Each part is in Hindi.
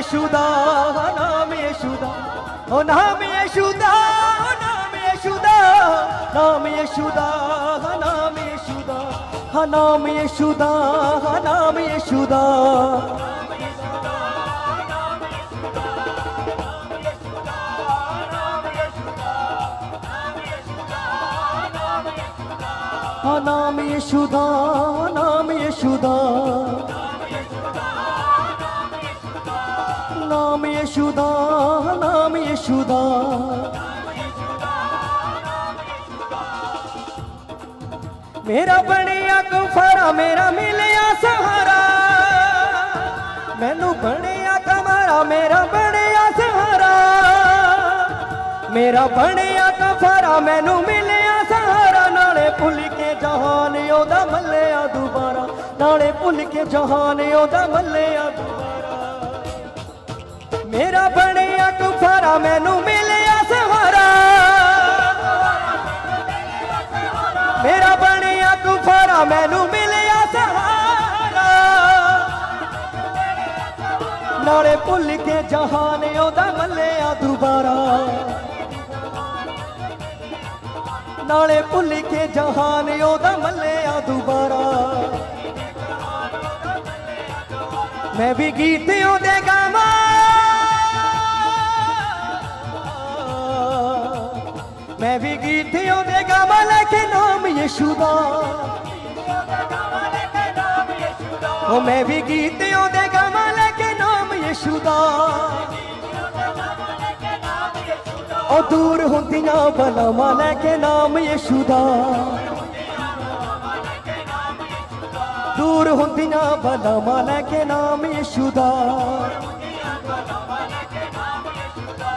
यशुदा, नाम यशुदा, ओ नाम यशुदा, नाम यशुदा, नाम यशुदा, नाम यशुदा, नाम यशुदा, नाम यशुदा, नाम यशुदा, नाम यशुदा, नाम यशुदा, नाम यशुदा, मेरा बनिया कुफारा मेरा मिलिया सहारा, मैनू बनिया कमारा मेरा बनिया सहारा, मेरा बनिया कुफारा मैनू मिलिया सहारा, नाले भुल के जहान ओदा मल्लिया दोबारा, नाले भुल के जहान ओदा मल्लिया दोबारा, मेरा बनिया कुफारा मैनू मिलिया सहारा, मेरा बनिया कुफारा मैनू मिलिया सहारा, नाले भुल के जहान ओदा मल्लिया दोबारा, नाले भुल के जहान ओदा मल्लिया दोबारा, मैं भी गीत ओदे गावां, मैं भी गीत ओदे गावां लेके नाम यशुदा, ओ मैं भी गीत ओदे गावां लेके नाम यशुदा, ओ दूर होंदियां बलावां लेके नाम यशुदा, दूर होंदियां बलावां लेके नाम यशुदा,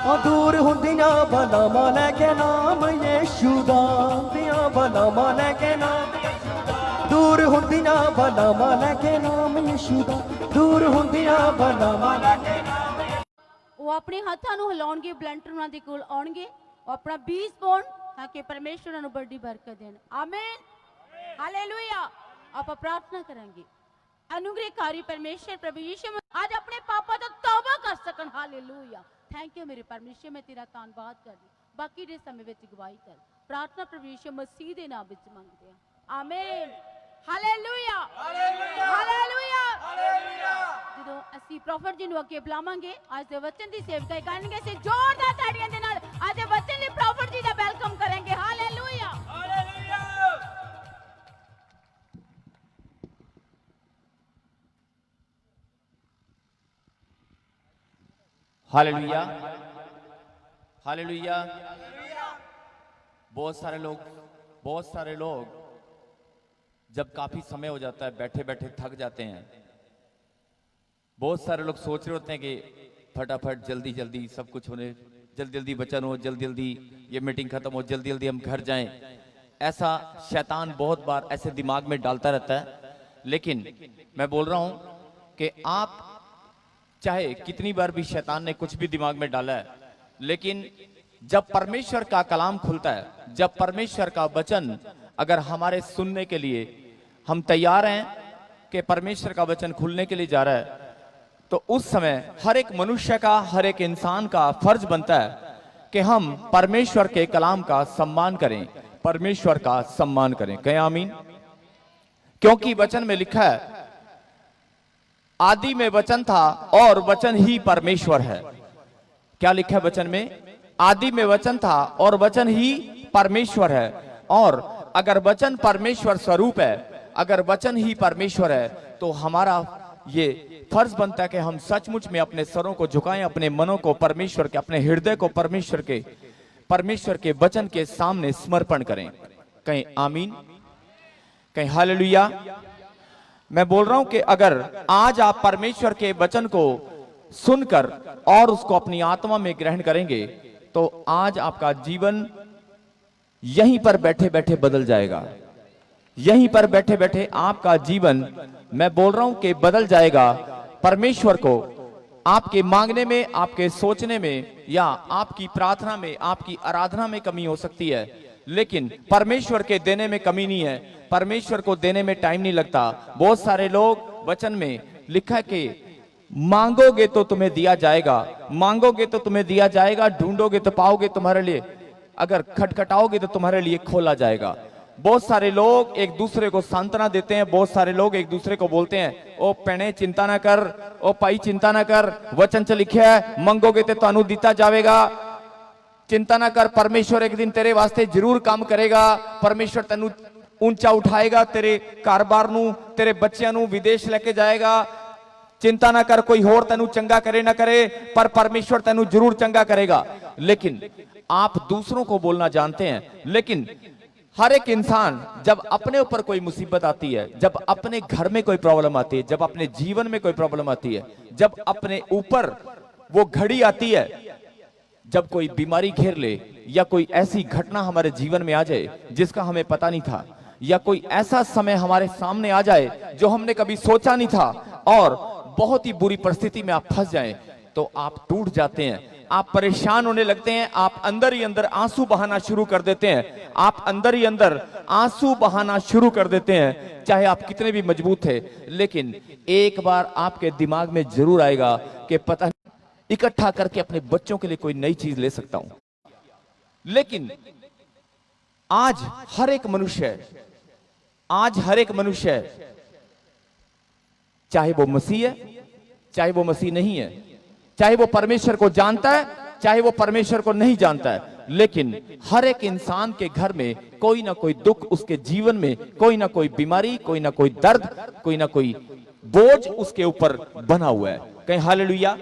ओ दूर होंदियां बलावां लेके नाम यशुदा, दियां बलावां लेके नाम, दूर होंदियां बलावां लेके नाम यशुदा, दूर होंदियां बलावां लेके नाम। वो अपने हाथों को हिलाउणगे, बलंटर उन्हां दे कोल आउणगे, अपना बीज बोण ताकि परमेश्वर उन्हां नूं बड़ी बरकत देण। आमीन, हालेलुया। आप प्रार्थना करेंगे, अनुग्रहकारी परमेश्वर प्रभु यीशु आज अपने पापा तो तौबा कर सकन। हालेलुया, थैंक यू मेरे परमेश्वर, मैं तेरा धन्यवाद करदी। बाकी दे समय विच गवाही कर प्रार्थना प्रभु यीशु मसीह दे नाम विच मंगदे हां, आमीन, हालेलुया, हालेलुया, हालेलुया, हालेलुया। ਜਦੋਂ ਅਸੀਂ ਪ੍ਰੋਫੈਟ ਜੀ ਨੂੰ ਅੱਗੇ ਬੁਲਾਵਾਂਗੇ, ਅੱਜ ਦੇ ਵਚਨ ਦੀ ਸੇਵਕਾਈ ਕਰਨਗੇ, ਅਸੀਂ ਜ਼ੋਰਦਾਰ ਤਾੜੀਆਂ ਦੇ ਨਾਲ ਅੱਜ ਦੇ ਵਚਨ ਲਈ ਪ੍ਰੋਫੈਟ ਜੀ ਦਾ ਵੈਲਕਮ ਕਰਾਂਗੇ। Hallelujah, hallelujah. Hallelujah, hallelujah. बहुत सारे लोग जब काफी समय हो जाता है बैठे बैठे थक जाते हैं। बहुत सारे लोग सोच रहे होते हैं कि फटाफट जल्दी जल्दी सब कुछ होने, जल्दी जल्दी वचन हो, जल्दी जल्दी ये मीटिंग खत्म हो, जल्दी जल्दी हम घर जाएं। ऐसा शैतान बहुत बार ऐसे दिमाग में डालता रहता है। लेकिन मैं बोल रहा हूं कि आप चाहे कितनी बार भी शैतान ने कुछ भी दिमाग में डाला है, लेकिन जब परमेश्वर का कलाम खुलता है, जब परमेश्वर का वचन अगर हमारे सुनने के लिए हम तैयार हैं कि परमेश्वर का वचन खुलने के लिए जा रहा है, तो उस समय हर एक मनुष्य का, हर एक इंसान का फर्ज बनता है कि हम परमेश्वर के कलाम का सम्मान करें, परमेश्वर का सम्मान करें। कहें आमीन। क्योंकि वचन में लिखा है, आदि में वचन था और वचन ही परमेश्वर है। क्या लिखा है वचन में? आदि में वचन था और वचन ही परमेश्वर है। और अगर वचन परमेश्वर स्वरूप है, अगर वचन ही परमेश्वर है, तो हमारा ये फर्ज बनता है कि हम सचमुच में अपने सरों को झुकाएं, अपने मनों को परमेश्वर के, अपने हृदय को परमेश्वर के वचन के सामने समर्पण करें। कहीं आमीन, कहीं हालेलुया। मैं बोल रहा हूं कि अगर आज आप परमेश्वर के वचन को सुनकर और उसको अपनी आत्मा में ग्रहण करेंगे, तो आज आपका जीवन यहीं पर बैठे बैठे बदल जाएगा। यहीं पर बैठे बैठे आपका जीवन, मैं बोल रहा हूं कि बदल जाएगा। परमेश्वर को आपके मांगने में, आपके सोचने में या आपकी प्रार्थना में, आपकी आराधना में कमी हो सकती है, लेकिन परमेश्वर के देने में कमी नहीं है। परमेश्वर को देने में टाइम नहीं लगता। बहुत सारे लोग, वचन में लिखा है कि मांगोगे तो तुम्हें दिया जाएगा, मांगोगे तो तुम्हें दिया जाएगा, ढूंढोगे तो पाओगे तुम्हारे लिए, अगर खटखटाओगे तो तुम्हारे लिए खोला जाएगा। बहुत सारे लोग एक दूसरे को सांत्वना देते हैं, बहुत सारे लोग एक दूसरे को बोलते हैं, ओ पेणे चिंता ना कर, ओ पाई चिंता ना कर, वचन च लिखा है मंगोगे तो तानू दिता जाएगा, चिंता ना कर, परमेश्वर एक दिन तेरे वास्ते जरूर काम करेगा, परमेश्वर तेनू ऊंचा उठाएगा, तेरे कारोबार नू, तेरे बच्चों नू विदेश लेके जाएगा, चिंता ना कर, कोई होर तेनू चंगा करे ना करे, पर परमेश्वर तेनू जरूर चंगा करेगा। लेकिन आप दूसरों को बोलना जानते हैं, लेकिन हर एक इंसान जब अपने ऊपर कोई मुसीबत आती है, जब अपने घर में कोई प्रॉब्लम आती है, जब अपने जीवन में कोई प्रॉब्लम आती है, जब अपने ऊपर वो घड़ी आती है, जब कोई बीमारी घेर ले या कोई ऐसी घटना हमारे जीवन में आ जाए जिसका हमें पता नहीं था, या कोई ऐसा समय हमारे सामने आ जाए जो हमने कभी सोचा नहीं था और बहुत ही बुरी परिस्थिति में आप फंस जाएं, तो आप टूट जाते हैं, आप परेशान होने लगते हैं, आप अंदर ही अंदर आंसू बहाना शुरू कर देते हैं, आप अंदर ही अंदर आंसू बहाना शुरू कर देते हैं, चाहे आप कितने भी मजबूत थे। लेकिन एक बार आपके दिमाग में जरूर आएगा कि पता नहीं इकट्ठा करके अपने बच्चों के लिए कोई नई चीज ले सकता हूं। लेकिन आज हर एक मनुष्य है, आज हर एक मनुष्य है, चाहे वो मसीह है, चाहे वो मसीह नहीं है, चाहे वो परमेश्वर को जानता है, चाहे वो परमेश्वर को नहीं जानता है, लेकिन हर एक इंसान के घर में कोई ना कोई दुख, उसके जीवन में कोई ना कोई बीमारी, कोई ना कोई दर्द, कोई ना कोई बोझ उसके ऊपर बना हुआ है। कहीं हालेलुया।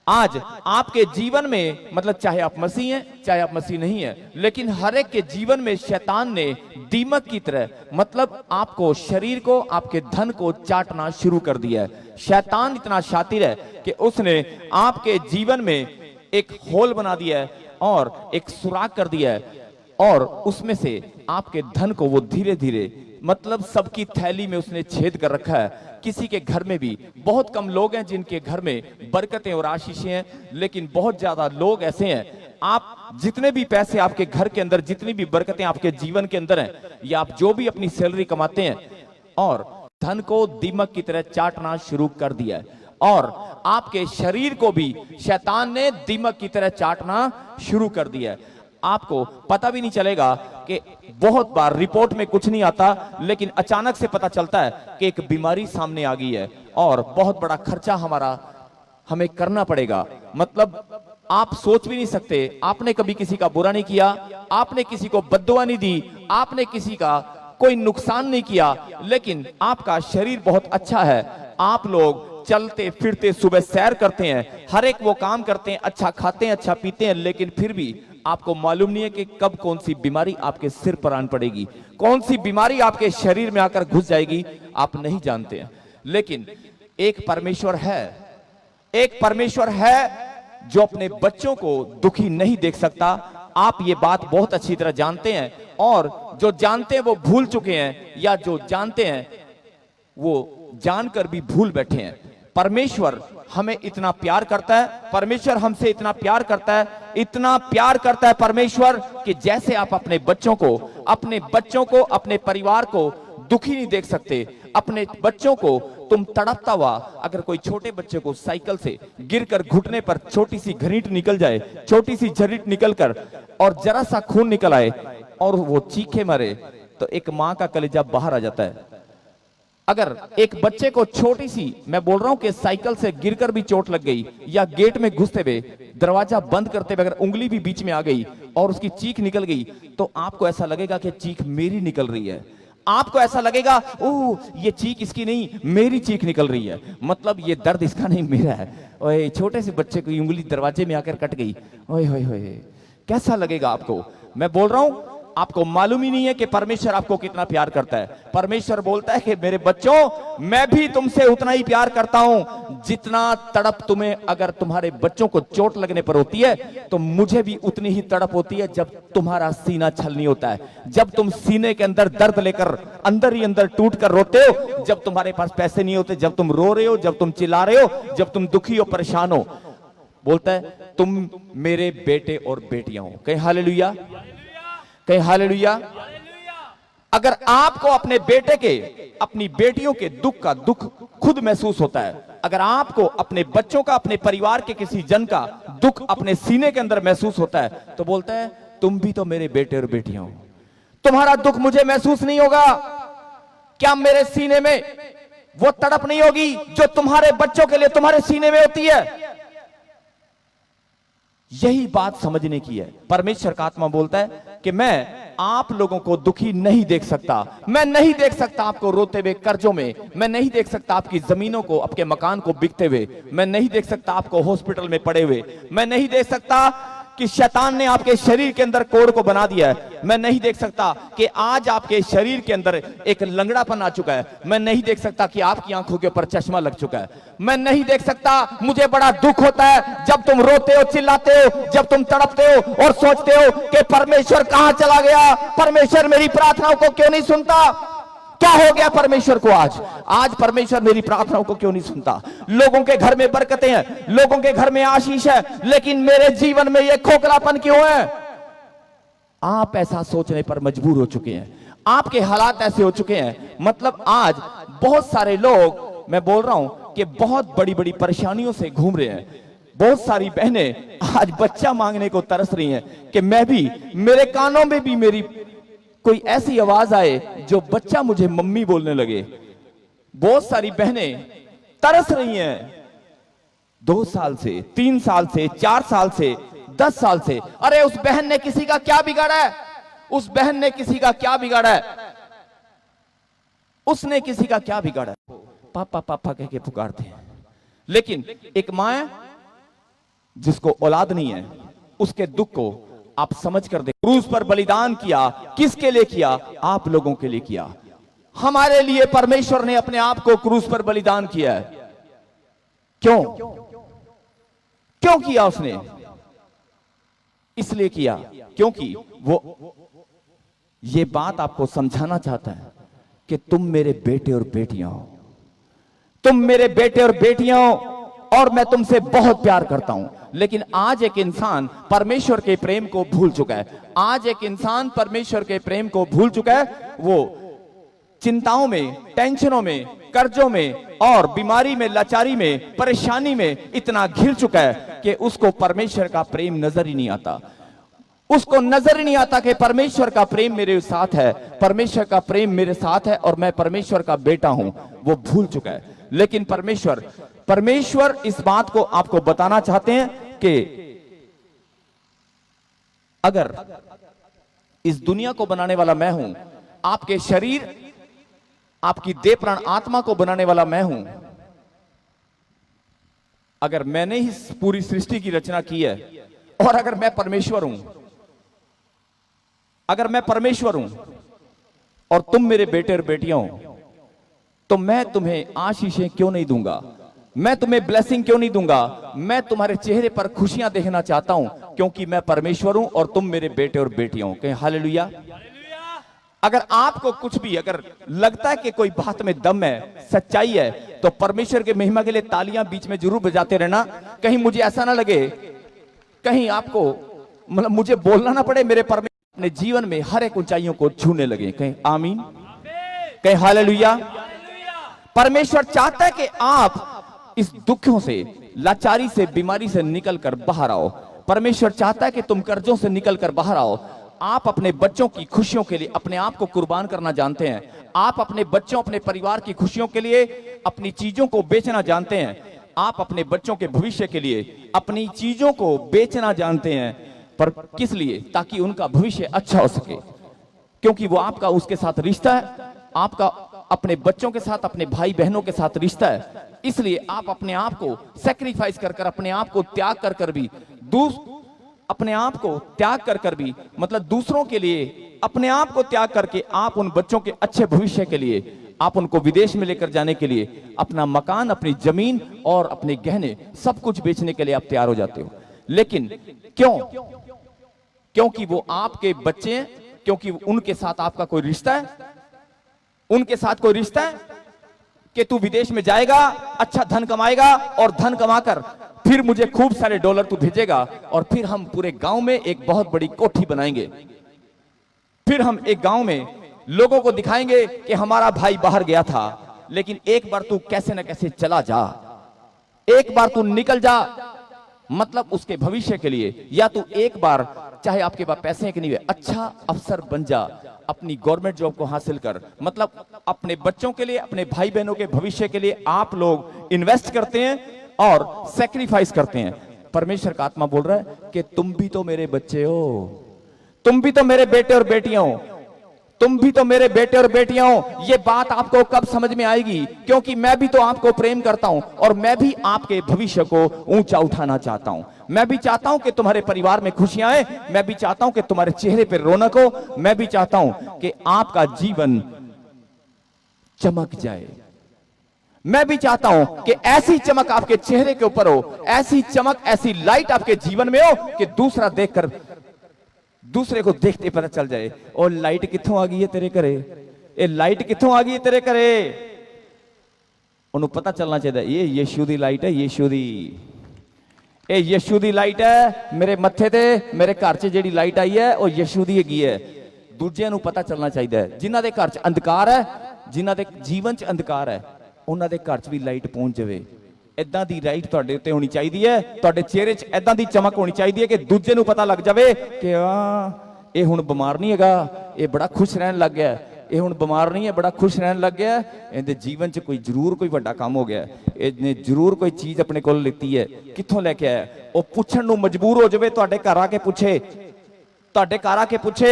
आज आपके जीवन में, मतलब चाहे आप मसीह हैं चाहे आप मसीह नहीं है, लेकिन हर एक के जीवन में शैतान ने दीमक की तरह, मतलब आपको, शरीर को, आपके धन को चाटना शुरू कर दिया है। शैतान इतना शातिर है कि उसने आपके जीवन में एक होल बना दिया है और एक सुराग कर दिया है, और उसमें से आपके धन को वो धीरे धीरे, मतलब सबकी थैली में उसने छेद कर रखा है। किसी के घर में भी, बहुत कम लोग हैं जिनके घर में बरकतें और आशीषें हैं, लेकिन बहुत ज्यादा लोग ऐसे हैं, आप जितने भी पैसे आपके घर के अंदर, जितनी भी बरकतें आपके जीवन के अंदर हैं, या आप जो भी अपनी सैलरी कमाते हैं, और धन को दीमक की तरह चाटना शुरू कर दिया है, और आपके शरीर को भी शैतान ने दीमक की तरह चाटना शुरू कर दिया है। आपको पता भी नहीं चलेगा कि बहुत बार रिपोर्ट में कुछ नहीं आता, लेकिन अचानक से पता चलता है कि एक बीमारी सामने आ गई है और बहुत बड़ा खर्चा हमें करना पड़ेगा। मतलब आप सोच भी नहीं सकते, आपने कभी किसी का बुरा नहीं किया, आपने किसी को बद्दुआ नहीं दी, आपने किसी का कोई नुकसान नहीं किया, लेकिन आपका शरीर बहुत अच्छा है, आप लोग चलते फिरते सुबह सैर करते हैं, हर एक वो काम करते हैं, अच्छा खाते हैं, अच्छा पीते हैं, लेकिन फिर भी आपको मालूम नहीं है कि कब कौन सी बीमारी आपके सिर पर आन पड़ेगी, कौन सी बीमारी आपके शरीर में आकर घुस जाएगी, आप नहीं जानते हैं। लेकिन एक परमेश्वर है, एक परमेश्वर है जो अपने बच्चों को दुखी नहीं देख सकता। आप ये बात बहुत अच्छी तरह जानते हैं, और जो जानते हैं वो भूल चुके हैं, या जो जानते हैं वो जानकर भी भूल बैठे हैं। परमेश्वर हमें इतना प्यार करता है, परमेश्वर हमसे इतना प्यार करता है, इतना प्यार करता है परमेश्वर कि जैसे आप अपने बच्चों को, अपने परिवार को दुखी नहीं देख सकते। अपने बच्चों को तुम तड़पता हुआ, अगर कोई छोटे बच्चे को साइकिल से गिरकर घुटने पर छोटी सी घरीट निकल जाए, छोटी सी झरीट निकलकर और जरा सा खून निकल आए और वो चीखे मरे, तो एक माँ का कलेजा बाहर आ जाता है। अगर एक बच्चे को छोटी सी, मैं बोल रहा हूं कि साइकिल से गिरकर भी चोट लग गई, या गेट में घुसते हुए, दरवाजा बंद करते हुए अगर उंगली भी बीच में आ गई और उसकी चीख निकल गई, तो आपको ऐसा लगेगा कि चीख मेरी निकल रही है। आपको ऐसा लगेगा, ओह ये चीख इसकी नहीं, मेरी चीख निकल रही है, मतलब ये दर्द इसका नहीं, मेरा है। ओए छोटे से बच्चे की उंगली दरवाजे में आकर कट गई, ओए होए होए, कैसा लगेगा आपको? मैं बोल रहा हूं, आपको मालूम ही नहीं है कि परमेश्वर आपको कितना प्यार करता है। परमेश्वर बोलता है कि मेरे बच्चों, मैं भी तुमसे उतना ही प्यार करता हूं जितना तड़प तुम्हें, अगर तुम्हारे बच्चों को चोट लगने पर होती है, तो मुझे भी उतनी ही तड़प होती है जब तुम्हारा सीना छलनी होता है, जब तुम सीने के अंदर दर्द लेकर अंदर ही अंदर टूट कर रोते हो, जब तुम्हारे पास पैसे नहीं होते, जब तुम रो रहे हो, जब तुम चिल्ला रहे हो, जब तुम दुखी हो, परेशान हो। बोलता है तुम मेरे बेटे और बेटियां हो। कहीं हालेलुया, कहीं हालेलुया। अगर आपको अपने बेटे के, अपनी बेटियों के दुख का दुख खुद महसूस होता है, अगर आपको अपने बच्चों का, अपने परिवार के किसी जन का दुख अपने सीने के अंदर महसूस होता है तो बोलता है तुम भी तो मेरे बेटे और बेटियां हो, तुम्हारा दुख मुझे महसूस नहीं होगा क्या? मेरे सीने में वो तड़प नहीं होगी जो तुम्हारे बच्चों के लिए तुम्हारे सीने में होती है? यही बात समझने की है। परमेश्वर का आत्मा बोलता है कि मैं आप लोगों को दुखी नहीं देख सकता, मैं नहीं देख सकता आपको रोते हुए कर्जों में, मैं नहीं देख सकता आपकी जमीनों को, आपके मकान को बिकते हुए, मैं नहीं देख सकता आपको हॉस्पिटल में पड़े हुए, मैं नहीं देख सकता कि शैतान ने आपके शरीर के अंदर कोड़ को बना दिया है, मैं नहीं देख सकता कि आज आपके शरीर के अंदर एक लंगड़ापन आ चुका है, मैं नहीं देख सकता कि आपकी आंखों के ऊपर चश्मा लग चुका है, मैं नहीं देख सकता। मुझे बड़ा दुख होता है जब तुम रोते हो, चिल्लाते हो, जब तुम तड़पते हो और सोचते हो कि परमेश्वर कहां चला गया, परमेश्वर मेरी प्रार्थनाओं को क्यों नहीं सुनता, क्या हो गया परमेश्वर को आज परमेश्वर मेरी प्रार्थनाओं को क्यों नहीं सुनता? लोगों के घर में बरकतें हैं, लोगों के घर में आशीष है, लेकिन मेरे जीवन में यह खोखलापन क्यों है? आप ऐसा सोचने पर मजबूर हो चुके हैं, आपके हालात ऐसे हो चुके हैं। मतलब आज बहुत सारे लोग, मैं बोल रहा हूं कि बहुत बड़ी बड़ी परेशानियों से घूम रहे हैं। बहुत सारी बहनें आज बच्चा मांगने को तरस रही हैं कि मैं भी, मेरे कानों में भी मेरी कोई ऐसी आवाज आए जो बच्चा मुझे मम्मी बोलने लगे। बहुत सारी बहनें तरस रही हैं 2 साल से, 3 साल से, 4 साल से, 10 साल से। अरे उस बहन ने किसी का क्या बिगाड़ा है? उस बहन ने किसी का क्या बिगाड़ा है? उसने किसी का क्या बिगाड़ा है? पापा पापा कह के पुकारते हैं। लेकिन एक मां जिसको औलाद नहीं है, उसके दुख को आप समझ कर दे। क्रूस पर बलिदान किया, किसके लिए किया? आप लोगों के लिए किया। हमारे लिए परमेश्वर ने अपने आप को क्रूस पर बलिदान किया है। क्यों क्यों किया उसने? इसलिए किया क्योंकि वो ये बात आपको समझाना चाहता है कि तुम मेरे बेटे और बेटियां हो, तुम मेरे बेटे और बेटियां हो और मैं तुमसे बहुत प्यार करता हूं। लेकिन आज एक इंसान परमेश्वर के प्रेम को भूल चुका है। आज एक इंसान परमेश्वर के प्रेम को भूल चुका है। वो चिंताओं में, टेंशनों में, कर्जों में और बीमारी में, लाचारी में, परेशानी में इतना घिर चुका है कि उसको परमेश्वर का प्रेम नजर ही नहीं आता। उसको नजर ही नहीं आता कि परमेश्वर का प्रेम मेरे साथ है, परमेश्वर का प्रेम मेरे साथ है और मैं परमेश्वर का बेटा हूं। वो भूल चुका है। लेकिन परमेश्वर इस बात को आपको बताना चाहते हैं कि अगर इस दुनिया को बनाने वाला मैं हूं, आपके शरीर, आपकी देह प्राण आत्मा को बनाने वाला मैं हूं, अगर मैंने ही पूरी सृष्टि की रचना की है और अगर मैं परमेश्वर हूं, अगर मैं परमेश्वर हूं और तुम मेरे बेटे और बेटियां हो, तो मैं तुम्हें आशीषें क्यों नहीं दूंगा? मैं तुम्हें ब्लेसिंग क्यों नहीं दूंगा? मैं तुम्हारे चेहरे पर खुशियां देखना चाहता हूं क्योंकि मैं परमेश्वर हूं और तुम मेरे बेटे और बेटियां हो। कहें हालेलुया। अगर आपको कुछ भी अगर लगता है कि कोई बात में दम है, सच्चाई है, तो परमेश्वर के महिमा के लिए तालियां बीच में जरूर बजाते रहना। कहीं मुझे ऐसा ना लगे, कहीं आपको मतलब मुझे बोलना ना पड़े, मेरे परमेश्वर अपने जीवन में हर एक ऊंचाइयों को छूने लगे। कहीं आमीन, कहीं हालेलुया। परमेश्वर चाहता है कि आप इस दुखों से, लाचारी से, बीमारी से निकलकर बाहर आओ। परमेश्वर चाहता है कि तुम कर्जों से निकलकर बाहर आओ। आप अपने बच्चों की खुशियों के लिए अपने आप को कुर्बान करना जानते हैं। आप अपने बच्चों, अपने परिवार की खुशियों के लिए अपनी चीजों को बेचना जानते हैं। आप अपने बच्चों के भविष्य के लिए अपनी चीजों को बेचना जानते हैं। पर किस लिए? ताकि उनका भविष्य अच्छा हो सके, क्योंकि वो आपका उसके साथ रिश्ता है, आपका अपने बच्चों के साथ, अपने भाई बहनों के साथ रिश्ता है। इसलिए आप अपने आप को सैक्रिफाइस कर अपने आप को त्याग कर भी अपने आप को त्याग कर भी मतलब दूसरों के लिए अपने आप को त्याग करके आप उन बच्चों के अच्छे भविष्य के लिए, आप उनको विदेश में लेकर जाने के लिए अपना मकान, अपनी जमीन और अपने गहने सब कुछ बेचने के लिए आप तैयार हो जाते हो। लेकिन क्यों? क्योंकि वो आपके बच्चे हैं, क्योंकि उनके साथ आपका कोई रिश्ता है, उनके साथ कोई रिश्ता है कि तू विदेश में जाएगा, अच्छा धन कमाएगा और धन कमाकर फिर मुझे खूब सारे डॉलर तू भेजेगा और फिर हम पूरे गांव में एक बहुत बड़ी कोठी बनाएंगे। फिर हम एक गांव में लोगों को दिखाएंगे कि हमारा भाई बाहर गया था, लेकिन एक बार तू कैसे न कैसे चला जा। एक बार तू निकल जा, मतलब उसके भविष्य के लिए, या तू एक बार चाहे आपके पास पैसे के नहीं, अच्छा अफसर बन जा, अपनी गवर्नमेंट जॉब को हासिल कर, मतलब अपने बच्चों के लिए, अपने भाई बहनों के भविष्य के लिए आप लोग इन्वेस्ट करते हैं और सेक्रीफाइस करते हैं। परमेश्वर का आत्मा बोल रहा है कि तुम भी तो मेरे बच्चे हो, तुम भी तो मेरे बेटे और बेटियां हो, तुम भी तो मेरे बेटे और बेटियां हो। ये बात आपको कब समझ में आएगी? क्योंकि मैं भी तो आपको प्रेम करता हूं और मैं भी आपके भविष्य को ऊंचा उठाना चाहता हूं। मैं भी चाहता हूं कि तुम्हारे परिवार में खुशियां आए, मैं भी चाहता हूं कि तुम्हारे चेहरे पर रौनक हो, मैं भी चाहता हूं कि आपका जीवन चमक जाए। मैं भी चाहता हूं कि ऐसी चमक आपके चेहरे के ऊपर हो, ऐसी चमक, ऐसी लाइट आपके जीवन में हो कि दूसरा देखकर, दूसरे को देखते पता चल जाए, और लाइट कित्थों आ गई है तेरे घरे, ये लाइट कित्थों आ गई है तेरे घरे। उन्हें पता चलना चाहिए ये यीशु दी लाइट है, यीशु दी, ये यीशु दी लाइट है। मेरे मत्थे ते मेरे घर च जेड़ी लाइट आई है वो यीशु दी हैगी है। दूजिਆਂ ਨੂੰ पता चलना चाहिए, जिन्हां दे घर च अंधकार है, जिन्हां दे जीवन च अंधकार है, ਉਹਨਾਂ ਦੇ ਘਰ 'ਚ ਵੀ ਲਾਈਟ ਪਹੁੰਚ ਜਾਵੇ। ਇਦਾਂ ਦੀ ਲਾਈਟ ਤੁਹਾਡੇ ਉੱਤੇ ਹੋਣੀ ਚਾਹੀਦੀ ਹੈ, ਤੁਹਾਡੇ ਚਿਹਰੇ 'ਚ ਇਦਾਂ ਦੀ ਚਮਕ ਹੋਣੀ ਚਾਹੀਦੀ ਹੈ ਕਿ ਦੂਜੇ ਨੂੰ ਪਤਾ ਲੱਗ ਜਾਵੇ ਕਿ ਇਹ ਹੁਣ ਬਿਮਾਰ ਨਹੀਂ ਹੈਗਾ, ਇਹ ਬੜਾ ਖੁਸ਼ ਰਹਿਣ ਲੱਗ ਗਿਆ, ਇਹ ਹੁਣ ਬਿਮਾਰ ਨਹੀਂ ਹੈ, ਬੜਾ ਖੁਸ਼ ਰਹਿਣ ਲੱਗ ਗਿਆ, ਇਹਦੇ ਜੀਵਨ 'ਚ ਕੋਈ ਜ਼ਰੂਰ ਕੋਈ ਵੱਡਾ ਕੰਮ ਹੋ ਗਿਆ, ਇਹਨੇ ਜ਼ਰੂਰ ਕੋਈ ਚੀਜ਼ ਆਪਣੇ ਕੋਲ ਲਿੱਤੀ ਹੈ, ਕਿੱਥੋਂ ਲੈ ਕੇ ਆਇਆ। ਉਹ ਪੁੱਛਣ ਨੂੰ ਮਜਬੂਰ ਹੋ ਜਾਵੇ, ਤੁਹਾਡੇ ਘਰ ਆ ਕੇ ਪੁੱਛੇ, ਤੁਹਾਡੇ ਘਰ ਆ ਕੇ ਪੁੱਛੇ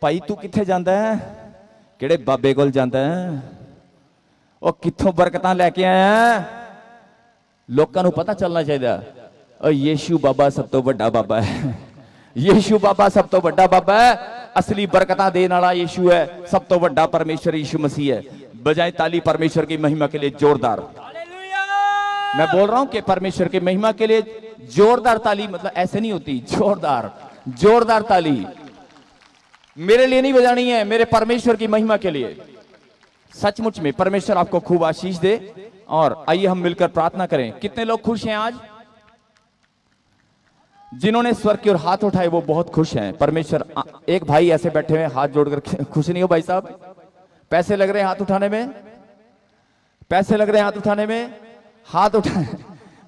ਭਾਈ ਤੂੰ ਕਿੱਥੇ ਜਾਂਦਾ ਹੈ, ਕਿਹੜੇ ਬਾਬੇ ਕੋਲ ਜਾਂਦਾ ਹੈ, ਉਹ ਕਿੱਥੋਂ ਬਰਕਤਾਂ ਲੈ ਕੇ ਆਇਆ। ਲੋਕਾਂ ਨੂੰ ਪਤਾ ਚੱਲਣਾ ਚਾਹੀਦਾ ਉਹ ਯੀਸ਼ੂ ਬਾਬਾ ਸਭ ਤੋਂ ਵੱਡਾ ਬਾਬਾ ਹੈ, ਯੀਸ਼ੂ ਬਾਬਾ ਸਭ ਤੋਂ ਵੱਡਾ ਬਾਬਾ ਹੈ, असली बरकतां देने वाला यीशु है, सब तो बड़ा परमेश्वर यीशु मसीह है। बजाय ताली परमेश्वर की महिमा के लिए जोरदार। मैं बोल रहा हूं कि परमेश्वर की महिमा के लिए जोरदार ताली, मतलब ऐसे नहीं होती, जोरदार जोरदार ताली मेरे लिए नहीं बजानी है, मेरे परमेश्वर की महिमा के लिए। सचमुच में परमेश्वर आपको खूब आशीष दे। और आइए हम मिलकर प्रार्थना करें। कितने लोग खुश हैं आज? जिन्होंने स्वर्ग की ओर हाथ उठाए वो बहुत खुश हैं। परमेश्वर, एक भाई ऐसे बैठे हुए हाथ जोड़कर, खुश नहीं हो भाई साहब? पैसे लग रहे हैं हाथ उठाने में, पैसे लग रहे हैं हाथ उठाने में, हाथ उठाएं,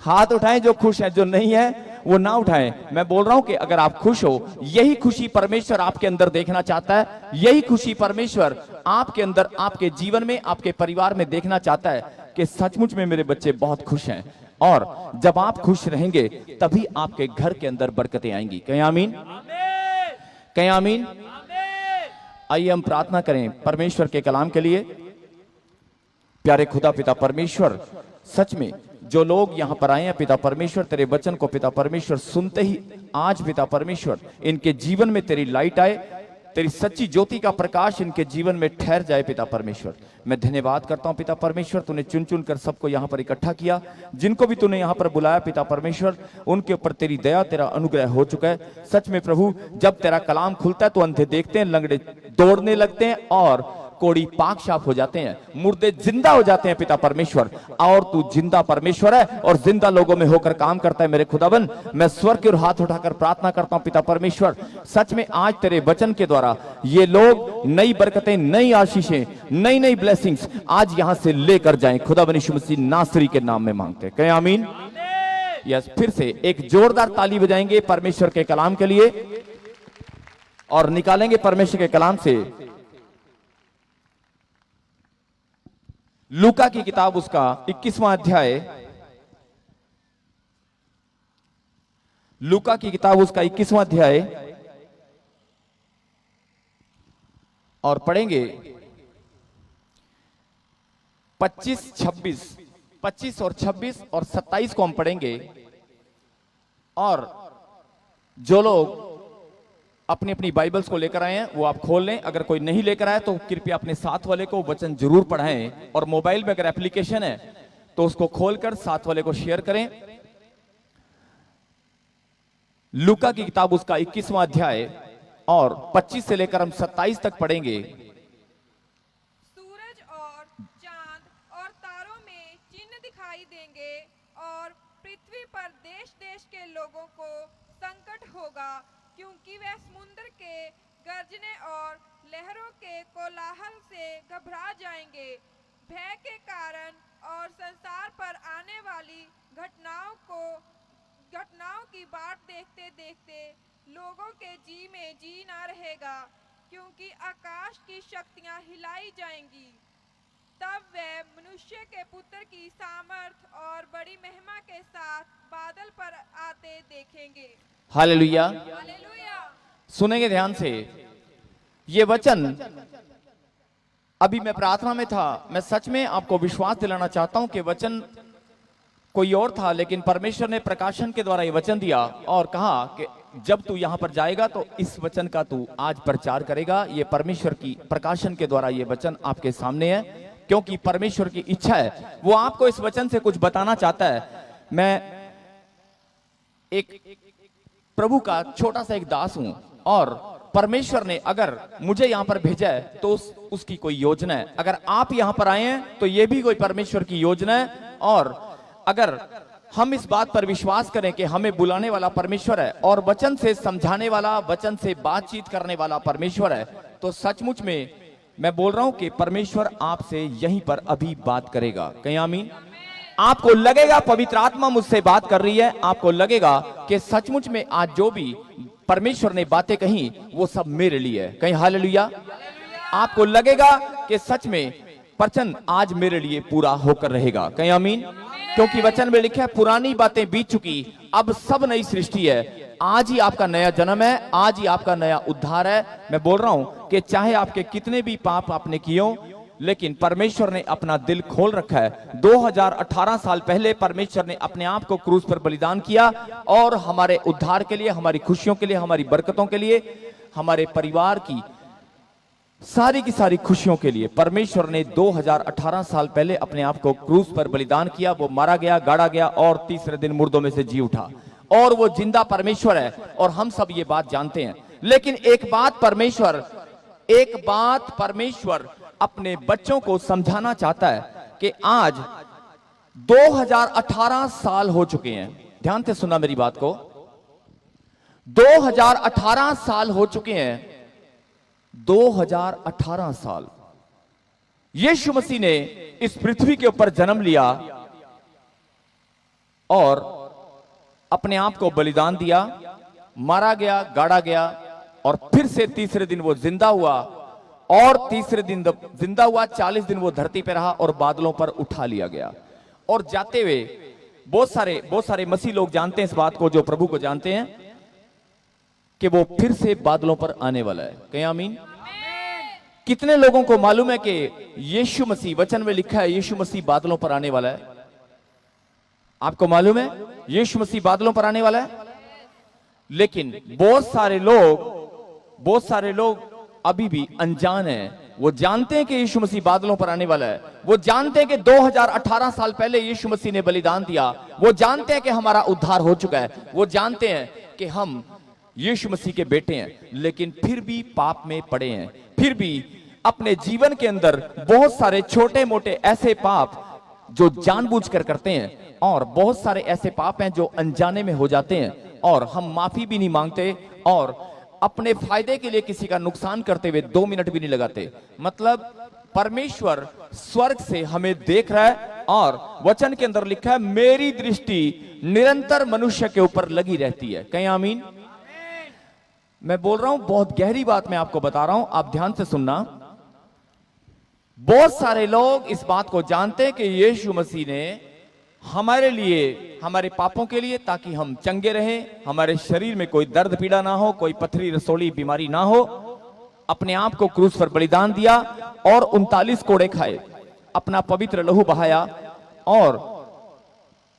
हाथ उठाएं जो खुश है, जो नहीं है वो ना उठाएं। मैं बोल रहा हूं कि अगर आप खुश हो, यही खुशी परमेश्वर आपके अंदर देखना चाहता है, यही खुशी परमेश्वर आपके अंदर, आपके जीवन में, आपके परिवार में देखना चाहता है कि सचमुच में मेरे बच्चे बहुत खुश हैं। और जब आप खुश रहेंगे तभी आपके घर के अंदर बरकतें आएंगी। कहीं आमीन, कहीं आमीन। आइए हम प्रार्थना करें परमेश्वर के कलाम के लिए। प्यारे खुदा पिता परमेश्वर, सच में जो लोग यहां पर आए हैं पिता परमेश्वर, तेरे वचन को पिता परमेश्वर सुनते ही आज पिता परमेश्वर इनके जीवन में तेरी लाइट आए, तेरी सच्ची ज्योति का प्रकाश इनके जीवन में ठहर जाए पिता परमेश्वर। मैं धन्यवाद करता हूं पिता परमेश्वर, तूने चुन चुन कर सबको यहां पर इकट्ठा किया, जिनको भी तूने यहां पर बुलाया पिता परमेश्वर, उनके ऊपर तेरी दया, तेरा अनुग्रह हो चुका है। सच में प्रभु, जब तेरा कलाम खुलता है तो अंधे देखते हैं, लंगड़े दौड़ने लगते हैं और कोड़ी पाक साफ हो जाते हैं, मुर्दे जिंदा हो जाते हैं पिता परमेश्वर। और तू जिंदा परमेश्वर है और जिंदा लोगों में होकर काम करता है मेरे खुदाबंद। मैं स्वर्ग की ओर हाथ उठाकर प्रार्थना करता हूं पिता परमेश्वर, सच में आज तेरे वचन के द्वारा ये लोग नई बरकतें, नई आशीषें, नई नई ब्लेसिंग्स आज यहां से लेकर जाएं। खुदाबंद यीशु मसीह नासरी के नाम में मांगते हैं, कहें आमीन। यस, फिर से एक जोरदार ताली बजाएंगे परमेश्वर के कलाम के लिए और निकालेंगे परमेश्वर के कलाम से लूका की किताब, उसका 21वां अध्याय, लूका की किताब उसका 21वां अध्याय, और पढ़ेंगे 25, 26, 25 और 26 और 27 को हम पढ़ेंगे। और जो लोग अपनी अपनी बाइबल्स को लेकर आए हैं वो आप खोल लें, अगर कोई नहीं लेकर आए तो कृपया अपने साथ वाले को वचन जरूर पढ़ाएं। और मोबाइल में अगर एप्लीकेशन है तो उसको खोलकर साथ वाले को शेयर करें। लूका की किताब उसका 21वां अध्याय और 25 से लेकर हम 27 तक पढ़ेंगे। सूरज और चांद और तारों में चिन्ह दिखाई देंगे और पृथ्वी पर देश देश के लोगों को संकट होगा, क्योंकि वह समुद्र के गर्जने और लहरों के कोलाहल से घबरा जाएंगे। भय के कारण और संसार पर आने वाली घटनाओं की बाट देखते देखते लोगों के जी में जी ना रहेगा, क्योंकि आकाश की शक्तियां हिलाई जाएंगी। तब वे मनुष्य के पुत्र की सामर्थ और बड़ी महिमा के साथ बादल पर आते देखेंगे। हालेलुया। हालेलुया। सुनेंगे ध्यान से ये वचन। अभी मैं प्रार्थना में था, मैं सच में आपको विश्वास दिलाना चाहता हूं कि वचन कोई और था, लेकिन परमेश्वर ने प्रकाशन के द्वारा ये वचन दिया और कहा कि जब तू यहां पर जाएगा तो इस वचन का तू आज प्रचार करेगा। ये परमेश्वर की प्रकाशन के द्वारा ये वचन आपके सामने है, क्योंकि परमेश्वर की इच्छा है, वो आपको इस वचन से कुछ बताना चाहता है। मैं एक प्रभु का छोटा सा एक दास हूं और परमेश्वर ने अगर मुझे यहां पर भेजा है तो उसकी कोई योजना है। अगर आप यहां पर आए हैं तो यह भी कोई परमेश्वर की योजना है। और अगर हम इस बात पर विश्वास करें कि हमें बुलाने वाला परमेश्वर है और वचन से समझाने वाला, वचन से बातचीत करने वाला परमेश्वर है, तो सचमुच में मैं बोल रहा हूं कि परमेश्वर आपसे यहीं पर अभी बात करेगा। कहीं आमीन। आपको लगेगा पवित्र आत्मा मुझसे बात कर रही है, आपको लगेगा कि सचमुच में आज जो भी परमेश्वर ने बातें कही वो सब मेरे लिए है। कहीं हालेलुया। आपको लगेगा कि सच में वचन आज मेरे लिए पूरा होकर रहेगा। कहीं आमीन। क्योंकि वचन में लिखा है पुरानी बातें बीत चुकी, अब सब नई सृष्टि है। आज ही आपका नया जन्म है, आज ही आपका नया उद्धार है। मैं बोल रहा हूं कि चाहे आपके कितने भी पाप आपने किए हो, लेकिन परमेश्वर ने अपना दिल खोल रखा है। 2018 साल पहले परमेश्वर ने अपने आप को क्रूस पर बलिदान किया और हमारे उद्धार के लिए, हमारी खुशियों के लिए, हमारी बरकतों के लिए, हमारे परिवार की सारी की सारी खुशियों के लिए परमेश्वर ने 2018 साल पहले अपने आप को क्रूस पर बलिदान किया। वो मारा गया, गाड़ा गया और तीसरे दिन मुर्दों में से जी उठा और वो जिंदा परमेश्वर है और हम सब ये बात जानते हैं। लेकिन एक बात परमेश्वर अपने बच्चों को समझाना चाहता है कि आज 2018 साल हो चुके हैं। ध्यान से सुनना मेरी बात को। 2018 साल हो चुके हैं। 2018 साल यीशु मसीह ने इस पृथ्वी के ऊपर जन्म लिया और अपने आप को बलिदान दिया, मारा गया, गाड़ा गया और फिर से तीसरे दिन वो जिंदा हुआ और तीसरे दिन जिंदा हुआ, 40 दिन वो धरती पे रहा और बादलों पर उठा लिया गया। और जाते हुए बहुत सारे मसीह लोग जानते हैं इस बात को, जो प्रभु को जानते हैं, कि वो फिर से बादलों पर आने वाला है। कहीं आमीन। कितने लोगों को मालूम है कि यीशु मसीह, वचन में लिखा है यीशु मसीह बादलों पर आने वाला है? आपको मालूम है यीशु मसीह बादलों पर आने वाला है? लेकिन बहुत सारे लोग अभी भी अनजान हैं। वो जानते हैं कि यीशु मसीह बादलों पर आने वाला है, वो जानते हैं कि 2018 साल पहले यीशु मसीह ने बलिदान दिया, वो जानते हैं कि हमारा उद्धार हो चुका है, वो जानते हैं कि हम यीशु मसीह के बेटे हैं, लेकिन फिर भी पाप में पड़े हैं। फिर भी अपने जीवन के अंदर बहुत सारे छोटे मोटे ऐसे पाप जो जानबूझकर करते हैं और बहुत सारे ऐसे पाप हैं जो अनजाने में हो जाते हैं और हम माफी भी नहीं मांगते और अपने फायदे के लिए किसी का नुकसान करते हुए 2 मिनट भी नहीं लगाते। मतलब परमेश्वर स्वर्ग से हमें देख रहा है और वचन के अंदर लिखा है मेरी दृष्टि निरंतर मनुष्य के ऊपर लगी रहती है। कहीं आमीन। मैं बोल रहा हूं, बहुत गहरी बात मैं आपको बता रहा हूं, आप ध्यान से सुनना। बहुत सारे लोग इस बात को जानते हैं कि यीशु मसीह ने हमारे लिए, हमारे पापों के लिए, ताकि हम चंगे रहें, हमारे शरीर में कोई दर्द पीड़ा ना हो, कोई पथरी रसोली बीमारी ना हो, अपने आप को क्रूस पर बलिदान दिया और 39 कोड़े खाए, अपना पवित्र लहू बहाया और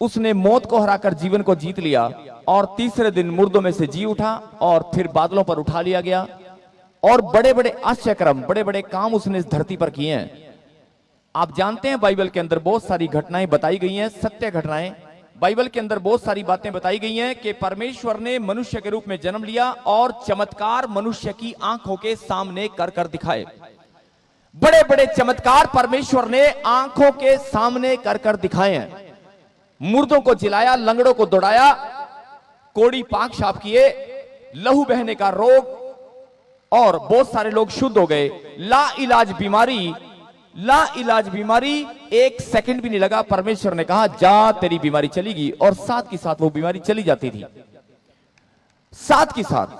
उसने मौत को हराकर जीवन को जीत लिया और तीसरे दिन मुर्दों में से जी उठा और फिर बादलों पर उठा लिया गया और बड़े बड़े आश्चर्यक्रम, बड़े बड़े काम उसने इस धरती पर किए हैं। आप जानते हैं बाइबल के अंदर बहुत सारी घटनाएं बताई गई हैं, सत्य घटनाएं। बाइबल के अंदर बहुत सारी बातें बताई गई हैं कि परमेश्वर ने मनुष्य के रूप में जन्म लिया और चमत्कार मनुष्य की आंखों के सामने कर कर दिखाए। बड़े बड़े चमत्कार परमेश्वर ने आंखों के सामने कर कर दिखाए हैं। मुर्दों को जिलाया, लंगड़ों को दौड़ाया, कोड़ी पाक साफ किए, लहू बहने का रोग और बहुत सारे लोग शुद्ध हो गए। ला इलाज बीमारी ला इलाज बीमारी, 1 सेकंड भी नहीं लगा, परमेश्वर ने कहा जा तेरी बीमारी चलेगी, और साथ के साथ वो बीमारी चली जाती थी। साथ के साथ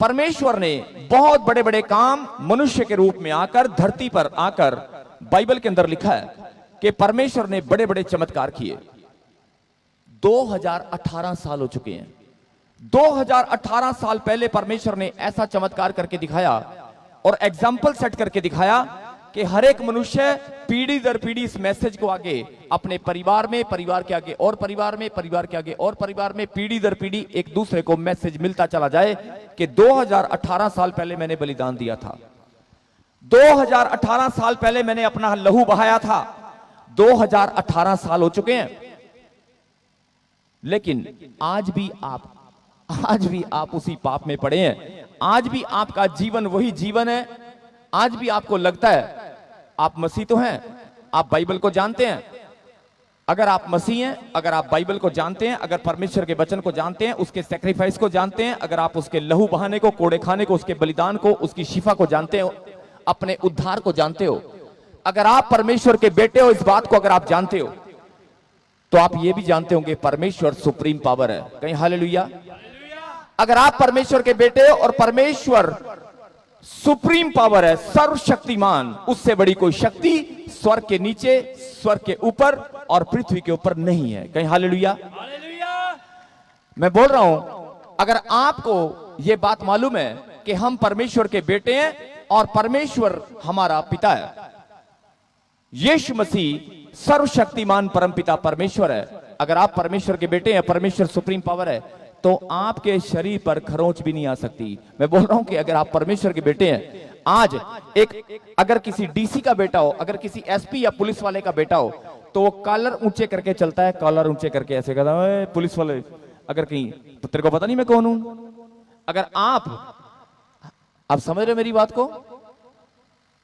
परमेश्वर ने बहुत बड़े बड़े काम मनुष्य के रूप में आकर, धरती पर आकर, बाइबल के अंदर लिखा है कि परमेश्वर ने बड़े बड़े चमत्कार किए। 2018 साल हो चुके हैं। 2018 साल पहले परमेश्वर ने ऐसा चमत्कार करके दिखाया और एग्जाम्पल सेट करके दिखाया कि हर एक मनुष्य पीढ़ी दर पीढ़ी इस मैसेज को आगे अपने परिवार में, परिवार के आगे और परिवार में, परिवार के आगे और परिवार में, पीढ़ी दर पीढ़ी एक दूसरे को मैसेज मिलता चला जाए कि 2018 साल पहले मैंने बलिदान दिया था, 2018 साल पहले मैंने अपना लहू बहाया था। 2018 साल हो चुके हैं, लेकिन आज भी आप उसी पाप में पड़े हैं। आज भी आपका जीवन वही जीवन है। आज भी आपको लगता है आप मसीह तो हैं, आप बाइबल को जानते हैं। अगर आप मसीह हैं, अगर आप बाइबल को जानते हैं, अगर परमेश्वर के वचन को जानते हैं, उसके सैक्रिफाइस को जानते हैं, अगर आप उसके लहू बहाने को, कोड़े खाने को, उसके बलिदान को, उसकी शिफा को जानते हो, अपने उद्धार को जानते हो, अगर आप परमेश्वर के बेटे हो, इस बात को अगर आप जानते हो, तो आप ये भी जानते होंगे परमेश्वर सुप्रीम पावर है। कहीं हालेलुया। अगर आप परमेश्वर के बेटे हो और परमेश्वर सुप्रीम पावर है, सर्वशक्तिमान, उससे बड़ी कोई शक्ति स्वर्ग के नीचे, स्वर्ग के ऊपर और पृथ्वी के ऊपर नहीं है। कहीं हालेलुया। मैं बोल रहा हूं, अगर आपको यह बात मालूम है कि हम परमेश्वर के बेटे हैं और परमेश्वर हमारा पिता है, यीशु मसीह सर्वशक्तिमान परमपिता परमेश्वर है, अगर आप परमेश्वर के बेटे हैं, परमेश्वर सुप्रीम पावर है, तो आपके शरीर पर खरोंच भी नहीं आ सकती। मैं बोल रहा हूं कि अगर आप परमेश्वर के बेटे हैं, आज अगर किसी डीसी का बेटा हो, अगर किसी एसपी या पुलिस वाले का बेटा हो, तो वो कॉलर ऊंचे करके चलता है, कॉलर ऊंचे करके ऐसे कहता है पुलिस वाले, अगर कहीं तो तेरे को पता नहीं मैं कौन हूं। अगर आप समझ रहे मेरी बात को,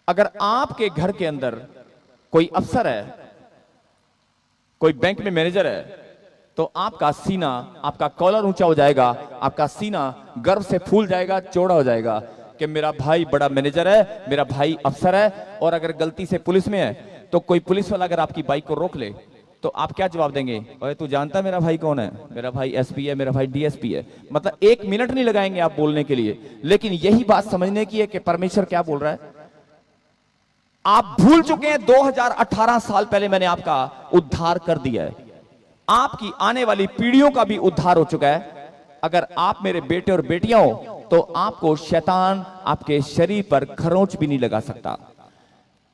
अगर आपके घर के अंदर कोई अफसर है, कोई बैंक में मैनेजर है, तो आपका सीना, आपका कॉलर ऊंचा हो जाएगा, आपका सीना गर्व से फूल जाएगा, चौड़ा हो जाएगा कि मेरा भाई बड़ा मैनेजर है, मेरा भाई अफसर है। और अगर गलती से पुलिस में है, तो कोई पुलिस वाला अगर आपकी बाइक को रोक ले, तो आप क्या जवाब देंगे? अरे तू जानता है मेरा भाई कौन है? मेरा भाई एसपी है, मेरा भाई डीएसपी है। मतलब 1 मिनट नहीं लगाएंगे आप बोलने के लिए। लेकिन यही बात समझने की है कि परमेश्वर क्या बोल रहा है। आप भूल चुके हैं 2018 साल पहले मैंने आपका उद्धार कर दिया है, आपकी आने वाली पीढ़ियों का भी उद्धार हो चुका है। अगर आप मेरे बेटे और बेटियां हो, तो आपको शैतान आपके शरीर पर खरोंच भी नहीं लगा सकता।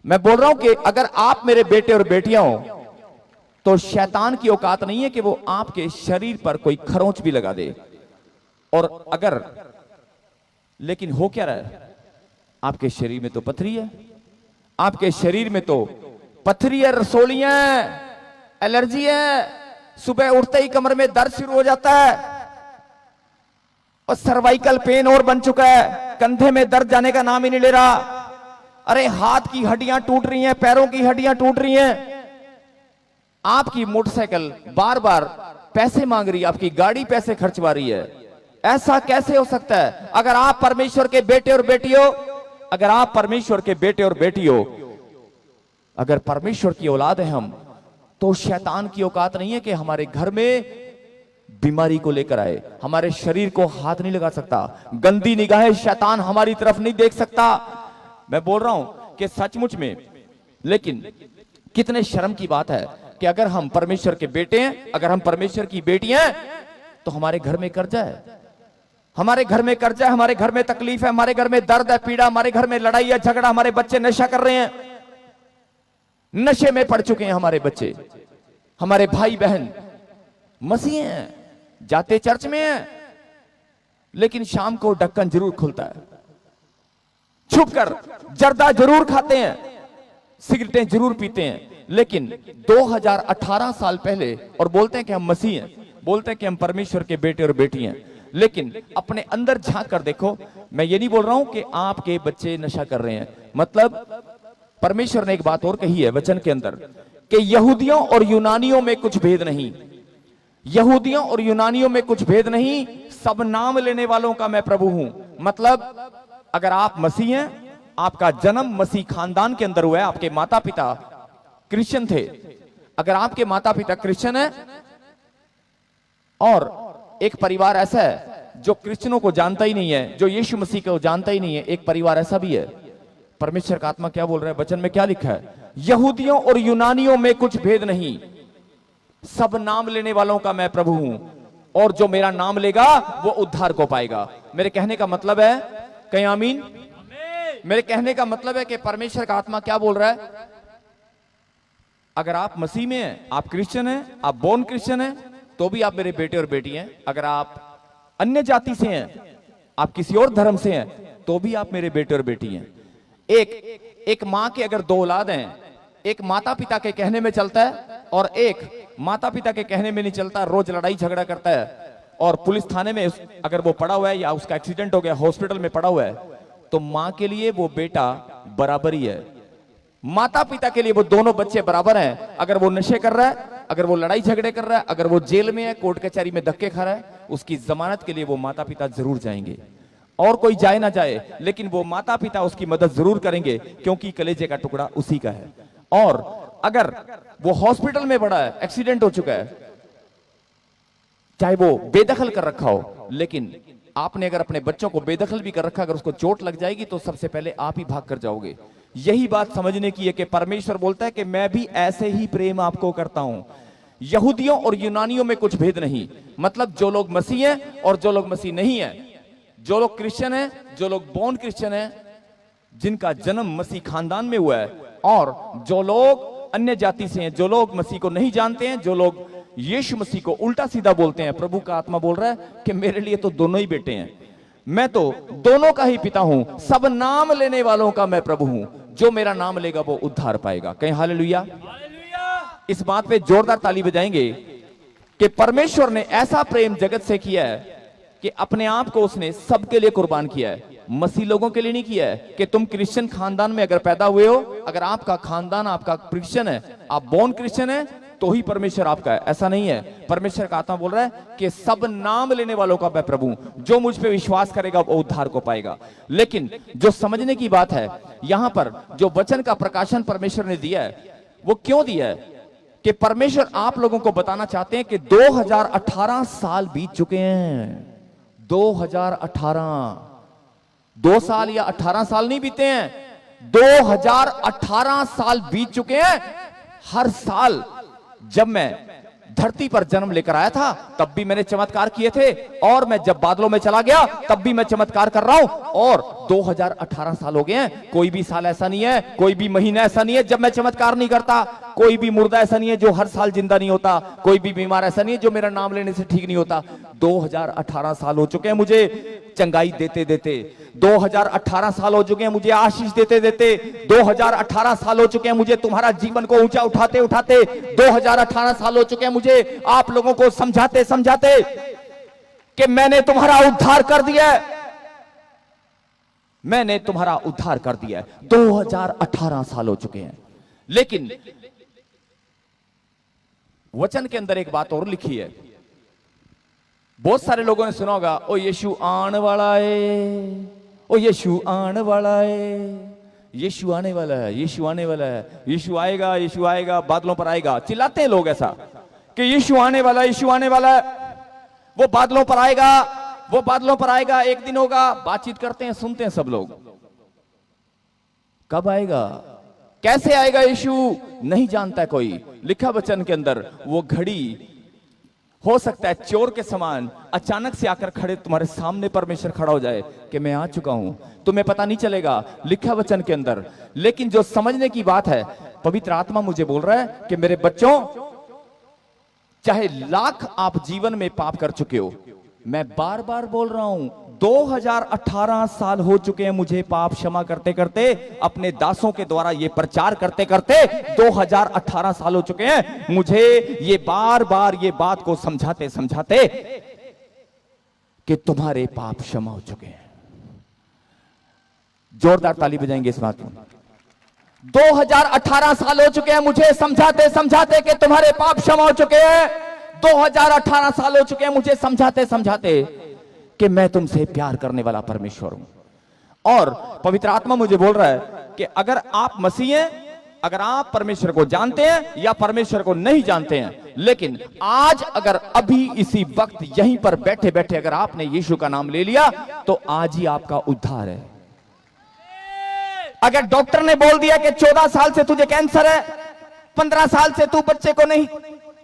मैं बोल रहा हूं कि अगर आप मेरे बेटे और बेटियां हो, तो शैतान की औकात नहीं है कि वो आपके शरीर पर कोई खरोंच भी लगा दे। और अगर, लेकिन हो क्या रहा है, आपके शरीर में तो पथरी है, आपके शरीर में तो पथरी है, रसोलियां, एलर्जी है, सुबह उठते ही कमर में दर्द शुरू हो जाता है, और सर्वाइकल पेन और बन चुका है, कंधे में दर्द जाने का नाम ही नहीं ले रहा। अरे हाथ की हड्डियां टूट रही हैं, पैरों की हड्डियां टूट रही हैं, आपकी मोटरसाइकिल बार बार पैसे मांग रही है, आपकी गाड़ी पैसे खर्चवा रही है। ऐसा कैसे हो सकता है? अगर आप परमेश्वर के बेटे और बेटी हो, अगर आप परमेश्वर के बेटे और बेटी हो, अगर परमेश्वर की औलाद है हम, तो शैतान की औकात नहीं है कि हमारे घर में बीमारी को लेकर आए, हमारे शरीर को हाथ नहीं लगा सकता, गंदी निगाहें शैतान हमारी तरफ नहीं देख सकता। मैं बोल रहा हूं कि सचमुच में, लेकिन कितने शर्म की बात है कि अगर हम परमेश्वर के बेटे हैं, अगर हम परमेश्वर की बेटी हैं, तो हमारे घर में कर्जा है, हमारे घर में कर्जा है, हमारे घर में तकलीफ है, हमारे घर में दर्द है, पीड़ा, हमारे घर में लड़ाई है, झगड़ा, हमारे बच्चे नशा कर रहे हैं, नशे में पड़ चुके हैं हमारे बच्चे, हमारे भाई बहन मसीह हैं, जाते चर्च में हैं, लेकिन शाम को ढक्कन जरूर खुलता है, छुपकर जर्दा जरूर खाते हैं, सिगरेटें जरूर पीते हैं, लेकिन 2018 साल पहले, और बोलते हैं कि हम मसीह हैं, बोलते हैं कि हम परमेश्वर के बेटे और बेटी हैं, लेकिन अपने अंदर झांक कर देखो। मैं ये नहीं बोल रहा हूं कि आपके बच्चे नशा कर रहे हैं, मतलब परमेश्वर ने एक बात और कही है वचन के अंदर कि यहूदियों और यूनानियों में कुछ भेद नहीं, यहूदियों और यूनानियों में कुछ भेद नहीं, सब नाम लेने वालों का मैं प्रभु हूं। मतलब अगर आप मसीह हैं, आपका जन्म मसीह खानदान के अंदर हुआ है, आपके माता पिता क्रिश्चियन थे। अगर आपके माता पिता क्रिश्चियन है और एक परिवार ऐसा है जो क्रिश्चियनों को जानता ही नहीं है, जो यीशु मसीह को जानता ही नहीं है, एक परिवार ऐसा भी है। परमेश्वर का आत्मा क्या बोल रहा है? वचन में क्या लिखा है? यहूदियों और यूनानियों में कुछ भेद नहीं, सब नाम लेने वालों का मैं प्रभु हूं, और जो मेरा नाम लेगा वो उद्धार को पाएगा। मेरे कहने का मतलब है, कहीं आमीन? मेरे कहने का मतलब है कि परमेश्वर का आत्मा क्या बोल रहा है? अगर आप मसीह में हैं, आप क्रिश्चियन हैं, आप बोर्न क्रिश्चियन हैं, तो भी आप मेरे बेटे और बेटी हैं। अगर आप अन्य जाति से हैं, आप किसी और धर्म से हैं, तो भी आप मेरे बेटे और बेटी हैं। एक मां के अगर दो औलाद हैं, एक माता पिता के कहने में चलता है और एक माता पिता के कहने में नहीं चलता, रोज लड़ाई झगड़ा करता है, और पुलिस थाने में अगर वो पड़ा हुआ है या उसका एक्सीडेंट हो गया, हॉस्पिटल में पड़ा हुआ है, तो मां के लिए वो बेटा बराबर ही है, माता पिता के लिए वो दोनों बच्चे बराबर हैं। अगर वो नशे कर रहा है, अगर वो लड़ाई झगड़े कर रहा है, अगर वो जेल में है, कोर्ट कचहरी में धक्के खा रहा है, उसकी जमानत के लिए वो माता पिता जरूर जाएंगे। और कोई जाए ना जाए, लेकिन वो माता पिता उसकी मदद जरूर करेंगे, क्योंकि कलेजे का टुकड़ा उसी का है। और अगर वो हॉस्पिटल में पड़ा है, एक्सीडेंट हो चुका है, चाहे वो बेदखल कर रखा हो, लेकिन आपने अगर अपने बच्चों को बेदखल भी कर रखा, अगर उसको चोट लग जाएगी तो सबसे पहले आप ही भाग कर जाओगे। यही बात समझने की है कि परमेश्वर बोलता है कि मैं भी ऐसे ही प्रेम आपको करता हूं। यहूदियों और यूनानियों में कुछ भेद नहीं, मतलब जो लोग मसीह हैं और जो लोग मसीह नहीं है, जो लोग क्रिश्चियन हैं, जो लोग बोर्न क्रिश्चियन हैं, जिनका जन्म मसीह खानदान में हुआ है, और जो लोग अन्य जाति से हैं, जो लोग मसीह को नहीं जानते हैं, जो लोग यीशु मसीह को उल्टा सीधा बोलते हैं। प्रभु का आत्मा बोल रहा है कि मेरे लिए तो दोनों ही बेटे हैं, मैं तो दोनों का ही पिता हूं, सब नाम लेने वालों का मैं प्रभु हूं, जो मेरा नाम लेगा वो उद्धार पाएगा। कहीं हालेलुया। इस बात पे जोरदार ताली बजाएंगे कि परमेश्वर ने ऐसा प्रेम जगत से किया है कि अपने आप को उसने सबके लिए कुर्बान किया है। मसीह लोगों के लिए नहीं किया है कि तुम क्रिश्चियन खानदान में अगर पैदा हुए हो, अगर आपका खानदान आपका क्रिश्चियन है, आप बोर्न क्रिश्चियन है, तो ही परमेश्वर आपका है, ऐसा नहीं है। परमेश्वर का आत्मा बोल रहा है कि सब नाम लेने वालों का मैं प्रभु, जो मुझ पे विश्वास करेगा वो उद्धार को पाएगा। लेकिन जो समझने की बात है, यहां पर जो वचन का प्रकाशन परमेश्वर ने दिया है, वो क्यों दिया है? कि परमेश्वर आप लोगों को बताना चाहते हैं कि 2018 साल बीत चुके हैं। 2018, 2 साल या 18 साल नहीं बीते हैं, 2018 साल बीत चुके हैं। हर साल जब मैं धरती पर जन्म लेकर आया था तब भी मैंने चमत्कार किए थे, और मैं जब बादलों में चला गया तब भी मैं चमत्कार कर रहा हूं, और 2018 साल हो गए हैं। कोई भी साल ऐसा नहीं है, कोई भी महीना ऐसा नहीं है जब मैं चमत्कार नहीं करता, कोई भी मुर्दा ऐसा नहीं है जो हर साल जिंदा नहीं होता, कोई भी बीमार ऐसा नहीं है जो मेरा नाम लेने से ठीक नहीं होता। 2018 साल हो चुके हैं मुझे चंगाई देते देते, 2018 साल हो चुके हैं मुझे आशीष देते देते, 2018 साल हो चुके हैं मुझे तुम्हारा जीवन को ऊंचा उठाते उठाते, 2018 साल हो चुके हैं मुझे आप लोगों को समझाते समझाते कि मैंने तुम्हारा उद्धार कर दिया है, मैंने तुम्हारा उद्धार कर दिया है। 2018 साल हो चुके हैं। लेकिन वचन के अंदर एक बात और लिखी है, बहुत सारे लोगों ने सुना होगा, ओ यीशु आने वाला है, ओ यीशु आने वाला है, यीशु आने वाला है, यीशु आने वाला है, यीशु आएगा, यीशु आएगा, बादलों पर आएगा। चिल्लाते हैं लोग ऐसा कि यीशु आने वाला है, यीशु आने वाला है, वो बादलों पर आएगा, वो बादलों पर आएगा, एक दिन होगा। बातचीत करते हैं, सुनते हैं सब लोग, कब आएगा, कैसे आएगा यीशु, नहीं जानता कोई। लिखा वचन के अंदर, वो घड़ी हो सकता है चोर के समान अचानक से आकर खड़े तुम्हारे सामने परमेश्वर खड़ा हो जाए कि मैं आ चुका हूं, तुम्हें पता नहीं चलेगा, लिखा वचन के अंदर। लेकिन जो समझने की बात है, पवित्र आत्मा मुझे बोल रहा है कि मेरे बच्चों, चाहे लाख आप जीवन में पाप कर चुके हो, मैं बार बार बोल रहा हूं, 2018 साल हो चुके हैं मुझे पाप क्षमा करते करते, अपने दासों के द्वारा ये प्रचार करते करते 2018 साल हो चुके हैं मुझे ये बार बार ये बात को समझाते समझाते कि तुम्हारे पाप क्षमा हो चुके हैं। जोरदार ताली बजाएंगे इस बात को। 2018 साल हो चुके हैं मुझे समझाते समझाते कि तुम्हारे पाप क्षमा हो चुके हैं। 2018 साल हो चुके हैं मुझे समझाते समझाते कि मैं तुमसे प्यार करने वाला परमेश्वर हूं। और पवित्र आत्मा मुझे बोल रहा है कि अगर आप मसीह हैं, अगर आप परमेश्वर को जानते हैं या परमेश्वर को नहीं जानते हैं, लेकिन आज अगर अभी इसी वक्त यहीं पर बैठे बैठे अगर आपने यीशु का नाम ले लिया तो आज ही आपका उद्धार है। अगर डॉक्टर ने बोल दिया कि 14 साल से तुझे कैंसर है, 15 साल से तू बच्चे को नहीं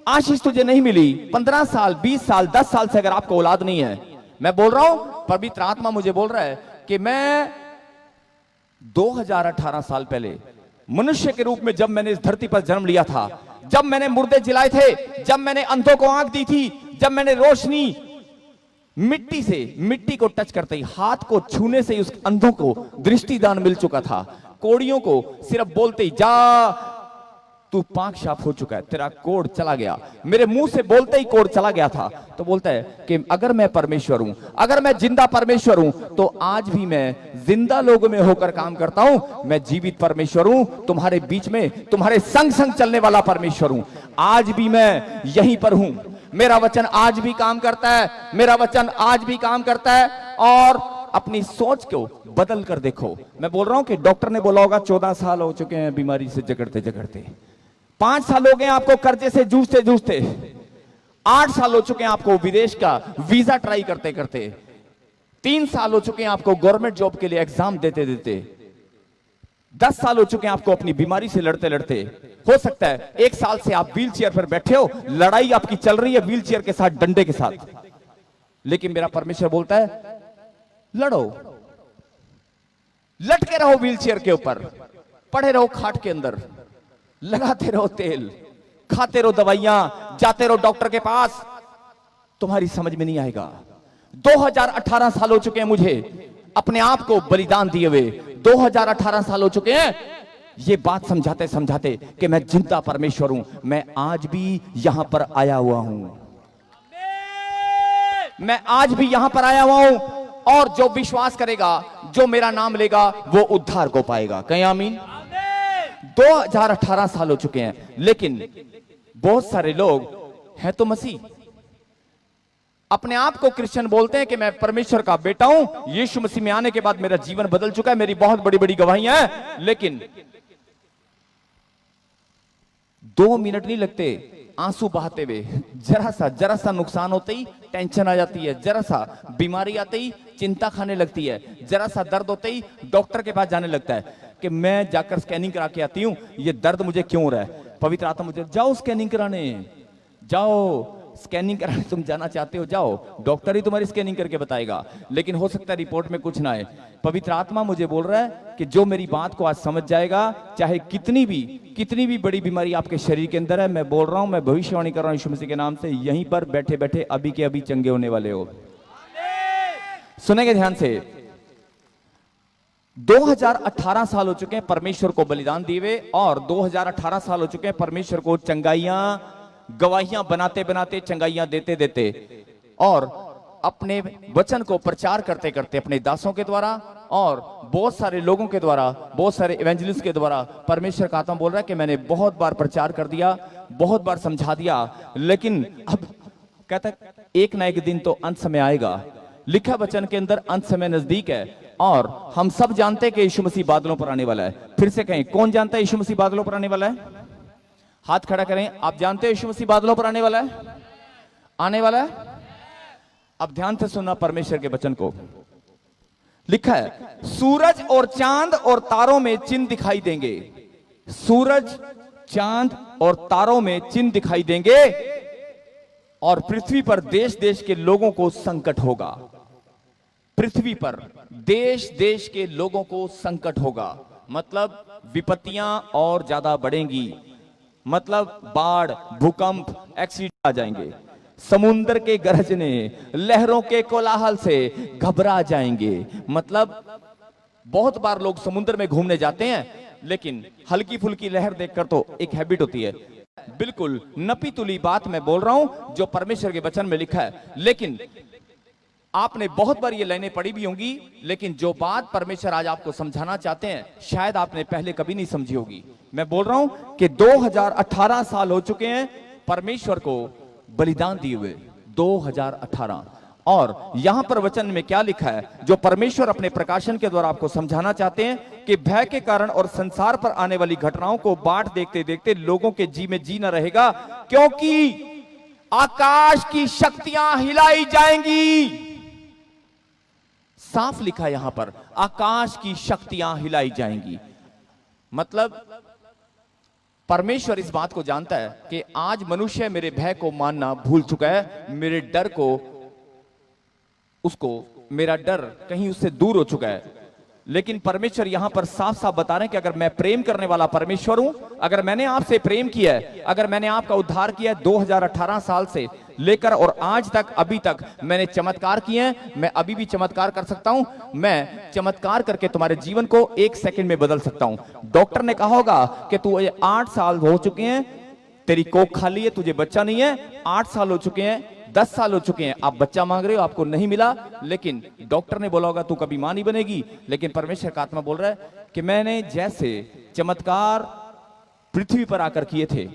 आशीष तुझे नहीं मिली, 15 साल 20 साल 10 साल से अगर आपको औलाद नहीं है, मैं बोल रहा हूं पवित्र आत्मा मुझे बोल रहा है कि मैं 2018 साल पहले मनुष्य के रूप में जब मैंने इस धरती पर जन्म लिया था, जब मैंने मुर्दे जिलाए थे, जब मैंने अंधों को आंख दी थी, जब मैंने रोशनी मिट्टी से मिट्टी को टच करते ही हाथ को छूने से ही उस अंधों को दृष्टिदान मिल चुका था, कोड़ियों को सिर्फ बोलते ही जा तू पाक साफ हो चुका है, तेरा कोड चला गया, मेरे मुंह से बोलते ही कोड चला गया था। तो बोलता है कि अगर मैं परमेश्वर हूं, अगर मैं जिंदा परमेश्वर हूं, तो आज भी मैं जिंदा लोगों में होकर काम करता हूं। मैं जीवित परमेश्वर हूं, तुम्हारे बीच में तुम्हारे संग संग चलने वाला परमेश्वर हूं। आज भी मैं यहीं पर हूं, मेरा वचन आज भी काम करता है, मेरा वचन आज भी काम करता है। और अपनी सोच को बदल कर देखो। मैं बोल रहा हूं कि डॉक्टर ने बोला होगा 14 साल हो चुके हैं बीमारी से जकड़ते जकड़ते, 5 साल हो गए आपको कर्जे से जूझते जूझते, 8 साल हो चुके हैं आपको विदेश का वीजा ट्राई करते करते, 3 साल हो चुके हैं आपको गवर्नमेंट जॉब के लिए एग्जाम देते देते, 10 साल हो चुके हैं आपको अपनी बीमारी से लड़ते लड़ते। हो सकता है 1 साल से आप व्हील चेयर पर बैठे हो, लड़ाई आपकी चल रही है व्हील चेयर के साथ, डंडे के साथ, लेकिन मेरा परमेश्वर बोलता है लड़ो, लटके रहो व्हील चेयर के ऊपर, पड़े रहो खाट के अंदर, लगाते रहो तेल, खाते रहो दवाइयां, जाते रहो डॉक्टर के पास, तुम्हारी समझ में नहीं आएगा। 2018 साल हो चुके हैं मुझे अपने आप को बलिदान दिए हुए, 2018 साल हो चुके हैं ये बात समझाते समझाते कि मैं जिंदा परमेश्वर हूं। मैं आज भी यहां पर आया हुआ हूं, मैं आज भी यहां पर आया हुआ हूं, और जो विश्वास करेगा, जो मेरा नाम लेगा, वो उद्धार को पाएगा। कहीं आमीन। 2018 साल हो चुके हैं, लेकिन बहुत सारे लोग हैं तो मसीह, अपने आप को क्रिश्चियन बोलते हैं कि मैं परमेश्वर का बेटा हूं, यीशु मसीह में आने के बाद मेरा जीवन बदल चुका है, मेरी बहुत बड़ी बड़ी गवाहियां हैं, लेकिन 2 मिनट नहीं लगते आंसू बहाते हुए, जरा सा नुकसान होते ही टेंशन आ जाती है, जरा सा बीमारी आते ही चिंता खाने लगती है, जरा सा दर्द होते ही डॉक्टर के पास जाने लगता है कि मैं जाकर स्कैनिंग करा के आती हूं, ये दर्द मुझे क्यों हो रहा है। पवित्र आत्मा मुझे जाओ स्कैनिंग कराने, जाओ स्कैनिंग कराने, तुम जाना चाहते हो जाओ, डॉक्टर ही तुम्हारी स्कैनिंग करके बताएगा, लेकिन हो सकता है रिपोर्ट में कुछ ना आए। पवित्र आत्मा मुझे बोल रहा है कि जो मेरी बात को आज समझ जाएगा, चाहे कितनी भी बड़ी बीमारी आपके शरीर के अंदर है, मैं बोल रहा हूं, मैं भविष्यवाणी कर रहा हूं यीशु मसीह के नाम से, यहीं पर बैठे बैठे अभी के अभी चंगे होने वाले हो। सुनेंगे ध्यान से। 2018 साल हो चुके हैं परमेश्वर को बलिदान दिए हुए, और 2018 साल हो चुके हैं परमेश्वर को चंगाइयां गवाहियां बनाते बनाते, चंगाइयां देते देते, और अपने वचन को प्रचार करते करते अपने दासों के द्वारा और बहुत सारे लोगों के द्वारा, बहुत सारे इवेंजलिस्ट के द्वारा परमेश्वर का आत्मा बोल रहा है कि मैंने बहुत बार प्रचार कर दिया, बहुत बार समझा दिया, लेकिन अब कहता है एक ना एक दिन तो अंत समय आएगा। लिखा वचन के अंदर अंत समय नजदीक है, और हम सब जानते हैं कि यीशु मसीह बादलों पर आने वाला है। फिर से कहें, कौन जानता है यीशु मसीह बादलों पर आने वाला है? हाथ खड़ा करें। आप जानते हो यीशु मसीह बादलों पर आने वाला है? आने वाला है। अब ध्यान से सुनना परमेश्वर के वचन को। लिखा है, सूरज और चांद और तारों में चिन्ह दिखाई देंगे, सूरज चांद और तारों में चिन्ह दिखाई देंगे, और पृथ्वी पर देश देश के लोगों को संकट होगा। पृथ्वी पर देश देश के लोगों को संकट होगा, मतलब विपत्तियां और ज्यादा बढ़ेंगी, मतलब बाढ़, भूकंप, एक्सीडेंट आ जाएंगे, समुद्र के गरजने, लहरों के कोलाहल से घबरा जाएंगे। मतलब बहुत बार लोग समुद्र में घूमने जाते हैं, लेकिन हल्की फुल्की लहर देखकर तो एक हैबिट होती है, बिल्कुल नपी तुली बात मैं बोल रहा हूं जो परमेश्वर के वचन में लिखा है। लेकिन आपने बहुत बार ये लाइनें पढ़ी भी होंगी, लेकिन जो बात परमेश्वर आज आपको समझाना चाहते हैं शायद आपने पहले कभी नहीं समझी होगी। मैं बोल रहा हूं कि 2018 साल हो चुके हैं परमेश्वर को बलिदान दिए हुए, 2018, और यहां पर वचन में क्या लिखा है, जो परमेश्वर अपने प्रकाशन के द्वारा आपको समझाना चाहते हैं कि भय के कारण और संसार पर आने वाली घटनाओं को बाट देखते देखते लोगों के जी में जी न रहेगा, क्योंकि आकाश की शक्तियां हिलाई जाएंगी। साफ लिखा यहां पर, आकाश की शक्तियां हिलाई जाएंगी। मतलब परमेश्वर इस बात को जानता है कि आज मनुष्य मेरे भय को मानना भूल चुका है, मेरे डर को, उसको मेरा डर कहीं उससे दूर हो चुका है। लेकिन परमेश्वर यहां पर साफ साफ बता रहे हैं कि अगर मैं प्रेम करने वाला परमेश्वर हूं, अगर मैंने आपसे प्रेम किया है, अगर मैंने आपका उद्धार किया है 2018 साल से लेकर और आज तक, अभी तक मैंने चमत्कार किए हैं, मैं अभी भी चमत्कार कर सकता हूं। मैं चमत्कार करके तुम्हारे जीवन को 1 सेकंड में बदल सकता हूं। डॉक्टर ने कहा होगा कि तू 8 साल हो चुके हैं, तेरी कोख खाली है, तुझे बच्चा नहीं है, 8 साल हो चुके हैं, 10 साल हो चुके हैं, आप बच्चा मांग रहे हो, आपको नहीं मिला, लेकिन डॉक्टर ने बोला होगा तू कभी मां नहीं बनेगी। लेकिन परमेश्वर का आत्मा बोल रहा है कि मैंने जैसे चमत्कार पृथ्वी पर आकर किए थे,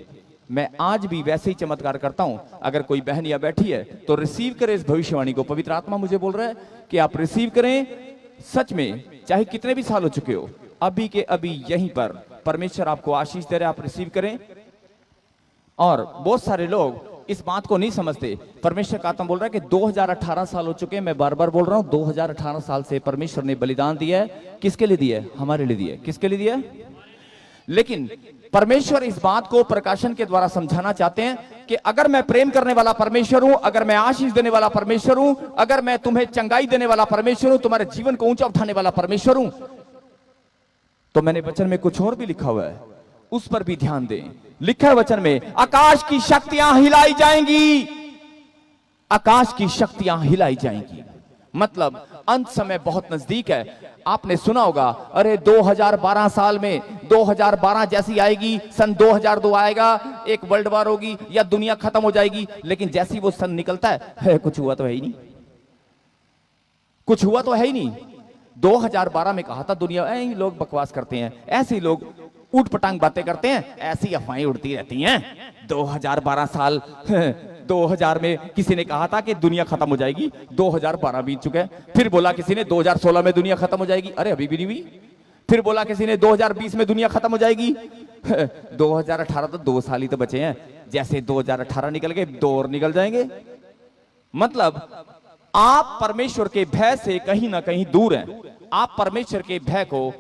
मैं आज भी वैसे ही चमत्कार करता हूं। अगर कोई बहन या बैठी है तो रिसीव करें इस भविष्यवाणी को। पवित्र आत्मा मुझे बोल रहा है कि आप रिसीव करें। सच में चाहे कितने भी साल हो चुके हो, अभी के अभी यहीं पर परमेश्वर आपको आशीष दे रहे, आप रिसीव करें। और बहुत सारे लोग इस बात को नहीं समझते। परमेश्वर का आत्मा बोल रहा है कि 2018 साल हो चुके हैं, मैं बार बार बोल रहा हूं, 2018 साल से परमेश्वर ने बलिदान दिया है। किसके लिए दिया है? हमारे लिए दिया है। किसके लिए दिया है? लेकिन परमेश्वर इस बात को प्रकाशन के द्वारा समझाना चाहते हैं कि अगर मैं प्रेम करने वाला परमेश्वर हूं, अगर मैं आशीष देने वाला परमेश्वर हूं, अगर मैं तुम्हें चंगाई देने वाला परमेश्वर हूं, तुम्हारे जीवन को ऊंचा उठाने वाला परमेश्वर हूं, तो मैंने वचन में कुछ और भी लिखा हुआ है, उस पर भी ध्यान दें। लिखा है वचन में, आकाश की शक्तियां हिलाई जाएंगी। आकाश की शक्तियां हिलाई जाएंगी मतलब अंत समय बहुत नजदीक है। आपने सुना होगा, अरे 2012 साल में 2012 जैसी आएगी, सन 2002 आएगा, एक वर्ल्ड वॉर होगी या दुनिया खत्म हो जाएगी। लेकिन जैसी वो सन निकलता है कुछ हुआ तो है ही नहीं, कुछ हुआ तो है ही नहीं। 2012 में कहा था दुनिया, लोग बकवास करते हैं, ऐसे ही लोग ऊट पटांग बातें करते हैं, ऐसी अफवाहें उड़ती रहती हैं। 2012 साल 2000 में किसी ने कहा था कि दुनिया खत्म हो जाएगी, 2012 बीत चुके हैं। फिर बोला किसी ने 2016 में दुनिया खत्म हो जाएगी, अरे अभी भी नहीं हुई। फिर बोला किसी ने 2020 में दुनिया खत्म हो जाएगी। 2018 तो 2 साल ही तो बचे हैं, जैसे 2018 निकल गए 2 और निकल जाएंगे। मतलब आप परमेश्वर के भय से कहीं ना कहीं दूर हैं। आप परमेश्वर के भय को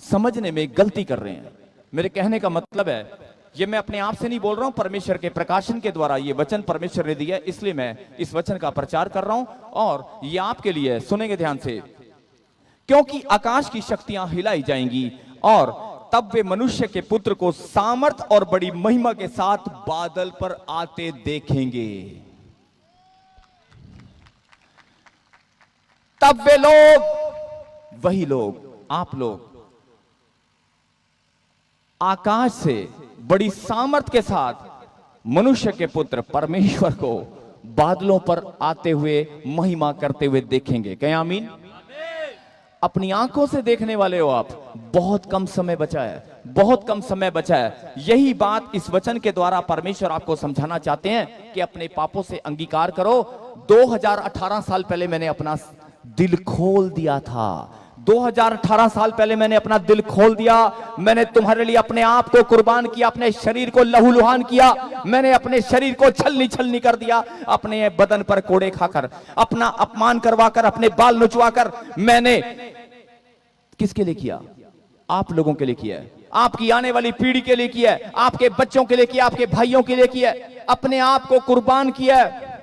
समझने में गलती कर रहे हैं। मेरे कहने का मतलब है, ये मैं अपने आप से नहीं बोल रहा हूं, परमेश्वर के प्रकाशन के द्वारा ये वचन परमेश्वर ने दिया है, इसलिए मैं इस वचन का प्रचार कर रहा हूं और ये आपके लिए। सुनेंगे ध्यान से, क्योंकि आकाश की शक्तियां हिलाई जाएंगी और तब वे मनुष्य के पुत्र को सामर्थ और बड़ी महिमा के साथ बादल पर आते देखेंगे। तब वे लोग, वही लोग, आप लोग आकाश से बड़ी सामर्थ के साथ मनुष्य के पुत्र परमेश्वर को बादलों पर आते हुए महिमा करते हुए देखेंगे। क्या आमीन? अपनी आंखों से देखने वाले हो आप, बहुत कम समय बचा है, बहुत कम समय बचा है। यही बात इस वचन के द्वारा परमेश्वर आपको समझाना चाहते हैं कि अपने पापों से अंगीकार करो। 2018 साल पहले मैंने अपना दिल खोल दिया था। 2018 साल पहले मैंने अपना दिल खोल दिया। मैंने तुम्हारे लिए अपने आप को कुर्बान किया, अपने शरीर को लहूलुहान किया, मैंने अपने शरीर को छलनी छलनी कर दिया, अपने बदन पर कोड़े खाकर, अपना अपमान करवाकर, अपने बाल नुचवाकर। मैंने किसके लिए किया? आप लोगों के लिए किया है, आपकी आने वाली पीढ़ी के लिए किया है, आपके बच्चों के लिए किया, आपके भाइयों के लिए किया है, अपने आप को कुर्बान किया है।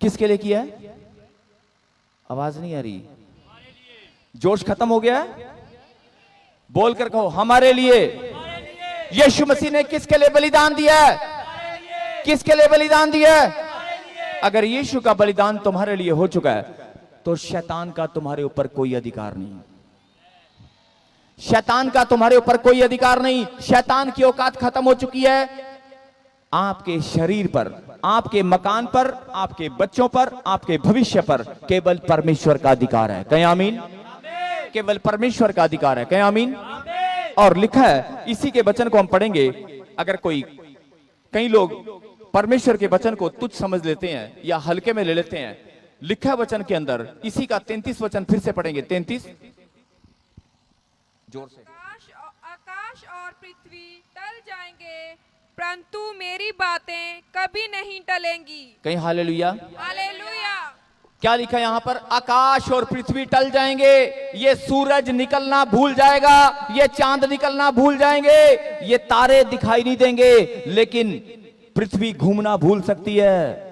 किसके लिए किया है? आवाज नहीं आ रही, जोश खत्म हो गया है? बोलकर कहो, हमारे लिए। यीशु मसीह ने किसके लिए बलिदान दिया है? किसके लिए बलिदान दिया है? अगर यीशु का बलिदान तुम्हारे लिए हो चुका है तो शैतान का तुम्हारे ऊपर कोई अधिकार नहीं। शैतान का तुम्हारे ऊपर कोई अधिकार नहीं। शैतान की औकात खत्म हो चुकी है। आपके शरीर पर, आपके मकान पर, आपके बच्चों पर, आपके भविष्य पर केवल परमेश्वर का अधिकार है। कहीं आमीन? केवल परमेश्वर का अधिकार है। कहीं आमीन? और लिखा है, इसी के वचन को हम पढ़ेंगे। अगर कोई, कई लोग परमेश्वर के वचन को तुच्छ समझ लेते हैं या हल्के में ले लेते हैं। लिखा है वचन के अंदर, इसी का 33 वचन फिर से पढ़ेंगे। 33 जोर से। आकाश और पृथ्वी टल जाएंगे, परंतु मेरी बातें कभी नहीं टलेंगी। कहीं हालेलुया। हालेलुया। क्या लिखा है यहाँ पर? आकाश और पृथ्वी टल जाएंगे, ये सूरज निकलना भूल जाएगा, ये चांद निकलना भूल जाएंगे, ये तारे दिखाई नहीं देंगे, लेकिन पृथ्वी घूमना भूल सकती है।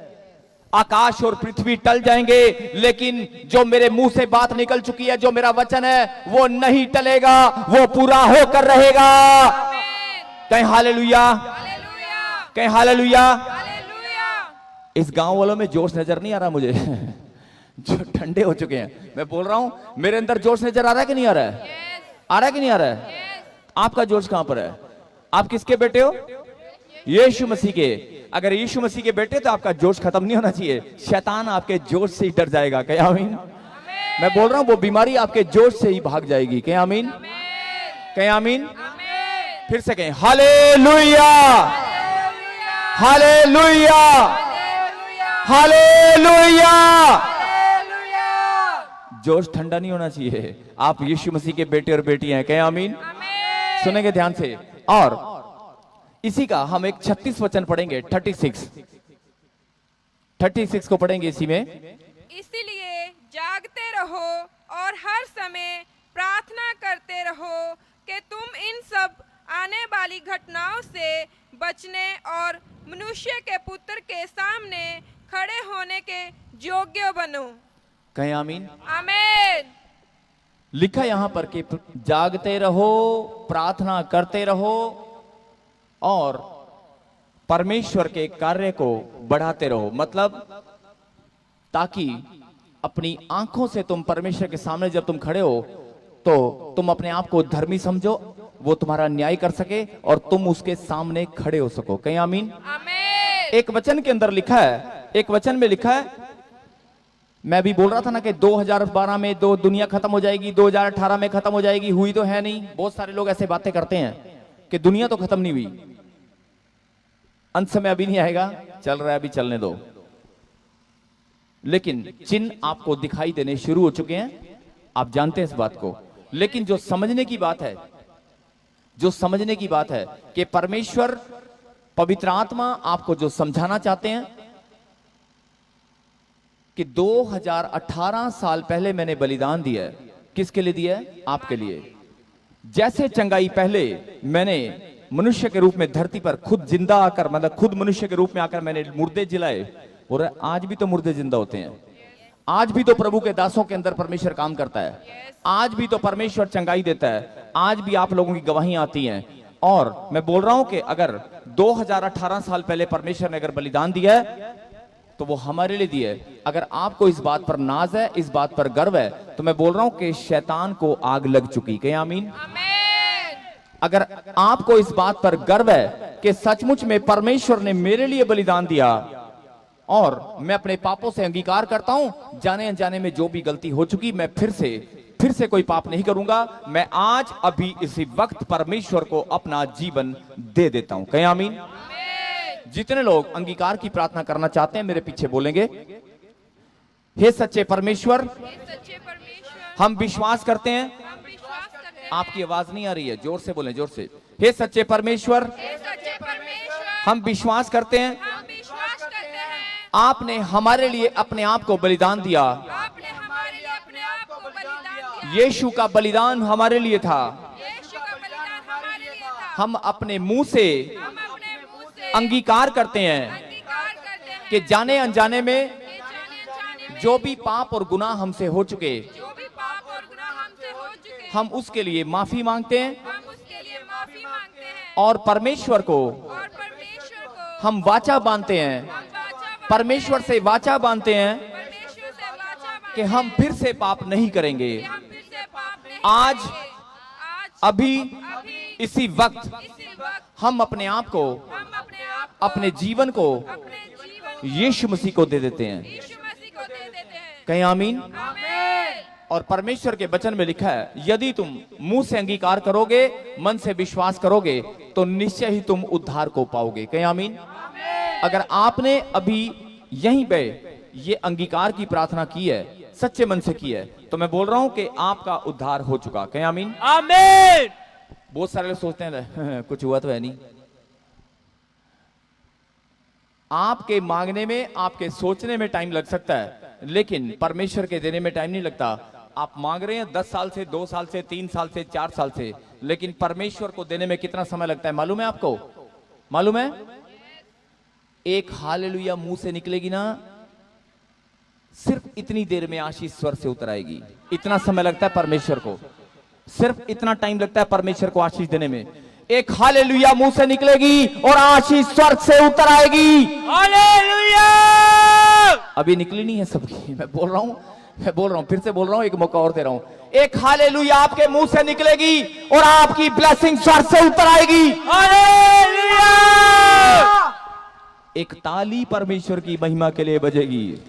आकाश और पृथ्वी टल जाएंगे, लेकिन जो मेरे मुंह से बात निकल चुकी है, जो मेरा वचन है, वो नहीं टलेगा, वो पूरा होकर रहेगा। कहीं हालेलुया, कहीं हालेलुया। इस गांव वालों में जोश नजर नहीं आ रहा मुझे जो ठंडे हो चुके हैं। मैं बोल रहा हूं, मेरे अंदर जोश नजर आ रहा है कि नहीं आ रहा है? आ रहा है कि नहीं आ रहा है? आपका जोश कहां पर है? आप किसके बेटे हो? यीशु मसीह के। अगर यीशु मसीह के बेटे तो आपका जोश खत्म नहीं होना चाहिए। शैतान आपके जोश से ही डर जाएगा। क्या आमीन? मैं बोल रहा हूं, वो बीमारी आपके जोश से ही भाग जाएगी। क्या आमीन? क्या आमीन? फिर से कहें हालेलुया, हालेलुया, हालेलुया। जोश ठंडा नहीं होना चाहिए। आप यीशु मसीह के बेटे और बेटी हैं। क्या आमीन? सुनेंगे ध्यान से। और इसी का हम एक 36 वचन पढ़ेंगे। 36 को पढ़ेंगे इसी में। इसीलिए जागते रहो और हर समय प्रार्थना करते रहो कि तुम इन सब आने वाली घटनाओं से बचने और मनुष्य के पुत्र के सामने खड़े होने के योग्य बनो। कहें आमीन। आमीन। लिखा यहां पर कि जागते रहो, प्रार्थना करते रहो और परमेश्वर के कार्य को बढ़ाते रहो। मतलब ताकि अपनी आंखों से तुम परमेश्वर के सामने जब तुम खड़े हो तो तुम अपने आप को धर्मी समझो, वो तुम्हारा न्याय कर सके और तुम उसके सामने खड़े हो सको। कहीं आमीन। आमीन। एक वचन के अंदर लिखा है, एक वचन में लिखा है, मैं भी बोल रहा था ना कि 2012 में दुनिया खत्म हो जाएगी, 2018 में खत्म हो जाएगी। हुई तो है नहीं। बहुत सारे लोग ऐसे बातें करते हैं कि दुनिया तो खत्म नहीं हुई, अंत समय अभी नहीं आएगा, चल रहा है, अभी चलने दो। लेकिन चिन्ह आपको दिखाई देने शुरू हो चुके हैं, आप जानते हैं इस बात को। लेकिन जो समझने की बात है, जो समझने की बात है कि परमेश्वर पवित्र आत्मा आपको जो समझाना चाहते हैं कि 2018 साल पहले मैंने बलिदान दिया है। किसके लिए दिया है? आपके लिए। जैसे चंगाई पहले मैंने मनुष्य के रूप में धरती पर खुद जिंदा आकर, मतलब खुद मनुष्य के रूप में आकर मैंने मुर्दे जिलाए, और आज भी तो मुर्दे जिंदा होते हैं। आज भी तो प्रभु के दासों के अंदर परमेश्वर काम करता है। आज भी तो परमेश्वर चंगाई देता है। आज भी आप लोगों की गवाही आती हैं। और मैं बोल रहा हूं कि अगर 2018 साल पहले परमेश्वर ने अगर बलिदान दिया है तो वो हमारे लिए दिया है। अगर आपको इस बात पर नाज है, इस बात पर गर्व है, तो मैं बोल रहा हूं कि शैतान को आग लग चुकी। क्या आमीन? अगर आपको इस बात पर गर्व है कि सचमुच में परमेश्वर ने मेरे लिए बलिदान दिया और मैं अपने पापों से अंगीकार करता हूं, जाने अनजाने में जो भी गलती हो चुकी, मैं फिर से कोई पाप नहीं करूंगा। मैं आज अभी इसी वक्त परमेश्वर को अपना जीवन दे देता हूं। कहीं आमीन। जितने लोग अंगीकार की प्रार्थना करना चाहते हैं मेरे पीछे बोलेंगे, हे सच्चे परमेश्वर, हम विश्वास करते हैं। आपकी आवाज नहीं आ रही है, जोर से बोलें, जोर से। हे सच्चे परमेश्वर, हम विश्वास करते हैं आपने हमारे लिए अपने आप को बलिदान दिया। यीशु का बलिदान हमारे लिए था। हम अपने मुंह से अंगीकार करते हैं कि जाने अनजाने में जो भी पाप और गुनाह हमसे हो चुके, हम उसके लिए माफी मांगते हैं। और परमेश्वर को हम वाचा बांधते हैं, परमेश्वर से वाचा बांधते हैं कि हम फिर से पाप नहीं करेंगे। आज अभी इसी वक्त हम अपने आप को, अपने जीवन को यीशु मसीह को दे देते हैं। कहीं आमीन। और परमेश्वर के वचन में लिखा है, यदि तुम मुंह से अंगीकार करोगे, मन से विश्वास करोगे, तो निश्चय ही तुम उद्धार को पाओगे। कहीं आमीन। अगर आपने अभी यहीं पे ये अंगीकार की प्रार्थना की है, सच्चे मन से की है, तो मैं बोल रहा हूं कि आपका उद्धार हो चुका। कहें आमीन। आमीन। बहुत सारे लोग सोचते हैं कुछ हुआ तो है नहीं। आपके मांगने में, आपके सोचने में टाइम लग सकता है, लेकिन परमेश्वर के देने में टाइम नहीं लगता। आप मांग रहे हैं 10 साल से, 2 साल से, 3 साल से, 4 साल से, लेकिन परमेश्वर को देने में कितना समय लगता है मालूम है आपको? मालूम है? एक हालेलुया मुंह से निकलेगी ना, सिर्फ इतनी देर में आशीष स्वर से उतर आएगी। इतना समय लगता है परमेश्वर को, सिर्फ इतना टाइम लगता है परमेश्वर को आशीष देने में। एक हालेलुया मुंह से निकलेगी और आशीष स्वर्ग से उतर आएगी। हालेलुया। अभी निकली नहीं है सबकी, मैं बोल रहा हूं, फिर से बोल रहा हूं, एक मौका और दे रहा हूं। एक हालेलुया आपके मुंह से निकलेगी और आपकी ब्लेसिंग स्वर्ग से उतर आएगी। हालेलुया। एक ताली परमेश्वर की महिमा के लिए बजेगी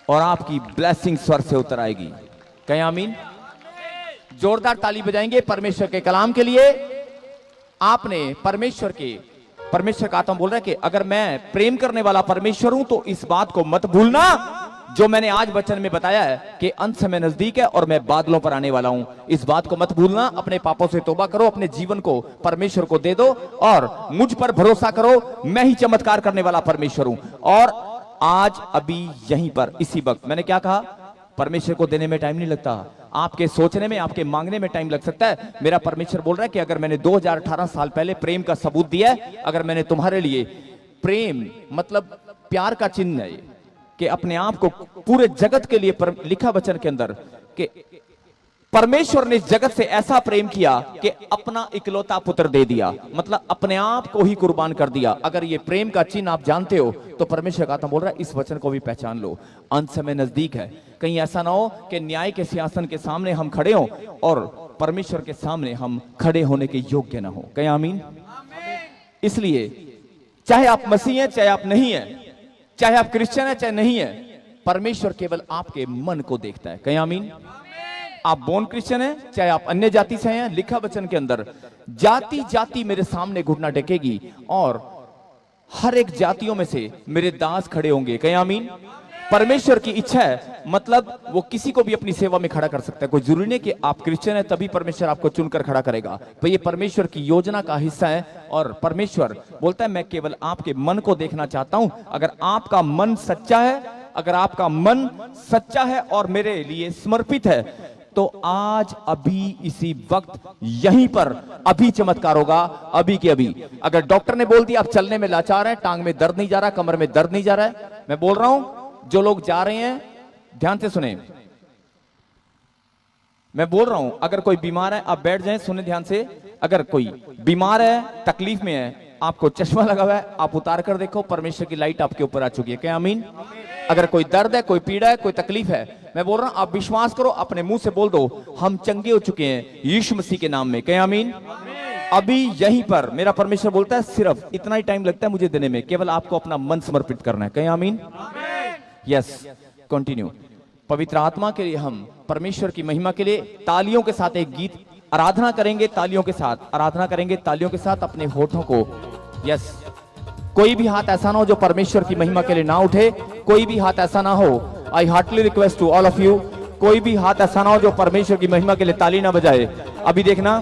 और आपकी ब्लेसिंग स्वर्ग से उतर आएगी। कहें आमीन। जोरदार ताली बजाएंगे परमेश्वर के कलाम के लिए। आपने परमेश्वर का आत्मा बोल रहा है कि अगर मैं प्रेम करने वाला परमेश्वर हूं तो इस बात को मत भूलना जो मैंने आज वचन में बताया है कि अंत समय नजदीक है और मैं बादलों पर आने वाला हूं। इस बात को मत भूलना। अपने पापों से तौबा करो, अपने जीवन को परमेश्वर को दे दो और मुझ पर भरोसा करो। मैं ही चमत्कार करने वाला परमेश्वर हूं। और आज अभी यहीं पर इसी वक्त मैंने क्या कहा? परमेश्वर को देने में टाइम नहीं लगता, आपके सोचने में, आपके मांगने में टाइम लग सकता है। मेरा परमेश्वर बोल रहा है कि अगर मैंने 2018 साल पहले प्रेम का सबूत दिया है, अगर मैंने तुम्हारे लिए प्रेम मतलब प्यार का चिन्ह है कि अपने आप को पूरे जगत के लिए लिखा वचन के अंदर कि परमेश्वर ने इस जगत से ऐसा प्रेम किया कि अपना इकलौता पुत्र दे दिया, मतलब अपने आप को ही कुर्बान कर दिया। अगर ये प्रेम का चिन्ह आप जानते हो तो परमेश्वर का आत्मा बोल रहा है इस वचन को भी पहचान लो। अंत समय नजदीक है। कहीं ऐसा ना हो कि न्याय के सिंहासन के सामने हम खड़े हों और परमेश्वर के सामने हम खड़े होने के योग्य ना हो। कहीं आमीन। इसलिए चाहे आप मसीह हैं, चाहे आप नहीं है, चाहे आप क्रिश्चियन है, चाहे नहीं है, परमेश्वर केवल आपके मन को देखता है। कहीं आमीन। आप बोर्न क्रिश्चियन हैं, चाहे आप अन्य जाति से हैं, लिखा वचन के अंदर जाति जाति मेरे सामने घुटना टेकेगी और हर एक जातियों में से मेरे दास खड़े होंगे। कहीं आमीन। परमेश्वर की इच्छा है, मतलब वो किसी को भी अपनी सेवा में खड़ा कर सकता है। कोई जरूरी नहीं कि आप क्रिश्चियन है तभी परमेश्वर आपको चुनकर खड़ा करेगा। तो ये परमेश्वर की योजना का हिस्सा है और परमेश्वर बोलता है मैं केवल आपके मन को देखना चाहता हूं। अगर आपका मन सच्चा है, अगर आपका मन सच्चा है और मेरे लिए समर्पित है, तो आज अभी इसी वक्त यहीं पर अभी चमत्कार होगा, अभी के अभी। अगर डॉक्टर ने बोल दिया आप चलने में लाचार हैं, टांग में दर्द नहीं जा रहा, कमर में दर्द नहीं जा रहा है, मैं बोल रहा हूं जो लोग जा रहे हैं ध्यान से सुने, मैं बोल रहा हूं अगर कोई बीमार है आप बैठ जाएं, सुने ध्यान से। अगर कोई बीमार है, तकलीफ में है, आपको चश्मा लगा हुआ है, आप उतार कर देखो, परमेश्वर की लाइट आपके ऊपर आ चुकी है। क्या आमीन। अगर कोई दर्द है, कोई पीड़ा है, कोई तकलीफ है, मैं बोल रहा हूं आप विश्वास करो, अपने मुंह से बोल दो हम चंगे हो चुके हैं यीशु मसीह के नाम में। क्या आमीन। अभी यहीं पर मेरा परमेश्वर बोलता है सिर्फ इतना ही टाइम लगता है मुझे देने में, केवल आपको अपना मन समर्पित करना है। क्या आमीन। Yes, continue. पवित्र आत्मा के लिए हम परमेश्वर की महिमा के लिए तालियों के साथ एक गीत आराधना करेंगे, तालियों के साथ आराधना करेंगे, तालियों के साथ अपने होठों को। यस, कोई भी हाथ ऐसा ना हो जो परमेश्वर की महिमा के लिए ना उठे, कोई भी हाथ ऐसा ना हो। I heartly request to all of you, कोई भी हाथ ऐसा ना हो जो परमेश्वर की महिमा के लिए ताली ना बजाए। अभी देखना।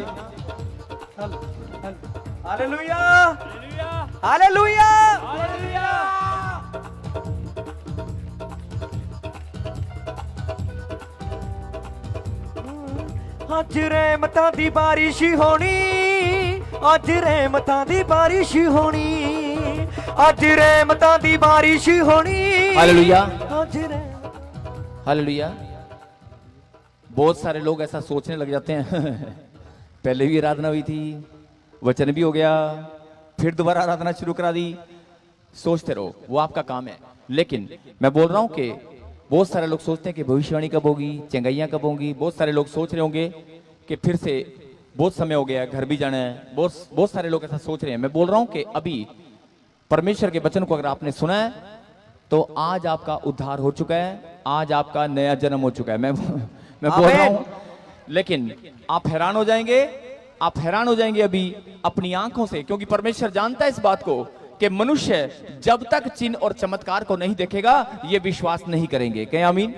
हालेलुया, हालेलुया, ਅੱਜ ਰਹਿਮਤਾਂ ਦੀ ਬਾਰਿਸ਼ ਹੋਣੀ, ਅੱਜ ਰਹਿਮਤਾਂ ਦੀ ਬਾਰਿਸ਼ ਹੋਣੀ, ਅੱਜ ਰਹਿਮਤਾਂ ਦੀ ਬਾਰਿਸ਼ ਹੋਣੀ। हालेलुया, ਅੱਜ हालेलुया। बहुत सारे लोग ऐसा सोचने लग जाते हैं पहले भी आराधना हुई थी, वचन भी हो गया, फिर दोबारा आराधना शुरू करा दी। सोचते रहो, वो आपका काम है। लेकिन मैं बोल रहा हूं कि बहुत सारे लोग सोचते हैं कि भविष्यवाणी कब होगी, चंगाइयाँ कब होंगी। बहुत सारे लोग सोच रहे होंगे कि फिर से बहुत समय हो गया, घर भी जाना है। बहुत सारे लोग ऐसा सोच रहे हैं। मैं बोल रहा हूं कि अभी परमेश्वर के वचन को अगर आपने सुना है तो आज आपका उद्धार हो चुका है, आज आपका नया जन्म हो चुका है। मैं बोल रहा हूं, लेकिन आप हैरान हो जाएंगे, आप हैरान हो जाएंगे अभी अपनी आंखों से, क्योंकि परमेश्वर जानता है इस बात को कि मनुष्य जब तक चिन्ह और चमत्कार को नहीं देखेगा ये विश्वास नहीं करेंगे। कहें आमीन।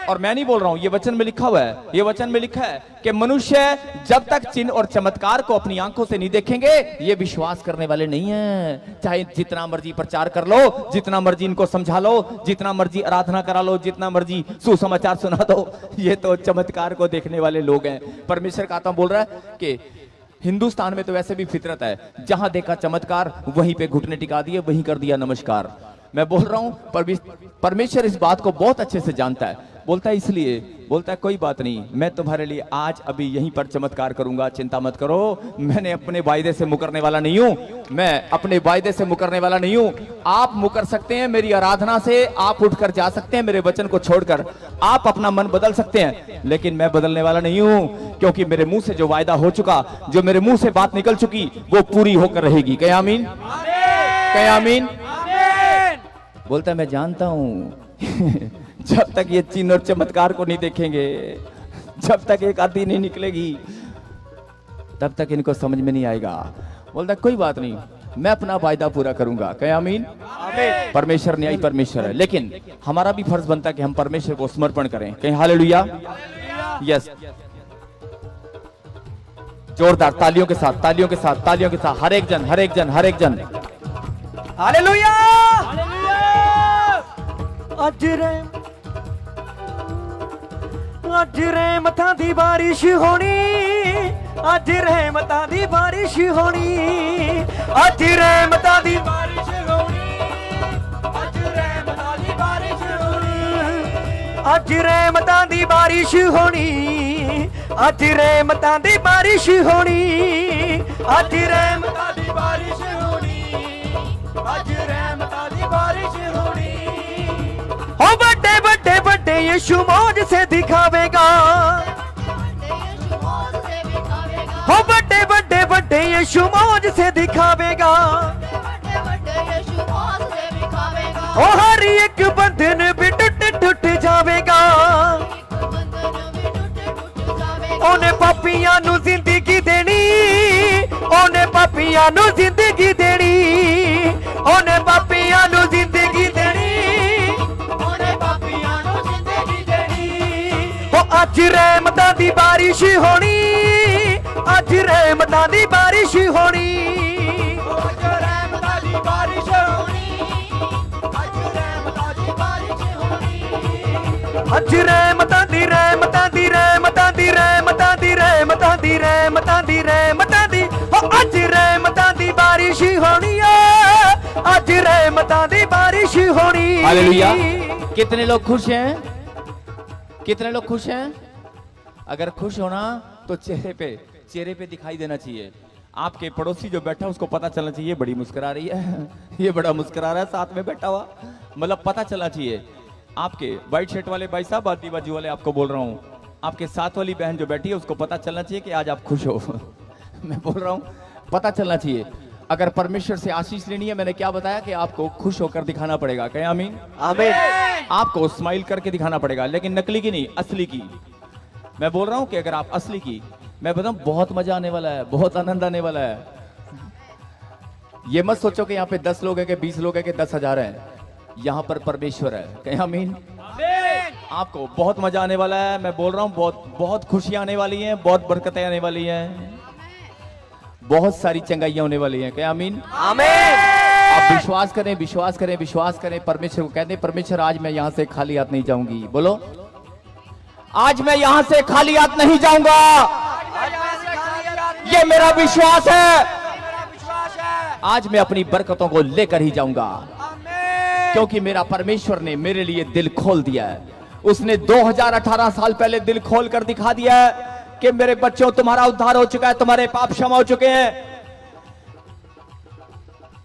और मैं नहीं बोल रहा हूं, ये वचन में लिखा हुआ है, ये वचन में लिखा है कि मनुष्य जब तक चिन्ह और चमत्कार को अपनी आंखों से नहीं देखेंगे ये विश्वास करने वाले नहीं है। चाहे जितना मर्जी प्रचार कर लो, जितना मर्जी इनको समझा लो, जितना मर्जी आराधना करा लो, जितना मर्जी सुसमाचार सुना दो, ये तो चमत्कार को देखने वाले लोग हैं। परमेश्वर का आत्मा बोल रहा है कि हिंदुस्तान में तो वैसे भी फितरत है, जहां देखा चमत्कार वहीं पे घुटने टिका दिए, वहीं कर दिया नमस्कार। मैं बोल रहा हूं परमेश्वर इस बात को बहुत अच्छे से जानता है। बोलता है इसलिए, बोलता है कोई बात नहीं, मैं तुम्हारे लिए आज अभी यहीं पर चमत्कार करूंगा, चिंता मत करो। मैंने अपने वायदे से मुकरने वाला नहीं हूं, मैं अपने वायदे से मुकरने वाला नहीं हूं। आप मुकर सकते हैं मेरी आराधना से, आप उठकर जा सकते हैं मेरे वचन को छोड़कर, आप अपना मन बदल सकते हैं, लेकिन मैं बदलने वाला नहीं हूं, क्योंकि मेरे मुंह से जो वायदा हो चुका, जो मेरे मुंह से बात निकल चुकी, वो पूरी होकर रहेगी। कहे आमीन, कहे आमीन। बोलता है मैं जानता हूं जब तक ये चिन्ह और चमत्कार को नहीं देखेंगे, जब तक एक आदि नहीं निकलेगी, तब तक इनको समझ में नहीं आएगा। बोलता कोई बात नहीं, मैं अपना वायदा पूरा करूंगा। कहे आमीन। परमेश्वर न्यायी परमेश्वर है, लेकिन हमारा भी फर्ज बनता है कि हम परमेश्वर को समर्पण करें। कहीं हालेलुया। यस, जोरदार तालियों के साथ, तालियों के साथ, तालियों के साथ, हर एक जन, हर एक जन, हर एक जन। हालेलुया। अज रहमतां दी बारिश होनी, अज रहमतां दी बारिश होनी, अज रहमतां दी बारिश होनी, अज रहमतां दी बारिश होनी, अज रहमतां दी बारिश होनी, अज रहमतां दी बारिश होनी, अज रहमतां दी बारिश होनी, अज रहमतां दी बारिश होनी। हो बड़े बड़े बड़े यीशु मौज से दिखावेगा, हो बड़े बड़े बड़े यीशु मौज से दिखावेगा, ओ हर एक बंधन भी टूट टूट जावेगा, ओने पापियां नू जिंदगी देनी, ओने पापियां नू जिंदगी देनी, ओने पापियां नू जिंदगी देनी, ओने पापियां नू जिंदगी देनी। ओ अज रहमतां दी बारिश होनी, अज रहमतां दी बारिश होनी, अज रहमतां दी बारिश होनी, अज रहमतां दी बारिश होनी, अज रहमतां दी रहमतां दी रहमतां दी रहमतां दी रहमतां दी रहमतां दी रहमतां दी, ओ अज रहमतां दी बारिश होनी, अज रहमतां दी बारिश होनी। हालेलुया। कितने लोग खुश हैं? कितने लोग खुश हैं? अगर खुश होना तो चेहरे पे दिखाई देना चाहिए। आपके पड़ोसी जो बैठा उसको पता चलना चाहिए बड़ी मुस्कुरा रही है, ये बड़ा मुस्कुरा रहा है साथ में बैठा हुआ, मतलब पता चलना चाहिए। आपके व्हाइट शर्ट वाले भाई साहब, आती बाजू वाले आपको बोल रहा हूँ, आपके साथ वाली बहन जो बैठी है उसको पता चलना चाहिए कि आज आप खुश हो। मैं बोल रहा हूँ पता चलना चाहिए। अगर परमेश्वर से आशीष लेनी है, मैंने क्या बताया कि आपको खुश होकर दिखाना पड़ेगा। कहें आमीन। आमीन। आपको स्माइल करके दिखाना पड़ेगा, लेकिन नकली की नहीं, असली की। मैं बोल रहा हूं कि अगर आप असली की, मैं बताऊं बहुत मजा आने वाला है, बहुत आनंद आने वाला है। ये मत सोचो कि यहाँ पे 10 लोग है कि 20 लोग है कि 10,000 है, यहाँ पर परमेश्वर है। कहें आमीन। आपको बहुत मजा आने वाला है। मैं बोल रहा हूँ बहुत बहुत खुशियां आने वाली हैं, बहुत बरकतें आने वाली हैं, बहुत सारी चंगाइयां होने वाली हैं। क्या आमीन। आमीन। आप विश्वास करें, विश्वास करें, विश्वास करें। परमेश्वर को कहते हैं परमेश्वर आज मैं यहां से खाली हाथ नहीं जाऊंगी। बोलो, आज मैं यहां से खाली हाथ नहीं जाऊंगा, ये मेरा विश्वास है। आज मैं अपनी बरकतों को लेकर ही जाऊंगा, क्योंकि मेरा परमेश्वर ने मेरे लिए दिल खोल दिया है। उसने 2018 साल पहले दिल खोल कर दिखा दिया है कि मेरे बच्चों तुम्हारा उद्धार हो चुका है, तुम्हारे पाप क्षमा हो चुके हैं,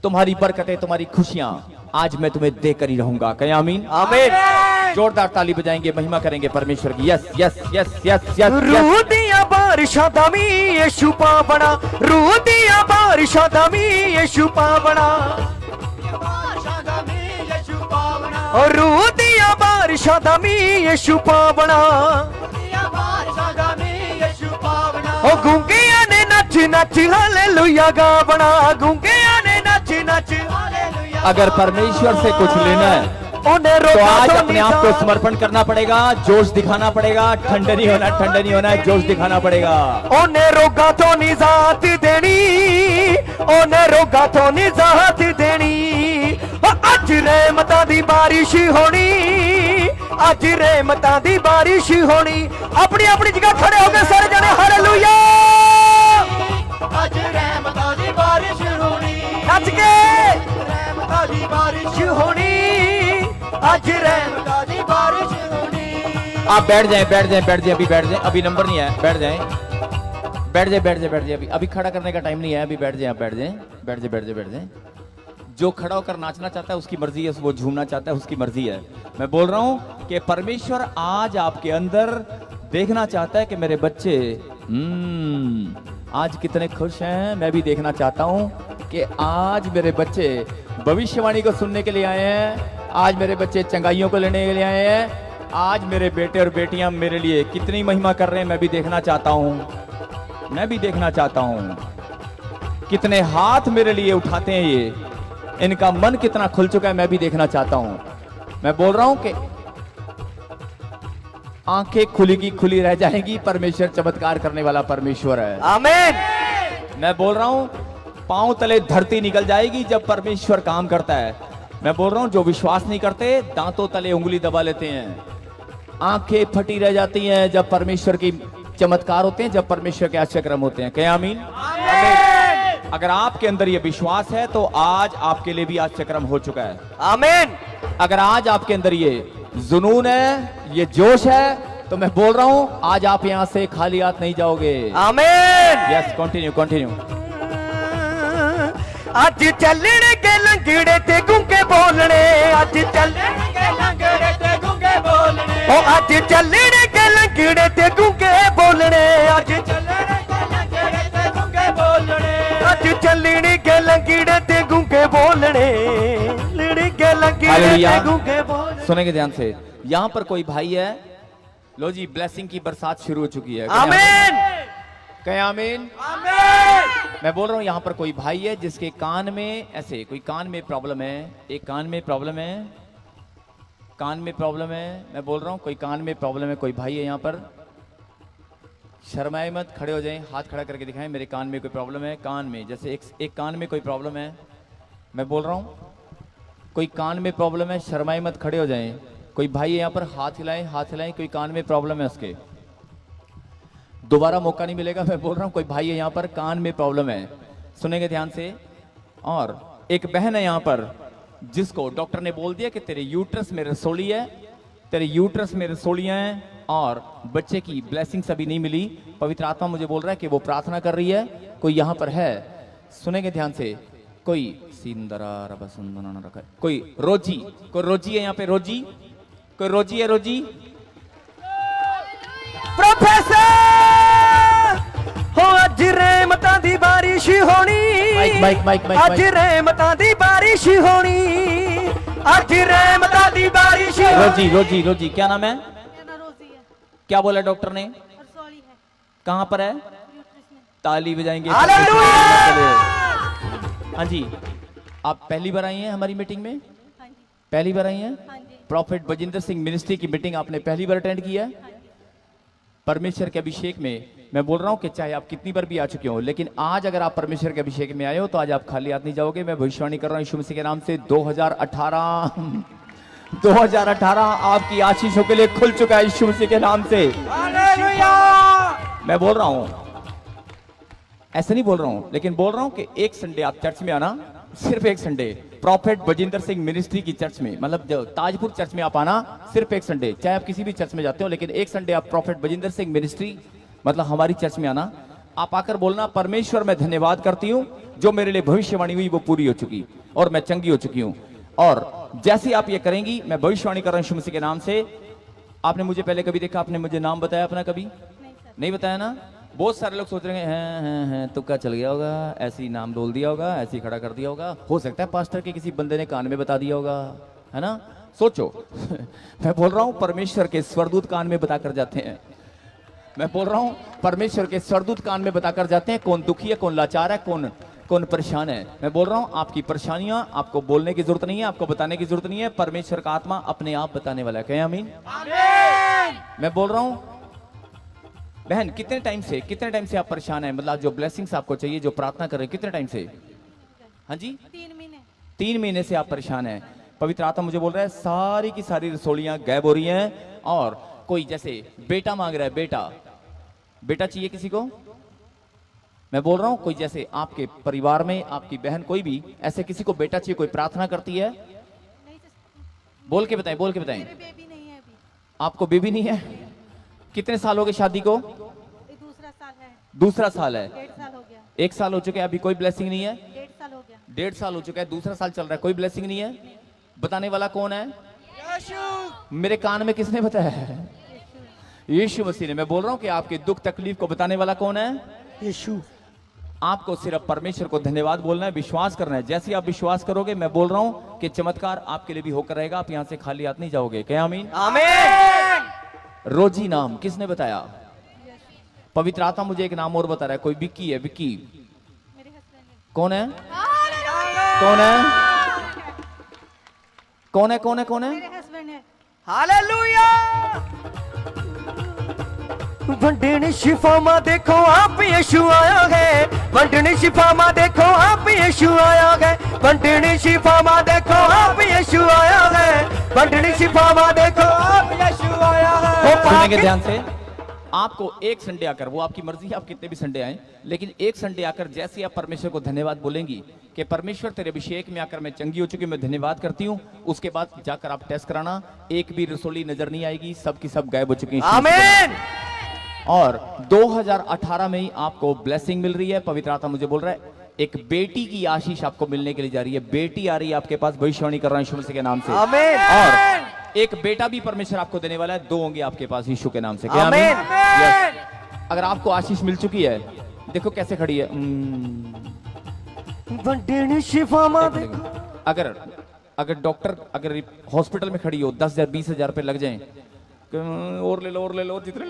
तुम्हारी बरकतें, तुम्हारी खुशियां आज मैं तुम्हें देकर ही रहूंगा। कहें आमीन। आमीन। जोरदार ताली बजाएंगे, महिमा करेंगे परमेश्वर की। Yes yes yes yes yes. रूह दिया बारिशां दा मी यीशु पावना, रूह दिया बारिशां दा मी यीशु पावना, और रूह दिया बारिशां दा मी यीशु पावना, ओ गूंगियां ने नच नच हालेलुया गावना, गूंगियां ने नच नच अगर परमेश्वर से कुछ लेना है ਉਹਨੇ तो ਰੋਗਾ आज ਤੋਂ अपने आप को समर्पण करना पड़ेगा, जोश दिखाना पड़ेगा, ठंडे नहीं होना है, जोश दिखाना पड़ेगा। ਉਹਨੇ ਰੋਗਾ ਤੋਂ ਨਿਜ਼ਾਤ ਦੇਣੀ, ਉਹਨੇ ਰੋਗਾ ਤੋਂ ਨਿਜ਼ਾਤ ਦੇਣੀ। ਅੱਜ ਰਹਿਮਤਾਂ ਦੀ ਬਾਰਿਸ਼ ਹੋਣੀ, ਅੱਜ ਰਹਿਮਤਾਂ ਦੀ ਬਾਰਿਸ਼ ਹੋਣੀ। ਆਪਣੀ ਆਪਣੀ ਜਗ੍ਹਾ ਖੜੇ ਹੋ ਕੇ ਸਾਰੇ ਜਣੇ ਹਾਲੇਲੂਇਆ। ਅੱਜ ਰਹਿਮਤਾਂ ਦੀ ਬਾਰਿਸ਼ ਹੋਣੀ, ਨੱਚ ਕੇ ਰਹਿਮਤਾਂ ਦੀ ਬਾਰਿਸ਼ ਹੋਣੀ, ਅੱਜ ਰਹਿਮਤਾਂ ਦੀ ਬਾਰਿਸ਼ ਹੋਣੀ। आप बैठ जाएं, अभी बैठ जाएं, अभी नंबर नहीं है, बैठ जाएं, अभी खड़ा करने का टाइम नहीं है, अभी बैठ जाएं, आप बैठ जाएं। जो खड़ा होकर नाचना चाहता है उसकी मर्जी है, वो झूमना चाहता है उसकी मर्जी है। मैं बोल रहा हूं कि परमेश्वर आज आपके अंदर देखना चाहता है कि मेरे बच्चे आज कितने खुश हैं। मैं भी देखना चाहता हूं कि आज मेरे बच्चे भविष्यवाणी को सुनने के लिए आए हैं, आज मेरे बच्चे चंगाइयों को लेने के लिए आए हैं, आज मेरे बेटे और बेटियां मेरे लिए कितनी महिमा कर रहे हैं। मैं भी देखना चाहता हूं कितने हाथ मेरे लिए उठाते हैं, ये इनका मन कितना खुल चुका है, मैं भी देखना चाहता हूं। मैं बोल रहा हूं कि आंखें खुली की खुली रह जाएंगी, परमेश्वर चमत्कार करने वाला परमेश्वर है। आमीन। मैं बोल रहा हूं पांव तले धरती निकल जाएगी जब परमेश्वर काम करता है। मैं बोल रहा हूं जो विश्वास नहीं करते दांतों तले उंगली दबा लेते हैं, आंखें फटी रह जाती हैं जब परमेश्वर की चमत्कार होते हैं, जब परमेश्वर के आश्चर्यक्रम होते हैं। क्या आमीन? अगर आपके अंदर ये विश्वास है तो आज आपके लिए भी आश्चर्यक्रम हो चुका है। आमीन। अगर आज आपके अंदर ये जुनून है, ये जोश है, तो मैं बोल रहा हूं आज आप यहां से खाली हाथ नहीं जाओगे। आमीन। Yes, continue. ਅੱਜ ਚੱਲਣਗੇ ਲੰਗੜੇ ਤੇ ਗੁੰਗੇ ਬੋਲਣੇ, ਅੱਜ ਚੱਲਣਗੇ ਲੰਗੜੇ ਤੇ ਗੁੰਗੇ ਬੋਲਣੇ, ਉਹ ਅੱਜ ਚੱਲਣਗੇ ਲੰਗੜੇ ਤੇ ਗੁੰਗੇ ਬੋਲਣੇ, ਅੱਜ ਚੱਲਣਗੇ ਲੰਗੜੇ ਤੇ ਗੁੰਗੇ ਬੋਲਣੇ, ਅੱਜ ਚੱਲਣਗੇ ਲੰਗੜੇ ਤੇ ਗੁੰਗੇ ਬੋਲਣੇ, ਲੜਗੇ ਲੰਗੜੇ ਤੇ ਗੁੰਗੇ ਬੋਲਣੇ। सुनेंगे ध्यान से, यहाँ पर कोई भाई है, लो जी ब्लेसिंग की बरसात शुरू हो चुकी है। आमीन। कहे आमीन। आमीन। मैं बोल रहा हूं यहां पर कोई भाई है जिसके कान में ऐसे कोई कान में प्रॉब्लम है, एक कान में प्रॉब्लम है, कान में प्रॉब्लम है। मैं बोल रहा हूं कोई कान में प्रॉब्लम है, कोई भाई है यहां पर, शर्माए मत, खड़े हो जाएं, हाथ खड़ा करके दिखाएं मेरे कान में कोई प्रॉब्लम है। कान में जैसे एक कान में कोई प्रॉब्लम है, मैं बोल रहा हूं कोई कान में प्रॉब्लम है, शर्माए मत, खड़े हो जाएं। कोई भाई है यहां पर, हाथ हिलाएं, कोई कान में प्रॉब्लम है उसके, दोबारा मौका नहीं मिलेगा। मैं बोल रहा हूं कोई भाई है यहां पर कान में प्रॉब्लम है, सुनेंगे ध्यान से। और एक बहन है यहां पर जिसको डॉक्टर ने बोल दिया कि तेरे यूट्रस में रसोली है, तेरे यूट्रस में रसोलियां हैं और बच्चे की ब्लेसिंग्स अभी नहीं मिली। पवित्र आत्मा मुझे बोल रहा है कि वो प्रार्थना कर रही है। कोई यहां पर है, सुनेंगे ध्यान से। कोई सिंदरा रबा सुंदर रखा, कोई रोजी है यहां पे, कोई रोजी है, प्रोफेसर हो ਅੱਜ ਰਹਿਮਤਾਂ ਦੀ ਬਾਰਿਸ਼ ਹੋਣੀ, ਅੱਜ ਰਹਿਮਤਾਂ ਦੀ ਬਾਰਿਸ਼ ਹੋਣੀ, ਅੱਜ ਰਹਿਮਤਾਂ ਦੀ ਬਾਰਿਸ਼ ਹੋਣੀ। रोजी क्या नाम है? रोजी है, क्या बोला डॉक्टर ने? रसौली है, कहां पर है? यूट्रस में। ताली बजाएंगे। हालेलुया। हाँ जी, आप पहली बार आई हैं हमारी मीटिंग में? हाँ जी, पहली बार आई हैं? हाँ जी, प्रॉफिट बजिंदर सिंह मिनिस्ट्री की मीटिंग आपने पहली बार अटेंड की है? हाँ जी। परमेश्वर के अभिषेक में मैं बोल रहा हूं कि चाहे आप कितनी बार भी आ चुके हो, लेकिन आज अगर आप परमेश्वर के अभिषेक में आए हो तो आज आप खाली हाथ नहीं जाओगे। मैं भविष्यवाणी कर रहा हूं यीशु मसीह के नाम से, 2018 आपकी आशीषों के लिए खुल चुका है यीशु मसीह के नाम से। हालेलुया। मैं बोल रहा हूं, ऐसा नहीं बोल रहा हूं, लेकिन बोल रहा हूं कि एक संडे आप चर्च में आना, सिर्फ एक Sunday profit Bajinder Singh ministry की चर्च में, मतलब जो ताजपुर चर्च में आप आना, सिर्फ एक संडे। चाहे आप किसी भी चर्च में जाते हो, लेकिन एक संडे आप प्रॉफिट बजिंदर सिंह मिनिस्ट्री मतलब हमारी चर्च में आना। आप आकर बोलना, परमेश्वर मैं धन्यवाद करती हूं जो मेरे लिए भविष्यवाणी हुई वो पूरी हो चुकी और मैं चंगी हो चुकी हूं। और जैसे आप ये करेंगी, मैं भविष्यवाणी कर रहा हूं यीशु मसीह के नाम से। आपने मुझे पहले कभी देखा? आपने मुझे नाम बताया अपना कभी? नहीं बताया ना। बहुत सारे लोग सोच रहे हैं तुक्का चल गया होगा, ऐसे ही नाम बोल दिया होगा, ऐसे ही खड़ा कर दिया होगा, हो सकता है पास्टर के किसी बंदे ने कान में बता दिया होगा, है ना। सोचो मैं बोल रहा हूं परमेश्वर के स्वरदूत कान में बताकर जाते हैं। मैं बोल रहा हूं परमेश्वर के स्वरदूत कान में बताकर जाते हैं कौन दुखी है, कौन लाचार है, कौन कौन परेशान है? मैं बोल रहा हूं आपकी परेशानियां आपको बोलने की जरूरत नहीं है, आपको बताने की जरूरत नहीं है, परमेश्वर का आत्मा अपने आप बताने वाला है। कहें आमीन। मैं बोल रहा हूं बहन, कितने टाइम से आप परेशान हैं? मतलब जो ब्लेसिंग्स आपको चाहिए, जो प्रार्थना कर रहे हैं, कितने टाइम से? हाँ जी, 3 महीने से आप परेशान हैं। पवित्र आत्मा मुझे बोल रहा है सारी की सारी रसोलियां गायब हो रही हैं, और कोई जैसे बेटा मांग रहा है, बेटा चाहिए किसी को। मैं बोल रहा हूं कोई जैसे आपके परिवार में आपकी बहन कोई भी ऐसे किसी को बेटा चाहिए, कोई प्रार्थना करती है? बोल के बताएं। बेबी नहीं है अभी। आपको बेबी नहीं है? कितने साल हो गए शादी को? दूसरा साल है। 1.5 साल हो गया। 1 साल हो चुके हैं, अभी कोई ब्लेसिंग नहीं है। 1.5 साल हो गया। 1.5 साल हो चुका है, दूसरा साल चल रहा है, कोई ब्लेसिंग नहीं है। बताने वाला कौन है? मेरे कान में किसने बताया है? यीशु मसीह ने। मैं बोल रहा हूं कि आपके दुख तकलीफ को बताने वाला कौन है? यीशु। आपको सिर्फ परमेश्वर को धन्यवाद बोलना है, विश्वास करना है। जैसे आप विश्वास करोगे, मैं बोल रहा हूं कि चमत्कार आपके लिए भी होकर रहेगा। आप यहां से खाली हाथ नहीं जाओगे। क्या आमीन? आमीन। रोजी नाम किसने बताया? पवित्र आत्मा मुझे एक नाम और बता रहा है, कोई विक्की है। विक्की मेरे हस्बैंड है। कौन है? कौन है? मेरे हस्बैंड है। हालेलुया। वंडने शिफा मा देखो आप यीशु आया है। वंडने शिफा मा देखो आप यीशु आया है। वंडने शिफा मा देखो आप यीशु आया है। वंडने शिफा मा देखो आप यीशु आया है। सुनेंगे ध्यान से। आपको एक संडे आकर, वो आपकी मर्जी है आप कितने भी संडे आए, लेकिन एक संडे आकर जैसे आप परमेश्वर को धन्यवाद बोलेंगी कि परमेश्वर तेरे अभिषेक में आकर मैं चंगी हो चुकी, मैं धन्यवाद करती हूँ, उसके बाद जाकर आप टेस्ट कराना, एक भी रसोली नजर नहीं आएगी, सब की सब गायब हो चुकी हैं। आमीन। और 2018 में ही आपको ब्लेसिंग मिल रही है। पवित्र आत्मा मुझे बोल रहा है एक बेटी की आशीष आपको मिलने के लिए जा रही है। बेटी आ रही है आपके पास, भविष्यवाणी कर रहा है यीशु मसीह के नाम से। आमीन। और एक बेटा भी परमेश्वर आपको देने वाला है, 2 होंगे आपके पास यीशु के नाम से। क्या आमीन। यस। अगर आपको आशीष मिल चुकी है, देखो कैसे खड़ी है। वंडने शिफा मा देखो। अगर डॉक्टर अगर हॉस्पिटल में खड़ी हो, 10,000 20,000 रुपए लग जाएं, और ले लो जितने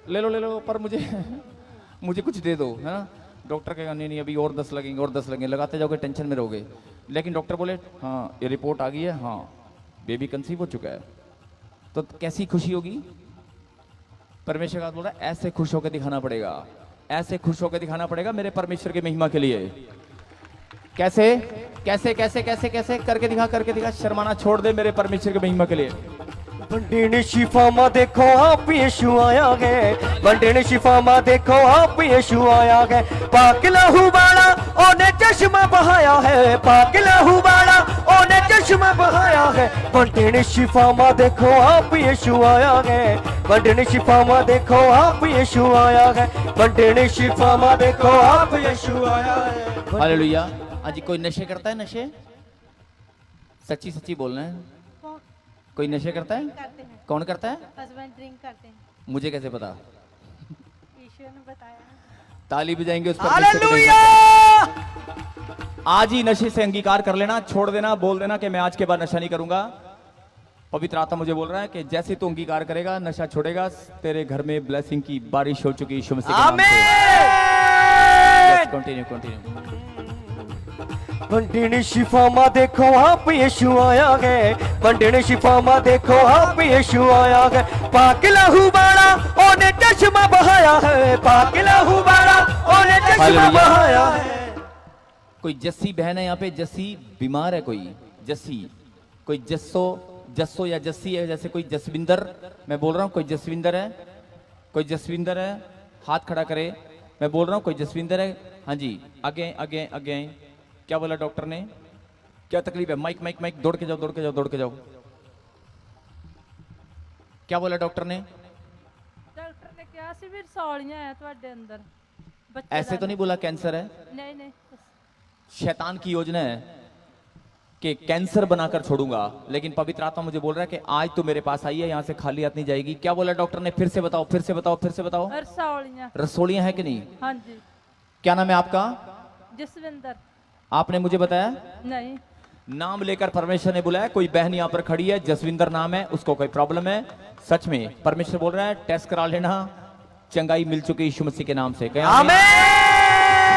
ले लो पर मुझे कुछ दे दो, है ना। डॉक्टर कहेगा नहीं अभी और 10 लगेंगे, लगाते जाओगे, टेंशन में रहोगे। लेकिन डॉक्टर बोले हाँ ये रिपोर्ट आ गई है, हाँ बेबी कंसीव हो चुका है, तो कैसी खुशी होगी। परमेश्वर का बोल रहा है ऐसे खुश होकर दिखाना पड़ेगा, ऐसे खुश होकर दिखाना पड़ेगा मेरे परमेश्वर की महिमा के लिए। कैसे कैसे कैसे कैसे कैसे करके दिखा, शर्माना छोड़ दे मेरे परमेश्वर की महिमा के लिए। वंडने शिफा मा देखो आप यीशु आया है। वंडने शिफा मा देखो आप यीशु आया है। पाक लहू वाला ओने चश्मा बहाया है। पाक लहू वाला ओने चश्मा बहाया है। वंडने शिफा मा देखो आप यीशु आया है। वंडने शिफा मा देखो आप यीशु आया है। वंडने शिफा मा देखो आप यीशु आया है। हालेलुया। आज कोई नशे करता है? नशे सच्ची सच्ची बोलना है। कोई नशे करता है? करते हैं। कौन करता है? हस्बैंड ड्रिंक करते हैं। मुझे कैसे पता? ईश्वर ने बताया। ताली बजाएंगे उस पर। हालेलुया। आज ही नशे से अंगीकार कर लेना, छोड़ देना, बोल देना कि मैं आज के बाद नशा नहीं करूंगा। पवित्र आत्मा मुझे बोल रहा है कि जैसे तू अंगीकार करेगा, नशा छोड़ेगा, तेरे घर में ब्लेसिंग की बारिश हो चुकी यीशु मसीह के नाम से। कंटिन्यू। वंडने शिफा मा देखो आप यीशु आया है। वंडने शिफा मा देखो आप यीशु आया है। पाक लहू वाला ओने चश्मा बहाया है। पाक लहू वाला ओने चश्मा बहाया है। कोई जस्सी बहन है यहाँ पे, जस्सी बीमार है, कोई जस्सी, कोई जस्सो या जस्सी है, जैसे कोई जसविंदर। मैं बोल रहा हूँ कोई जसविंदर है, हाथ खड़ा करे। मैं बोल रहा हूँ कोई जसविंदर है। हाँ जी, आगे। क्या बोला डॉक्टर ने? क्या तकलीफ है? माइक दौड़ के जाओ। क्या बोला डॉक्टर ने? डॉक्टर ने कहा सी भी रसौलियां हैं ਤੁਹਾਡੇ अंदर। बच्चे ऐसे तो नहीं बोला कैंसर है? नहीं। शैतान की योजना है कि कैंसर बनाकर छोड़ूंगा, लेकिन पवित्र आत्मा मुझे बोल रहा है कि आज तो मेरे पास आई है, यहाँ से खाली हाथ नहीं जाएगी। क्या बोला डॉक्टर ने? फिर से बताओ। रसौलियां। रसोलियां है कि नहीं? हाँ जी। क्या नाम है आपका? जसविंदर। आपने मुझे बताया? नहीं। नाम लेकर परमेश्वर ने बुलाया। कोई बहन यहाँ पर खड़ी है, जसविंदर नाम है, उसको कोई प्रॉब्लम है। सच में परमेश्वर बोल रहा है टेस्ट करा लेना, चंगाई मिल चुकी यीशु मसीह के नाम से। आमीन।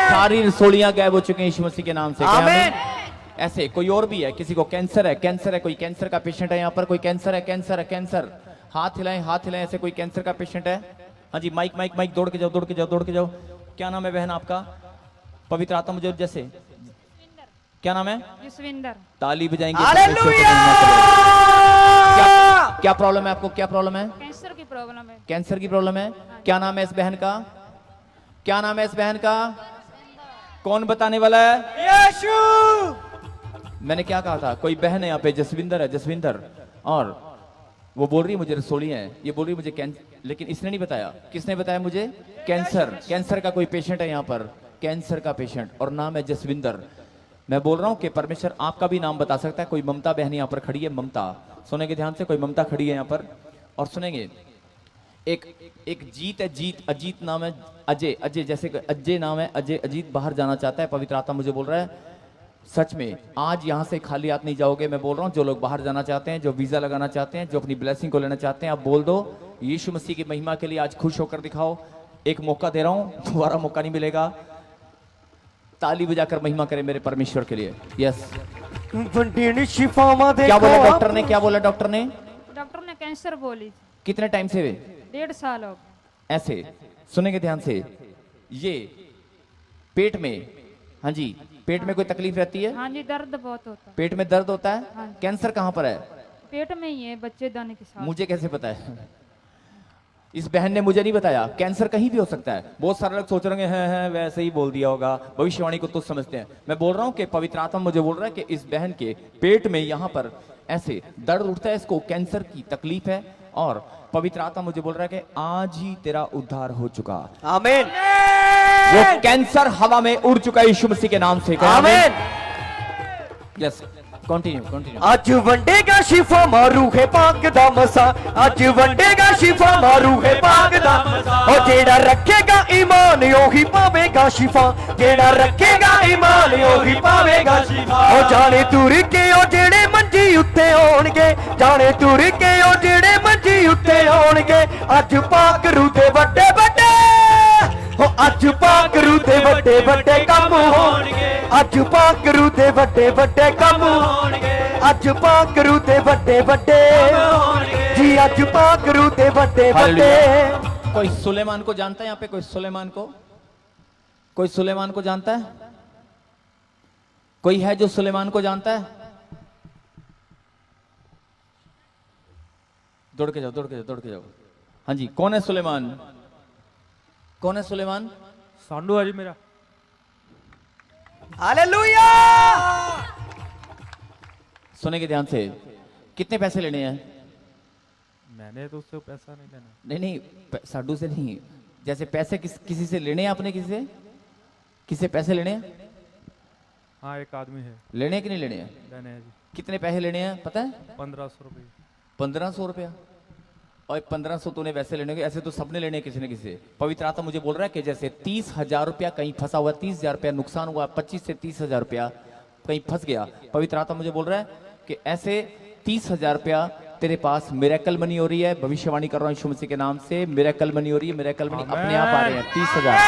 सारी रसोलियां गायब हो चुकी हैं यीशु मसीह के नाम से। आमीन। ऐसे कोई और भी है, किसी को कैंसर है, कोई कैंसर का पेशेंट है यहाँ पर, कोई कैंसर है, कैंसर। हाथ हिलाएं, ऐसे कोई कैंसर का पेशेंट है। हाँ जी, माइक दौड़ के जाओ। क्या नाम है बहन आपका? पवित्र आत्मा मुझे जैसे, क्या नाम है? जसविंदर। ताली बजाएंगे। हालेलुया। क्या प्रॉब्लम है आपको? क्या प्रॉब्लम है? कैंसर की प्रॉब्लम है। कैंसर की प्रॉब्लम है। क्या नाम है इस बहन का? कौन बताने वाला है? यीशु। मैंने क्या कहा था? कोई बहन है यहाँ पे, जसविंदर, और वो बोल रही है मुझे रसोली है, ये बोल रही है मुझे कैंसर, लेकिन इसने नहीं बताया। किसने बताया मुझे? कैंसर का कोई पेशेंट है यहाँ पर, कैंसर का पेशेंट, और नाम है जसविंदर। मैं बोल रहा हूँ कि परमेश्वर आपका भी नाम बता सकता है। कोई ममता बहन यहाँ पर खड़ी है, ममता, सुनेंगे ध्यान से, कोई ममता खड़ी है यहाँ पर, और सुनेंगे। एक जीत है, अजीत नाम है, अजय, जैसे अजय नाम है, अजीत बाहर जाना चाहता है। पवित्र आत्मा मुझे बोल रहा है सच में आज यहां से खाली हाथ नहीं जाओगे। मैं बोल रहा हूं जो लोग बाहर जाना चाहते हैं, जो वीजा लगाना चाहते हैं, जो अपनी ब्लेसिंग को लेना चाहते हैं, आप बोल दो यीशु मसीह की महिमा के लिए आज खुश होकर दिखाओ। एक मौका दे रहा हूं, दोबारा मौका नहीं मिलेगा। ताली बजाकर महिमा करें मेरे परमेश्वर के लिए। यस। क्या बोला डॉक्टर ने? डॉक्टर ने कैंसर बोली। कितने टाइम से? 1.5 साल हो गए। ऐसे सुनेंगे ध्यान से, ये पेट में, हाँ जी, पेट में कोई तकलीफ रहती है? हाँ जी, दर्द बहुत होता है। पेट में दर्द होता है? हाँ जी। कैंसर कहाँ पर है? पेट में ही है, बच्चेदानी के साथ। मुझे कैसे पता है? इस बहन ने मुझे नहीं बताया। कैंसर कहीं भी हो सकता है। बहुत सारे लोग सोच रहे हैं वैसे ही बोल दिया होगा, भविष्यवाणी को तो समझते हैं। मैं बोल रहा हूँ कि पवित्र आत्मा मुझे बोल रहा है कि इस बहन के पेट में यहाँ पर ऐसे दर्द उठता है, इसको कैंसर की तकलीफ है, और पवित्र आत्मा मुझे बोल रहा है कि आज ही तेरा उद्धार हो चुका। आमीन। वो कैंसर हवा में उड़ चुका है यीशु मसीह के नाम से। आमीन। Yes, continue. आज वंडेगा शिफा मारू है पाक दा मसा, आज वंडेगा शिफा मारू है पाक दा मसा। ओ जेड़ा रखेगा ईमान ओही पावेगा शिफा, जेड़ा रखेगा ईमान ओही पावेगा शिफा। ओ जाने तुर के ओ जेड़े मंजी उत्ते होणगे, जाने तुर के ओ जेड़े मंजी उत्ते होणगे। आज पाक रू दे वड्डे वड्डे, ओ आज पाक रू दे वड्डे वड्डे काम होणगे। आज पाक रू दे वड्डे वड्डे काम होणगे। आज पाक रू दे वड्डे वड्डे जी, आज पाक रू दे वड्डे वड्डे। कोई सुलेमान को जानता है यहाँ पे? कोई सुलेमान को जानता है? कोई है जो सुलेमान को जानता है? दौड़ के जाओ। हाँ जी, कौन है सुलेमान? सांडू है जी मेरा। हालेलुया। सुनेंगे ध्यान से। कितने पैसे लेने हैं? मैंने तो उससे पैसा नहीं लेना। नहीं, साडू से नहीं। जैसे पैसे किसी से लेने हैं आपने? किसी पैसे लेने हैं? हाँ, एक आदमी है। लेने हैं कि नहीं लेने हैं? लेने हैं जी। कितने पैसे लेने हैं पता है? 1500 रुपये। 1500 रुपया? और 1500 तूने वैसे लेने, ऐसे तो सबने लेने किसी न किसी। पवित्र आत्मा मुझे बोल रहा है कि जैसे 30,000 रुपया कहीं फंसा हुआ, 30,000 रुपया नुकसान हुआ, 25 से 30,000 रुपया कहीं फंस गया। पवित्र आत्मा मुझे बोल रहा है कि ऐसे 30,000 रुपया तेरे पास मिरेकल मनी हो रही है। भविष्यवाणी कर रहा हूं यीशु मसीह के नाम से, मिरेकल मनी हो रही है। मिरेकल मनी अपने आप आ रहे हैं। 30,000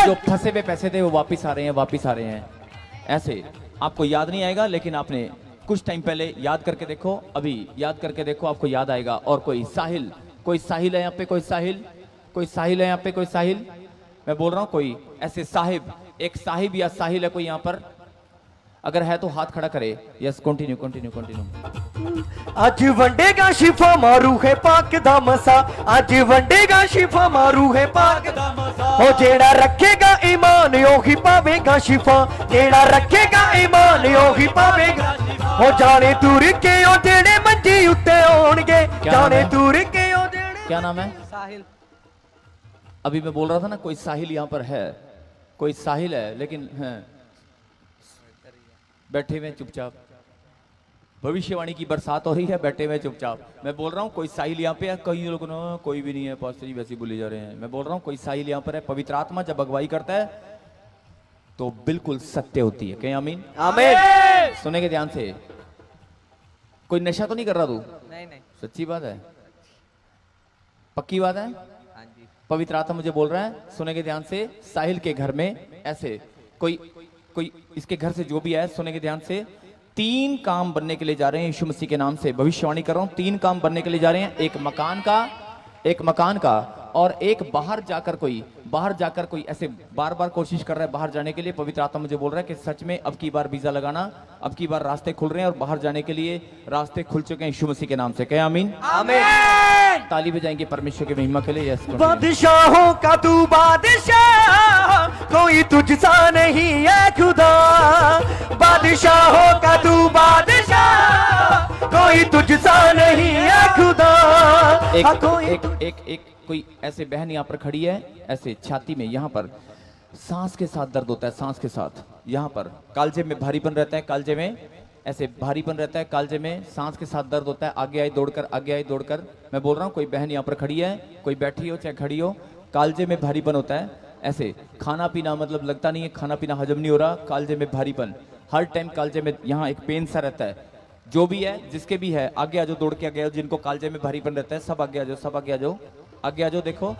जो फंसे हुए पैसे थे वो वापिस आ रहे हैं। ऐसे आपको याद नहीं आएगा, लेकिन आपने कुछ टाइम पहले याद करके देखो, अभी याद करके देखो, आपको याद आएगा। और कोई साहिल है यहाँ पे? कोई साहिल है यहाँ पे? कोई साहिल? मैं बोल रहा हूँ कोई ऐसे साहिब, एक साहिब या साहिल है कोई यहाँ पर? अगर है तो हाथ खड़ा करे। Yes, continue. आज वंडेगा शिफा मारू है पाक दा मसा, आज वंडेगा शिफा मारू है पाक दा मसा। ओ जेड़ा रखेगा ईमान ओही पावेगा शिफा, जेड़ा रखेगा ईमान ओही पावेगा। ओ जाने तुर के ओ जेड़े मंजी उत्ते होणगे, जाने तुर के ओ जेड़े। क्या नाम है? साहिल। अभी मैं बोल रहा था ना कोई साहिल यहाँ पर है, कोई साहिल है, लेकिन है बैठे हुए चुपचाप। भविष्यवाणी की बरसात हो रही है, बैठे हुए चुपचाप। मैं बोल रहा हूँ कोई साहिल यहाँ पे है। कई लोग ना कोई भी नहीं है, पास्टर जी वैसे बोले जा रहे हैं। मैं बोल रहा हूँ कोई साहिल यहाँ पर है। पवित्र आत्मा जब अगुवाई करता है तो बिल्कुल सत्य होती है। कहीं आमीन? आमीन। सुनेंगे ध्यान से। कोई नशा तो नहीं कर रहा तू? नहीं। सच्ची बात है? पक्की बात है? हाँ जी। पवित्र आत्मा मुझे बोल रहा है, सुनेंगे ध्यान से। साहिल के घर में ऐसे कोई इसके घर से जो भी है, सुनेंगे ध्यान से। 3 काम बनने के लिए जा रहे हैं यीशु मसीह के नाम से। भविष्यवाणी कर रहा हूं, 3 काम बनने के लिए जा रहे हैं। एक मकान का और एक बाहर जाकर कोई ऐसे बार बार कोशिश कर रहा है बाहर जाने के लिए। पवित्र आत्मा मुझे बोल रहा है कि सच में अब की बार वीजा लगाना, अब की बार रास्ते खुल रहे हैं और बाहर जाने के लिए रास्ते खुल चुके हैं यीशु मसीह के नाम से। क्या आमीन? आमीन। ताली बजाएंगे परमेश्वर की महिमा के लिए। यस। बादशाहों का तू बादशाह, कोई तुझसा नहीं है खुदा। बादशाहों का तू बादशाह, कोई तुझसा नहीं है खुदा। कोई ऐसे बहन यहाँ पर खड़ी है, ऐसे छाती में यहाँ पर सांस के साथ दर्द होता है, सांस के साथ यहाँ पर कालजे में भारीपन रहता है, कालजे में ऐसे भारीपन रहता है, कालजे में सांस के साथ दर्द होता है। आगे आई दौड़कर मैं बोल रहा हूँ, कोई बहन यहाँ पर खड़ी है, कोई बैठी हो चाहे खड़ी हो, कालजे में भारीपन होता है। ऐसे खाना पीना मतलब लगता नहीं है, खाना पीना हजम नहीं हो रहा, कालजे में भारीपन हर टाइम, कालजे में यहाँ एक पेन सा रहता है। जो भी है, जिसके भी है, आगे आ जाओ, दौड़ के आगे आओ। जिनको कालजे में भारीपन रहता है सब आगे आ जाओ, सब आगे आ जाओ, आगे आ जाओ। देखो,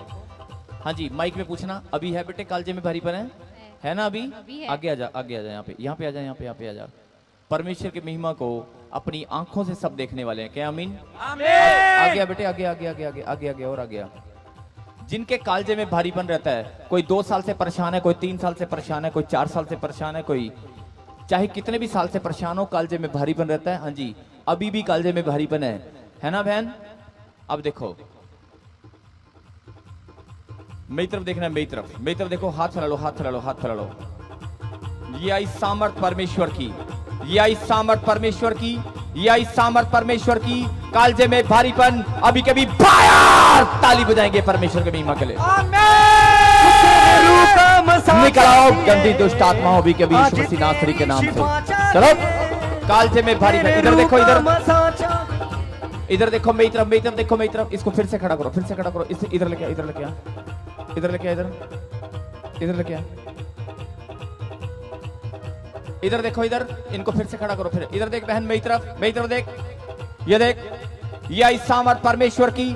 हाँ जी, माइक में पूछना, अभी है बेटे कालजे में भारीपन है ना? अभी आगे आ जा, आगे आ जा, यहाँ पे आ जा, यहाँ पे आ जा। परमेश्वर की महिमा को अपनी आंखों से सब देखने वाले हैं। क्या आमीन? आगे आ बेटे, आगे और आगे आ। जिनके कालजे में भारीपन रहता है, कोई 2 साल से परेशान है, कोई 3 साल से परेशान है, कोई 4 साल से परेशान है, कोई चाहे कितने भी साल से परेशान हो, कालजे में भारीपन रहता है। हाँ जी, अभी भी कालजे में भारीपन है ना बहन? अब देखो मेरी तरफ देखना है, मेरी तरफ देखो, हाथ फैला लो। ये आई सामर्थ परमेश्वर की, ये आई सामर्थ परमेश्वर की। कालजे में भारीपन अभी कभी फायर, ताली बजाएंगे परमेश्वर की महिमा के लिए। निकल आओ गंदी दुष्ट आत्माओं भी कभी यीशु मसीह नासरी के नाम से। चलो, कालजे में भारीपन। इधर देखो, इधर देखो, मेरी तरफ। इसको फिर से खड़ा करो, इसे इधर लेके आ। इधर देखो, इधर इनको फिर से खड़ा करो। फिर इधर देख बहन, मेरी तरफ देख, ये देख, ये आई सामर्थ परमेश्वर की।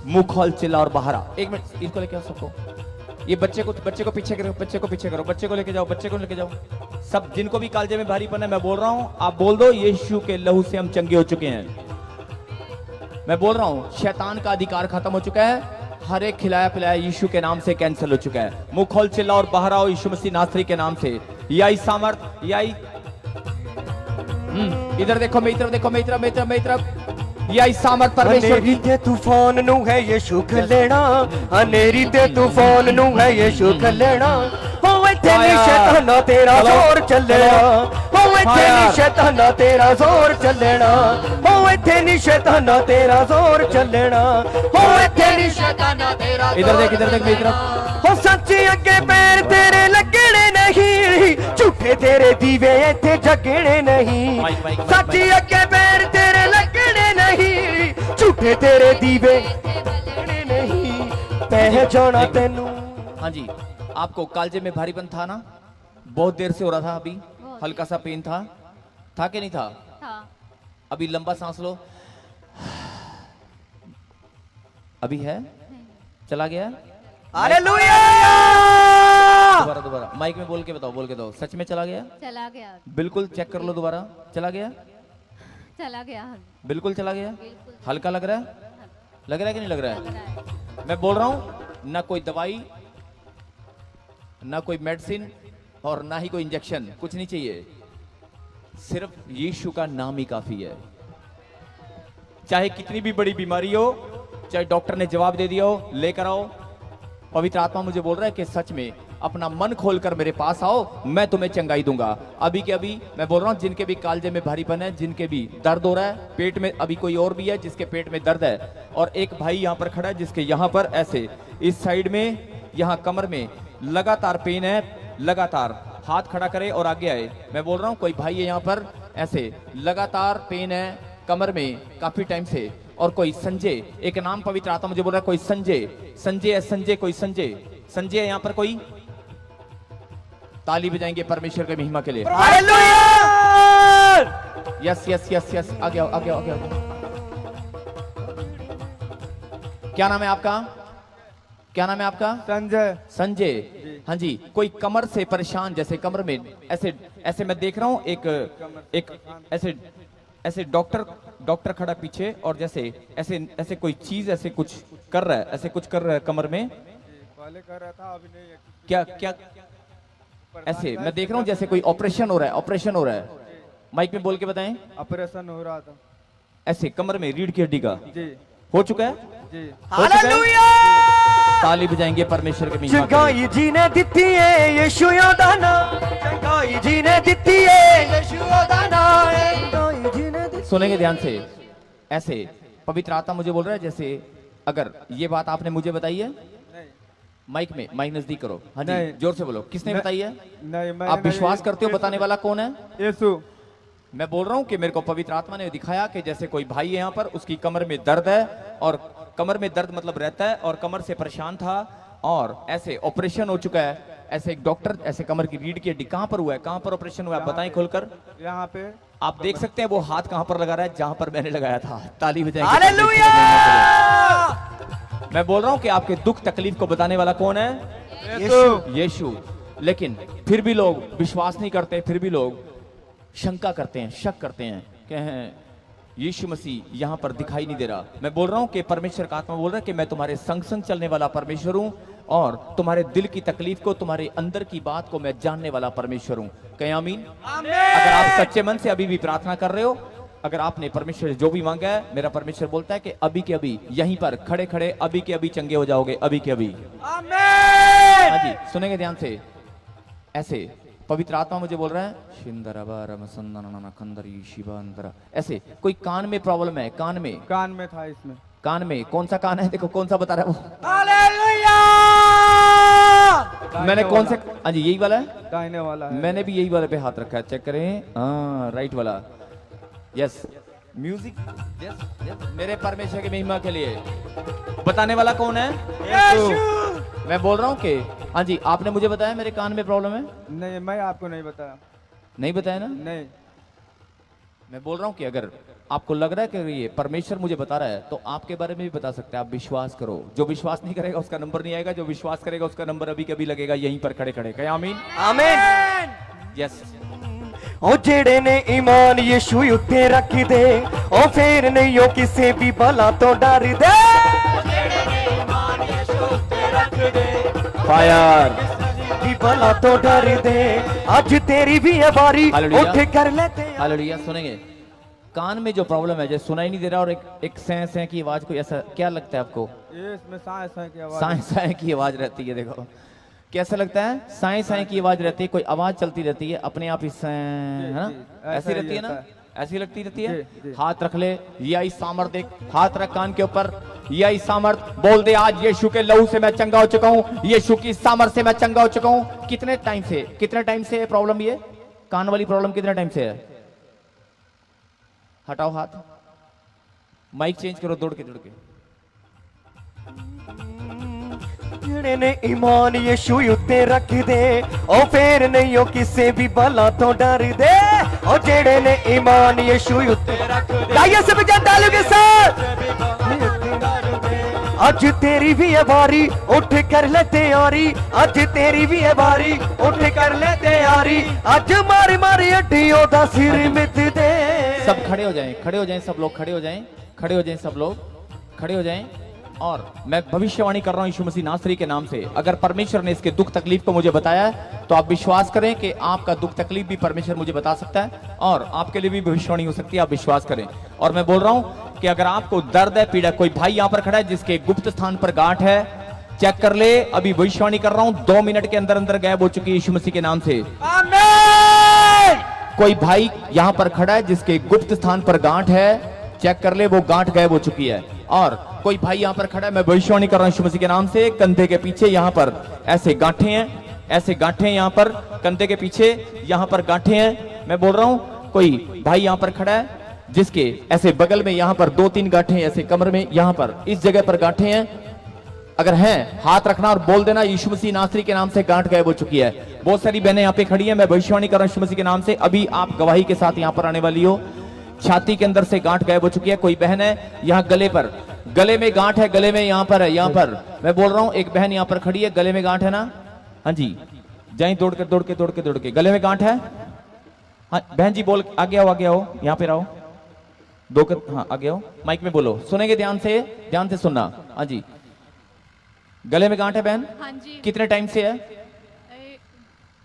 मुंह खोल, चिल्ला और बाहर आ। 1 मिनट, इसको लेके आओ सबको। ये बच्चे को पीछे करो, बच्चे को लेके जाओ। सब जिनको भी कालजे में भारीपन है, मैं बोल रहा हूं, आप बोल दो, यीशु के लहू से हम चंगे हो चुके हैं। मैं बोल रहा हूं, शैतान का अधिकार खत्म हो चुका है। हर एक खिलाया पिलाया यीशु के नाम से कैंसिल हो चुका है। मुंह खोल, चिल्ला और बाहर आओ यीशु मसीह नासरी के नाम से। ये आई सामर्थ, ये आई। इधर देखो, मेरी तरफ। ये आई सामर्थ परमेश्वर की। ते तूफान नू है यीशु खलेना, अनेरी ते तूफान नू है यीशु खलेना। हो इत्थे नी शैताना तेरा जोर चलेना, हो इत्थे नी शैताना तेरा जोर चलेना, हो इत्थे नी शैताना तेरा जोर चलेना, हो इत्थे नी शैताना तेरा। इधर देख मेरी तरफ। हो सच्चे अगे पैर तेरे लगने नहीं, झूठे तेरे दीवे इत्थे जगने नहीं। सच्चे अगे पैर तेरे लगने नहीं, झूठे तेरे दीवे नहीं। पहचाना तेनू। हाँ जी, आपको कालजे में भारीपन था ना? बहुत देर से हो रहा था, अभी हल्का सा पेन था कि नहीं था? अभी लंबा सांस लो। अभी है? चला गया? हालेलुया। दोबारा माइक में बोल के बताओ, सच में चला गया? चला गया, बिल्कुल चेक कर लो दोबारा। चला गया? बिल्कुल चला गया। हल्का लग रहा है कि नहीं लग रहा है? मैं बोल रहा हूं, ना कोई दवाई, ना कोई मेडिसिन और ना ही कोई इंजेक्शन, कुछ नहीं चाहिए। सिर्फ यीशु का नाम ही काफी है। चाहे कितनी भी बड़ी बीमारी हो, चाहे डॉक्टर ने जवाब दे दिया हो, लेकर आओ। पवित्र आत्मा मुझे बोल रहा है कि सच में अपना मन खोलकर मेरे पास आओ, मैं तुम्हें चंगाई दूंगा। अभी के अभी मैं बोल रहा हूं, जिनके भी कालजे में भारीपन है, जिनके भी दर्द हो रहा है पेट में, अभी कोई और भी है जिसके पेट में दर्द है, और एक भाई यहां पर खड़ा है जिसके यहां पर ऐसे इस साइड में, यहां कमर में लगातार पेन है, लगातार हाथ खड़ा करे और आगे आए। मैं बोल रहा हूं, कोई भाई है यहां पर ऐसे लगातार पेन है कमर में काफी टाइम से, और कोई संजय, एक नाम पवित्र आत्मा मुझे बोल रहा है, कोई संजय, कोई संजय है यहां पर कोई। ताली बजाएंगे परमेश्वर के महिमा के लिए। हालेलुया। यस, आगे आओ। क्या नाम है आपका? क्या नाम है आपका? संजय। संजय। हाँ जी, कोई कमर से परेशान, जैसे कमर में ऐसे ऐसे मैं देख रहा हूँ एक ऐसे ऐसे डॉक्टर खड़ा पीछे और जैसे ऐसे ऐसे कोई चीज ऐसे कुछ कर रहा है, ऐसे कुछ कर रहा है कमर में। पहले कर रहा था, अभी नहीं है। क्या क्या ऐसे मैं देख रहा हूँ जैसे कोई ऑपरेशन हो रहा है, ऑपरेशन हो रहा है। माइक में बोल के बताएं। ऑपरेशन हो रहा था ऐसे कमर में रीढ़ की हड्डी का जी। हो चुका है जी। हो चुका है? ताली बजाएंगे परमेश्वर के महिमा के लिए। चंगाई जी ने दिती है यीशु दा नाम, चंगाई जी ने दिती है यीशु दा नाम, चंगाई जी ने दिती। सुनेंगे ध्यान से। ऐसे पवित्र आत्मा मुझे बोल रहा है जैसे अगर ये बात आपने मुझे बताई है। माइक नजदीक करो। हाँ जी, जोर से बोलो। किसने बताई है? नहीं, आप विश्वास करते हो? बताने वाला कौन है? यीशु। मैं बोल रहा हूँ कि मेरे को पवित्र आत्मा ने दिखाया कि जैसे कोई भाई है यहाँ पर, उसकी कमर में दर्द है और कमर में दर्द मतलब रहता है और कमर से परेशान था और ऐसे ऑपरेशन हो चुका है। ऐसे एक डॉक्टर ऐसे कमर की रीढ़ की हड्डी कहाँ पर हुआ है, कहाँ पर ऑपरेशन हुआ है बताएं खोलकर। यहाँ पे आप देख सकते हैं वो हाथ कहाँ पर लगा रहा है, जहां पर मैंने लगाया था। ताली बजाएंगे। हालेलुया। मैं बोल रहा हूँ कि आपके दुख तकलीफ को बताने वाला कौन है? यीशु। लेकिन फिर भी लोग विश्वास नहीं करते, फिर भी लोग शंका करते हैं, शक करते हैं कि यीशु मसीह यहां पर दिखाई नहीं दे रहा। मैं बोल रहा हूं कि परमेश्वर का आत्मा बोल रहा है कि मैं तुम्हारे संग संग चलने वाला परमेश्वर हूं और तुम्हारे दिल की तकलीफ को, तुम्हारे अंदर की बात को मैं जानने वाला परमेश्वर हूं। कहें आमीन। अगर आप सच्चे मन से अभी भी प्रार्थना कर रहे हो, अगर आपने परमेश्वर से जो भी मांगा है, मेरा परमेश्वर बोलता है कि अभी के अभी यहीं पर खड़े खड़े अभी के अभी चंगे हो जाओगे, अभी के अभी। हाँ जी, सुनेंगे ध्यान से। ऐसे पवित्र आत्मा मुझे बोल रहा है ऐसे कोई कान में प्रॉब्लम है, कान में था इसमें। कान में कौन सा कान है? देखो कौन सा बता रहा है वो। मैंने कौन से? हाँ जी, यही वाला है, दाहिने वाला है। मैंने भी यही वाले पे हाथ रखा है, चेक करें। हाँ, राइट वाला। Yes, music. यस, मेरे परमेश्वर की महिमा के लिए बताने वाला कौन है? मैं बोल रहा हूँ कि हाँ जी, आपने मुझे बताया मेरे कान में प्रॉब्लम है। नहीं, मैं आपको नहीं बताया। नहीं बताया ना? नहीं। मैं बोल रहा हूँ कि अगर आपको लग रहा है कि ये परमेश्वर मुझे बता रहा है तो आपके बारे में भी बता सकते हैं। आप विश्वास करो। जो विश्वास नहीं करेगा उसका नंबर नहीं आएगा, जो विश्वास करेगा उसका नंबर अभी कभी लगेगा यहीं पर खड़े खड़े। कहे आमीन। आमीन। यस। ओ जेड़े ने ईमान यीशु उत्ते रख दे, ओ फिर नहीं ओ किसी भी भला तो डर दे। फायर भी भला तो डर दे, आज तेरी भी है बारी, उठ कर लेते। हालेलुया। सुनेंगे। कान में जो प्रॉब्लम है, जैसे सुनाई नहीं दे रहा और एक सैं सैं की आवाज, कोई ऐसा क्या लगता है आपको? ये इसमें साए साए की आवाज, साए साए की आवाज रहती है। देखो कैसा लगता है? साए साए की आवाज रहती है, कोई आवाज चलती रहती है अपने आप ही, है ना? ऐसी रहती है ना? ऐसी लगती रहती है। हाथ रख ले, ये आई सामर्थ देख, हाथ रख कान के ऊपर, ये आई सामर्थ। बोल दे आज यीशु के लहू से मैं चंगा हो चुका हूँ, यीशु की सामर्थ से मैं चंगा हो चुका हूँ। कितने टाइम से प्रॉब्लम, ये कान वाली प्रॉब्लम कितने टाइम से है? हटाओ हाथ, माइक चेंज करो दौड़ के। जेड़े ने ईमान यीशु उत्ते रख दे, ओ फिर नहीं ओ किसी भी भला तो डर दे। ओ जेड़े ने ईमान यीशु उत्ते रख दे, गाइए सब जन तालियों के साथ। आज तेरी भी है बारी, उठ कर ले तैयारी, आज तेरी भी है बारी, उठ कर ले तैयारी। आज मारी मारी हड्डियों दा सिर मिट दे। सब खड़े हो जाएं, खड़े हो जाएं, सब लोग खड़े हो जाएं, खड़े हो जाएं, सब लोग खड़े हो जाएं। और मैं भविष्यवाणी कर रहा हूं यीशु मसीह नासरी के नाम से, अगर परमेश्वर ने इसके दुख तकलीफ को मुझे बताया है तो आप विश्वास करें कि आपका दुख तकलीफ भी परमेश्वर मुझे बता सकता है और आपके लिए भी भविष्यवाणी हो सकती है। आप विश्वास करें। और मैं बोल रहा हूं कि अगर आपको दर्द है, पीड़ा, कोई भाई यहां पर खड़ा है जिसके गुप्त स्थान पर गांठ है, चेक कर ले। अभी भविष्यवाणी कर रहा हूं, 2 मिनट के अंदर अंदर गायब हो चुकी है यीशु मसीह के नाम से। आमीन। कोई भाई यहां पर खड़ा है जिसके गुप्त स्थान पर गांठ है, चेक कर ले, वो गांठ गायब हो चुकी है। और कोई भाई यहां पर खड़ा है, मैं भविष्यवाणी कर रहा हूं यीशु मसीह के नाम से, कंधे के पीछे यहां पर ऐसे गांठें हैं, ऐसे गांठें यहां पर कंधे के पीछे यहां पर गांठें हैं। मैं बोल रहा हूं कोई भाई यहां पर खड़ा है जिसके ऐसे बगल में यहां पर 2-3 गांठें, ऐसे कमर में यहां पर इस जगह पर गांठें हैं। अगर हैं हाथ रखना और बोल देना यीशु मसीह नासरी के नाम से गांठ गायब हो चुकी है। बहुत सारी बहनें यहाँ पे खड़ी हैं, मैं भविष्यवाणी कर रहा हूं यीशु मसीह के नाम से, अभी आप गवाही के साथ यहाँ पर आने वाली हो। छाती के अंदर से गांठ गायब हो चुकी है। कोई बहन है यहाँ गले पर गले में गांठ है, गले में यहाँ पर है, यहाँ पर मैं बोल रहा हूँ एक बहन यहाँ पर खड़ी है, गले में गांठ है ना, हाँ जी जाइए दौड़ के गले में गांठ है। हाँ बहन जी बोल, आगे आओ यहाँ पे आओ, हाँ आगे आओ, माइक में बोलो, सुनेंगे ध्यान से सुनना। हाँ जी गले में गांठ है बहन, हाँ जी। कितने टाइम से है?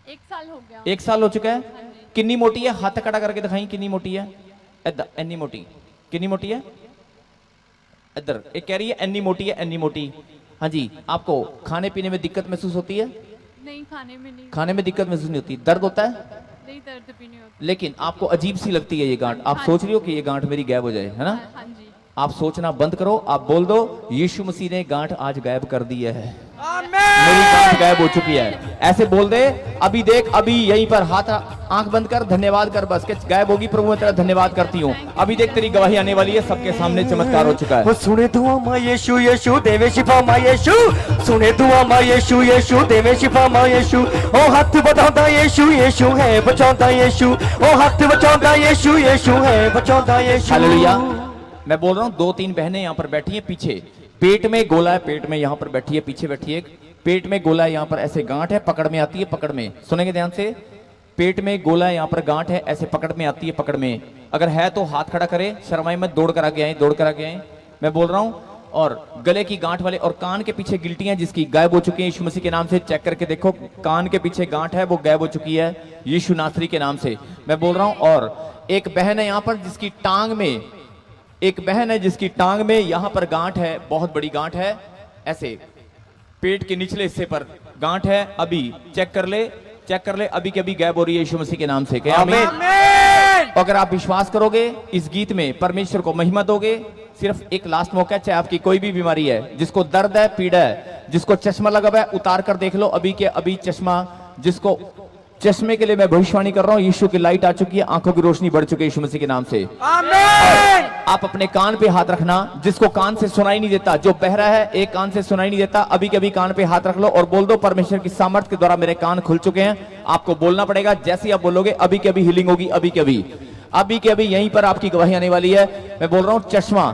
1 साल हो गया। 1 साल हो चुका है। हाँ जी। कितनी मोटी है? हाथ खड़ा करके दिखाई, कितनी मोटी है? इन्नी मोटी, कितनी मोटी है? इधर एक कह रही है एन्नी मोटी है, एन्नी मोटी। हाँ जी, आपको खाने पीने में दिक्कत महसूस होती है? नहीं, खाने में दिक्कत महसूस नहीं होती। दर्द होता है? नहीं, दर्द भी नहीं होता। लेकिन आपको अजीब सी लगती है ये गांठ, आप सोच रही हो कि ये गांठ मेरी गायब हो जाए, है ना? हाँ जी। आप सोचना बंद करो, आप बोल दो यीशु मसीह ने गांठ आज गायब कर दी है, मेरी गांठ गायब हो चुकी है। ऐसे बोल दे, अभी देख, अभी यहीं पर हाथ, आंख बंद कर, धन्यवाद कर, बस के गायब होगी। प्रभु मैं तेरा धन्यवाद करती हूँ। अभी देख तेरी गवाही आने वाली है, सबके सामने चमत्कार हो चुका है। सुने दुआ माँ यीशु, यीशु देवे शिफा माँ यीशु, सुने दुआ माँ यीशु, यीशु देवे शिफा माँ यीशु। ओ हाथ बचाता यीशु, यीशु है बचाता यीशु। ओ हाथ बचाता यीशु, यीशु है बचाता यीशु। हालेलुया। मैं बोल रहा हूँ 2-3 बहनें यहाँ पर बैठी हैं पीछे, पेट में गोला है, पेट में यहाँ पर बैठी है, पीछे बैठी है, पेट में गोला है, यहाँ पर ऐसे गांठ है, पकड़ में आती है, पकड़ में, सुनेंगे ध्यान से, पेट में गोला है, यहाँ पर गांठ है, ऐसे पकड़ में आती है, पकड़ में। अगर है तो हाथ खड़ा करे, शर्माई मत, दौड़ कर आगे आए, मैं बोल रहा हूँ। और गले की गांठ वाले और कान के पीछे गिल्टियां जिसकी गायब हो चुकी है यीशु मसीह के नाम से, चेक करके देखो, कान के पीछे गांठ है वो गायब हो चुकी है यीशु नासरी के नाम से, मैं बोल रहा हूँ। और एक बहन है यहाँ पर जिसकी टांग में, एक बहन है जिसकी टांग में यहाँ पर गांठ है, बहुत बड़ी गांठ है, ऐसे पेट के निचले हिस्से पर गांठ है, अभी चेक कर ले, अभी के अभी गायब हो रही है यीशु मसीह के नाम से। क्या आमीन? अगर आप विश्वास करोगे, इस गीत में परमेश्वर को महिमा दोगे, सिर्फ एक लास्ट मौका है, चाहे आपकी कोई भी बीमारी है, जिसको दर्द है, पीड़ा है, जिसको चश्मा लगा हुआ है, उतार कर देख लो अभी के अभी चश्मा, जिसको चश्मे के लिए मैं भविष्यवाणी कर रहा हूं, यीशु की लाइट आ चुकी है, आंखों की रोशनी बढ़ चुकी है यीशु मसीह के नाम से। आमीन। आप अपने कान पे हाथ रखना, जिसको कान से सुनाई नहीं देता, जो बहरा है, एक कान से सुनाई नहीं देता, अभी के अभी कान पे हाथ रख लो और बोल दो, परमेश्वर की सामर्थ्य के द्वारा मेरे कान खुल चुके हैं। आपको बोलना पड़ेगा, जैसे आप बोलोगे अभी के अभी हीलिंग होगी, अभी के अभी यहीं पर आपकी गवाही आने वाली है। मैं बोल रहा हूँ चश्मा,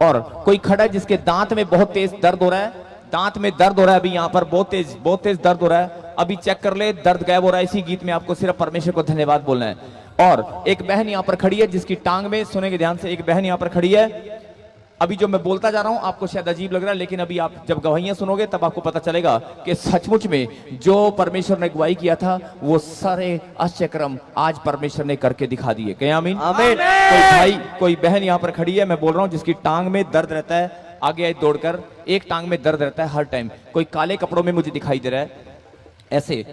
और कोई खड़ा है जिसके दांत में बहुत तेज दर्द हो रहा है, दांत में दर्द हो रहा है, अभी यहाँ पर बहुत तेज दर्द हो रहा है, अभी चेक कर ले, दर्द गायब हो रहा है। इसी गीत में आपको सिर्फ परमेश्वर को धन्यवाद बोलना है। और एक बहन यहाँ पर खड़ी है जिसकी टांग में, सुनेंगे ध्यान से, एक बहन यहाँ पर खड़ी है, अभी जो मैं बोलता जा रहा हूं आपको शायद अजीब लग रहा है, लेकिन अभी आप जब गवाहियां सुनोगे तब आपको पता चलेगा कि सचमुच में जो परमेश्वर ने गवाही किया था वो सारे आश्चर्यक्रम आज परमेश्वर ने करके दिखा दिए। क्या आमीन? आमीन। कोई भाई, कोई बहन यहाँ पर खड़ी है, मैं बोल रहा हूँ, जिसकी टांग में दर्द रहता है, आगे आए दौड़कर, एक टांग में दर्द रहता है हर टाइम, कोई काले कपड़ों में मुझे दिखाई दे रहा है, ऐसे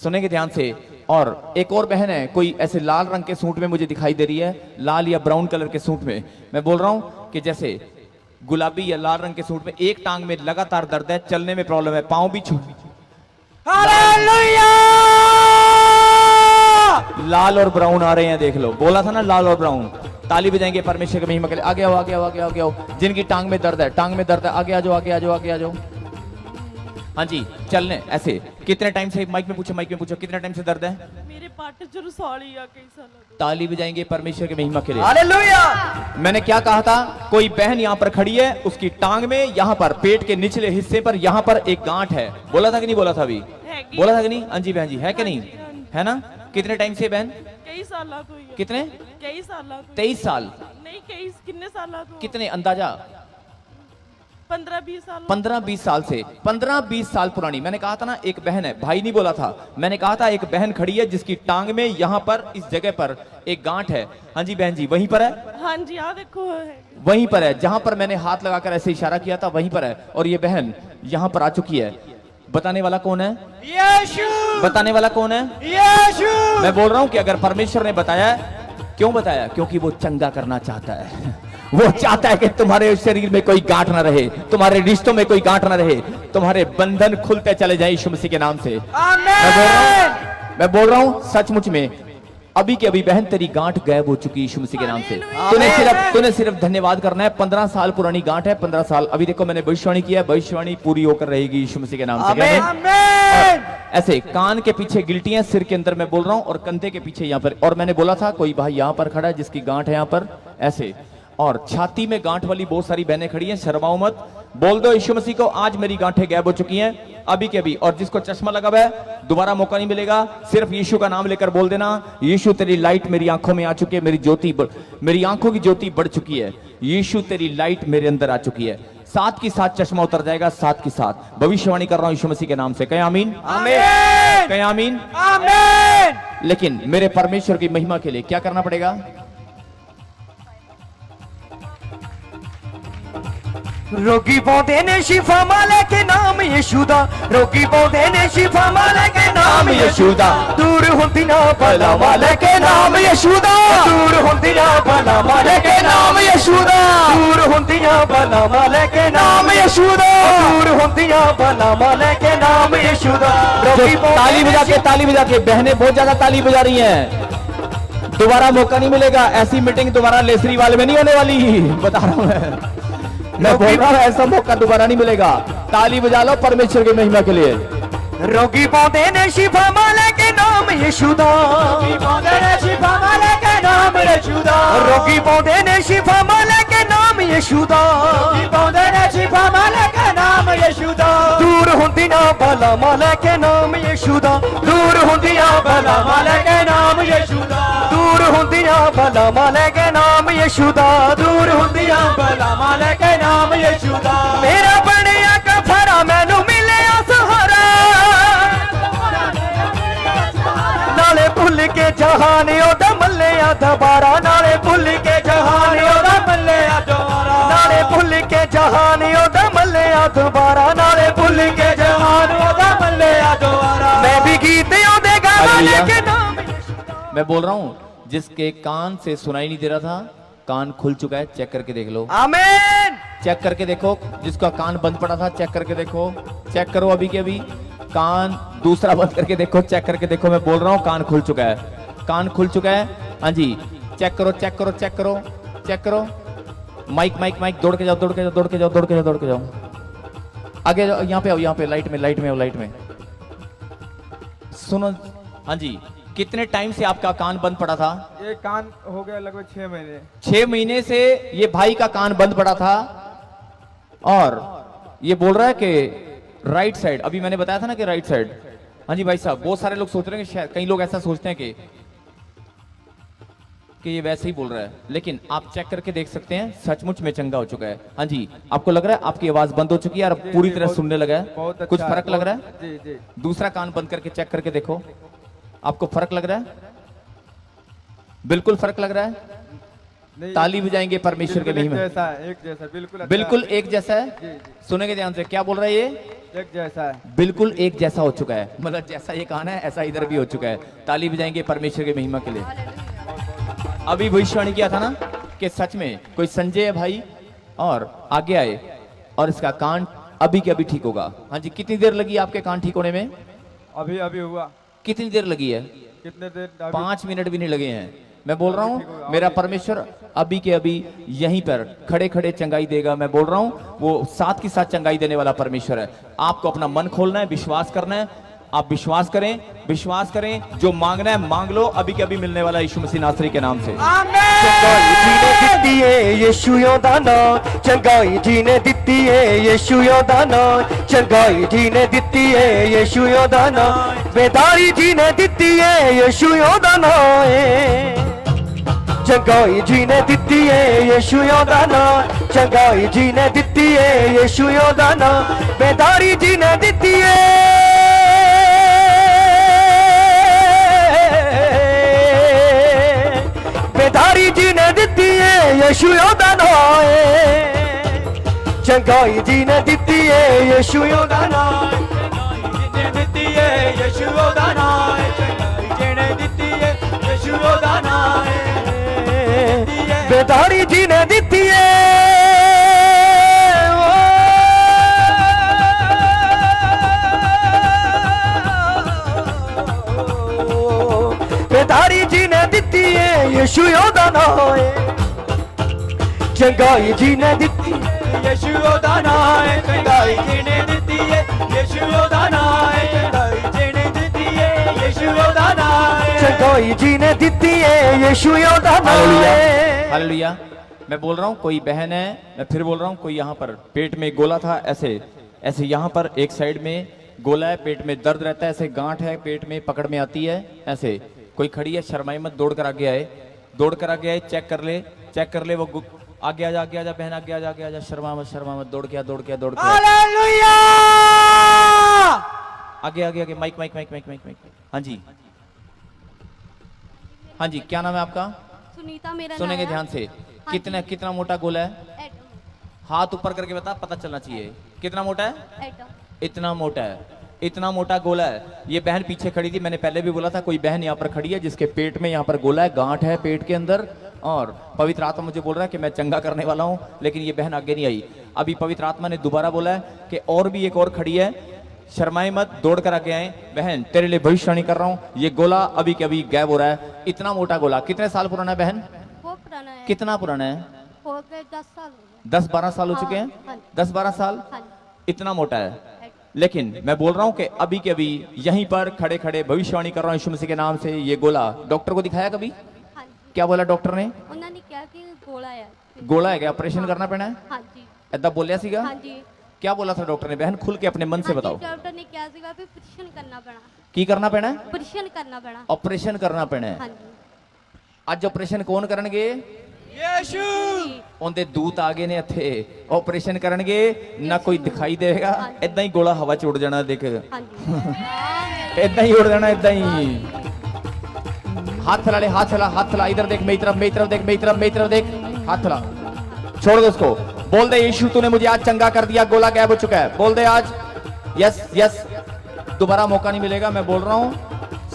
सुनेंगे ध्यान से। और एक और बहन है, कोई ऐसे लाल रंग के सूट में मुझे दिखाई दे रही है, लाल या ब्राउन कलर के सूट में, मैं बोल रहा हूं कि जैसे गुलाबी या लाल रंग के सूट में, एक टांग में लगातार दर्द है, चलने में प्रॉब्लम है, पांव भी हालेलुया! लाल और ब्राउन आ रहे हैं, देख लो, बोला था ना लाल और ब्राउन। ताली बजाएंगे परमेश्वर की महिमा के लिए। आगे आओ, जिनकी टांग में दर्द है, आगे आ जाओ। हाँ जी, चलने ऐसे। कितने टाइम से, माइक में पूछो, कितने टाइम से दर्द है? मेरे पाट च रसौली आ कई साल। ताली बजाएंगे परमेश्वर की महिमा के लिए। हालेलुया! मैंने क्या कहा था? कोई बहन यहाँ पर खड़ी है, उसकी टांग में, यहाँ पर पेट के निचले हिस्से पर, यहाँ पर एक गांठ है। बोला था कि नहीं बोला था? अभी बोला था कि नहीं? हाँ जी बहन जी, है कि नहीं? है ना? कितने टाइम से बहन? कई साल। कितने? कई साल। 23 साल? नहीं, कितने साल? कितने अंदाजा? 15-20 साल। 15-20 साल से, 15-20 साल पुरानी। मैंने कहा था ना एक बहन है, भाई नहीं बोला था, मैंने कहा था एक बहन खड़ी है जिसकी टांग में, यहाँ पर इस जगह पर एक गांठ है। हाँ जी बहन जी, वहीं पर है? हाँ जी, हाँ देखो है। वहीं पर है, जहां पर मैंने हाथ लगाकर ऐसे इशारा किया था, वहीं पर है। और ये बहन यहाँ पर आ चुकी है। बताने वाला कौन है? यीशु। बताने वाला कौन है? यीशु। मैं बोल रहा हूं कि अगर परमेश्वर ने बताया, क्यों बताया? क्योंकि वो चंगा करना चाहता है। वो चाहता है कि तुम्हारे शरीर में कोई गांठ ना रहे, तुम्हारे रिश्तों में कोई गांठ ना रहे, तुम्हारे बंधन खुलते चले जाए यीशु मसीह के नाम से। मैं बोल रहा हूं सचमुच में, अभी के अभी बहन तेरी गांठ गायब हो चुकी यीशु मसीह के नाम से। तूने सिर्फ धन्यवाद करना है। 15 साल पुरानी गांठ है, 15 साल। अभी देखो मैंने भविष्यवाणी किया, भविष्यवाणी पूरी होकर रहेगी यीशु मसीह के नाम से। ऐसे कान के पीछे गिल्टियां, सिर के अंदर मैं बोल रहा हूं, और कंधे के पीछे यहाँ पर। और मैंने बोला था कोई भाई यहाँ पर खड़ा है जिसकी गांठ है यहाँ पर, ऐसे और छाती में गांठ वाली बहुत सारी बहनें खड़ी हैं, शर्माओ मत, बोल दो यीशु मसीह को, आज मेरी गांठें गायब हो चुकी हैं अभी के अभी। और जिसको चश्मा लगा हुआ है दोबारा मौका नहीं मिलेगा, सिर्फ यीशु का नाम लेकर बोल देना, यीशु तेरी लाइट मेरी आंखों में आ चुकी है, मेरी आंखों की ज्योति बढ़ चुकी है, यीशु तेरी लाइट मेरे अंदर आ चुकी है। साथ की साथ चश्मा उतर जाएगा, साथ की साथ भविष्यवाणी कर रहा हूं यीशु मसीह के नाम से। कहें आमीन, आमीन, कहें आमीन, आमीन। लेकिन मेरे परमेश्वर की महिमा के लिए क्या करना पड़ेगा? रोगी पाਉਂਦੇ ਨੇ शिफा माले के नाम यीशु दा, रोगी पाਉਂਦੇ ਨੇ शिफा माले के नाम यीशु दा, दूर ਹੁੰਦੀਆਂ ਬਲਾ माले के नाम यीशु दा, दूर ਹੁੰਦੀਆਂ ਬਲਾ माले के नाम यीशु दा, दूर ਹੁੰਦੀਆਂ ਬਲਾ माले के नाम यीशु दा, दूर ਹੁੰਦੀਆਂ बला माले के नाम यीशु दा। ताली बजा के बहनें बहुत ज्यादा ताली बजा रही हैं। दोबारा मौका नहीं मिलेगा, ऐसी मीटिंग दोबारा लेसरीवाल में नहीं होने वाली, बता रहा हूं मैं बोल रहा हूं, ऐसा मौका दोबारा नहीं मिलेगा। ताली बजा लो परमेश्वर की महिमा के लिए। रोगी पाਉਂਦੇ ਨੇ शिफा माले के नाम यीशु दा, रोगी पाਉਂਦੇ ਨੇ शिफा माले के नाम यीशु दा, रोगी पाਉਂਦੇ ਨੇ शिफा माले के नाम यीशु दा, रोगी पाਉਂਦੇ ਨੇ शिफा माले के नाम यीशु दा, दूर ਹੁੰਦੀਆਂ ਬਲਾ माले के नाम यीशु दा, दूर ਹੁੰਦੀਆਂ ਬਲਾ माले के नाम यीशु दा, दूर ਹੁੰਦੀਆਂ ਬਲਾ माले के नाम यीशु दा, दूर ਹੁੰਦੀਆਂ ਬਲਾ माले के नाम यीशु दा। मेरा ਬਣਿਆ ਕਫਰਾ ਮੈਨੂੰ ਮਿਲਿਆ सहारा, नाले भुल के जहान ओदा मल्लिया दोबारा, नाले भुल के जहान ओदा मल्लिया दोबारा, नाले भुल के जहान ओदा मल्लिया दोबारा, नाले भुल के जहान ओदा मल्लिया दोबारा। मैं भी गीत ओदे गाना लेके नाम। मैं बोल रहा हूं, जिसके कान से सुनाई नहीं दे रहा था, कान खुल चुका है, चेक करके देख लो। आमीन। चेक करके देखो, जिसका कान बंद पड़ा था चेक करके देखो, चेक करो अभी के अभी। कान दूसरा बंद करके देखो, चेक करके देखो। मैं बोल रहा हूं कान खुल चुका है, कान खुल चुका है। हाँ जी, चेक करो चेक करो चेक करो चेक करो। माइक माइक माइक, दौड़ के जाओ दौड़ के जाओ दौड़ के जाओ दौड़ के जाओ दौड़ के जाओ, आगे जाओ, यहाँ पे आओ, यहाँ पे लाइट में लाइट में आओ, लाइट में सुनो। हाँ जी, कितने टाइम से आपका कान बंद पड़ा था? ये कान हो गया लगभग 6 महीने। 6 महीने से ये भाई का कान बंद पड़ा था, और ये बोल रहा है कि राइट साइड, अभी मैंने बताया था ना कि राइट साइड। हाँ जी भाई साहब, बहुत सारे लोग सोच रहे हैं कि शायद कई लोग ऐसा सोचते हैं कि ये वैसे ही बोल रहा है, लेकिन आप चेक करके देख सकते हैं, सचमुच में चंगा हो चुका है। हाँ जी, आपको लग रहा है आपकी आवाज बंद हो चुकी है और पूरी तरह सुनने लगा है? बहुत अच्छा, कुछ फर्क लग रहा है? जी जी। दूसरा कान बंद करके चेक करके देखो, आपको फर्क लग रहा है? बिल्कुल फर्क लग रहा है? ताली बजाएंगे परमेश्वर के महिमा। जैसा है, एक जैसा, बिल्कुल अच्छा बिल्कुल एक जैसा है। जी, जी। सुनेंगे ध्यान से, क्या बोल रहा है ये? एक जैसा है, बिल्कुल एक जैसा हो चुका है, मतलब जैसा ये कान है ऐसा इधर भी हो चुका है। ताली बजाएंगे परमेश्वर की महिमा के लिए। अभी भविष्यवाणी किया था ना कि सच में कोई संजय भाई और आगे आए और इसका कान अभी के अभी ठीक होगा। हाँ जी, कितनी देर लगी आपके कान ठीक होने में? अभी अभी हुआ। कितनी देर लगी है? कितने देर? 5 मिनट भी नहीं लगे हैं। मैं बोल रहा हूं मेरा परमेश्वर अभी के अभी यहीं पर खड़े खड़े चंगाई देगा। मैं बोल रहा हूं वो साथ के साथ चंगाई देने वाला परमेश्वर है। आपको अपना मन खोलना है, विश्वास करना है। आप विश्वास करें, जो मांगना है मांग लो, अभी के अभी मिलने वाला यीशु मसीह नासरी के नाम से। चंगाई जी ने दित्ती है यीशु दा नाम, चंगाई जी ने दित्ती है यीशु दा नाम, चंगाई जी ने दित्ती है यीशु दा नाम, बेदारी जी ने दित्ती है यीशु दा नाम, चंगाई जी ने दित्ती है यीशु दा नाम, चंगाई जी ने दित्ती है यीशु दा नाम, बेदारी जी ने दित्ती है, बेदारी जी ने दित्ती है यीशु दा नाम, चंगाई जी ने दित्ती है यीशु दा नाम, चंगाई जी ने दित्ती है यीशु दा नाम, चंगाई जी ने दित्ती है यीशु दा नाम, बेदारी जी ने दित्ती है, बेदारी जी ने दित्ती है यीशु दा नाम, चंगाई जी ने दित्ती है यीशु दा नाम, चंगाई जी ने दित्ती है यीशु दा नाम, चंगाई जी ने दित्ती है यीशु दा नाम, चंगाई जी ने दित्ती है यीशु दा नाम। हालेलुया। मैं बोल रहा हूँ कोई बहन है, मैं फिर बोल रहा हूँ कोई यहाँ पर पेट में गोला था, ऐसे ऐसे यहाँ पर एक साइड में गोला है, पेट में दर्द रहता है, ऐसे गांठ है पेट में पकड़ में आती है, ऐसे कोई खड़ी है, शर्माई मत, दौड़ कर आगे आए, दौड़ कर आगे आए, चेक कर ले, चेक कर ले, वो आगे आजा, आगे आजा बहन, आगे आजा, आगे आजा, शर्मा मत, दौड़ के आ, दौड़ के आ, दौड़ के आ। आगे आगे आगे, mike mike mike mike mike mike. हाँ जी, हाँ जी, क्या नाम है आपका? सुनीता मेरा सुनेंगे नाम है। ध्यान से। कितना कितना मोटा गोला है? हाथ ऊपर करके बता, पता चलना चाहिए कितना मोटा है। इतना मोटा है, इतना मोटा गोला है। ये बहन पीछे खड़ी थी, मैंने पहले भी बोला था कोई बहन यहाँ पर खड़ी है जिसके पेट में यहाँ पर गोला है, गांठ है पेट के अंदर, और पवित्र आत्मा मुझे बोल रहा है कि मैं चंगा करने वाला हूँ, लेकिन ये बहन आगे नहीं आई। अभी पवित्र आत्मा ने दोबारा बोला है कि और भी एक और खड़ी है, शर्माए मत, दौड़ कर आगे आए। बहन तेरे लिए भविष्यवाणी कर रहा हूँ, ये गोला अभी के अभी गायब हो रहा है। इतना मोटा गोला कितने साल पुराना है बहन? वो पुराना है। कितना पुराना है? हो गए 10 साल हो गए। 10-12 साल हो चुके हैं। 10-12 साल, इतना मोटा है। लेकिन मैं बोल रहा हूं कि अभी के अभी यहीं पर खड़े खड़े भविष्यवाणी कर रहा हूं यीशु मसीह के नाम से, ये गोला डॉक्टर को दिखाया कभी? क्या बोला डॉक्टर ने? उन्होंने क्या कि गोला है। गोला है क्या? ऑपरेशन करना पड़ना है? हाँ जी। ऐसा बोलिया सीगा? हाँ जी। क्या बोला था डॉक्टर ने? बहन खुल के अपने मन से बताओ। डॉक्टर ने क्या सीगा भी ऑपरेशन करना पड़ा। की करना पैना है? ऑपरेशन करना पड़ा। ऑपरेशन करना पैना है। हाँ जी। ਅੱਜ ਆਪਰੇਸ਼ਨ ਕੌਣ ਕਰਨਗੇ? ਯੀਸ਼ੂ। ਉਹਦੇ ਦੂਤ ਆਗੇ ਨੇ ਇੱਥੇ, ਆਪਰੇਸ਼ਨ ਕਰਨਗੇ ਨਾ, ਕੋਈ ਦਿਖਾਈ ਦੇਗਾ, ਇਦਾਂ ਹੀ ਗੋਲਾ ਹਵਾ ਚ ਉੜ ਜਾਣਾ, ਦੇਖ ਇਦਾਂ ਹੀ उड़ जाना, इदा ही। हाथ ला ले, हाथ ला, हाथ ला, इधर देख, मेरी तरफ, मेरी तरफ देख, मेरी तरफ, मेरी तरफ देख, हाथ ला, छोड़ दे उसको, बोल दे यीशु तूने मुझे आज चंगा कर दिया, गोला गायब हो चुका है, बोल दे आज यस यस, दोबारा मौका नहीं मिलेगा। मैं बोल रहा हूं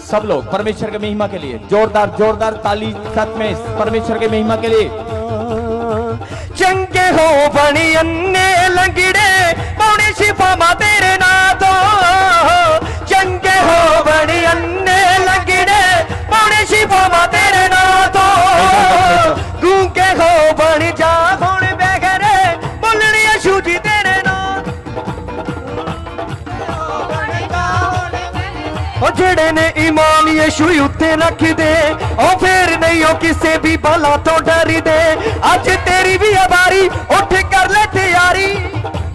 सब लोग परमेश्वर के महिमा के लिए जोरदार जोरदार ताली सत में परमेश्वर के महिमा के लिए। चंगे हो बनी अन्ने लंगड़े पौने शिफा तेरे ना तो, चंगे हो बनी अन्ने लंगड़े पौने शिफा तेरे ना तो, गूंगे हो बनी जा हुण बेघरे बोलनी यीशु जी तेरे ना, ओ जेड़े ने ईमान यीशु उत्ते रख दे, ओ फिर नहीं हो किसे भी भला तो डरी दे। आज तेरी भी बारी उठ कर ले तैयारी,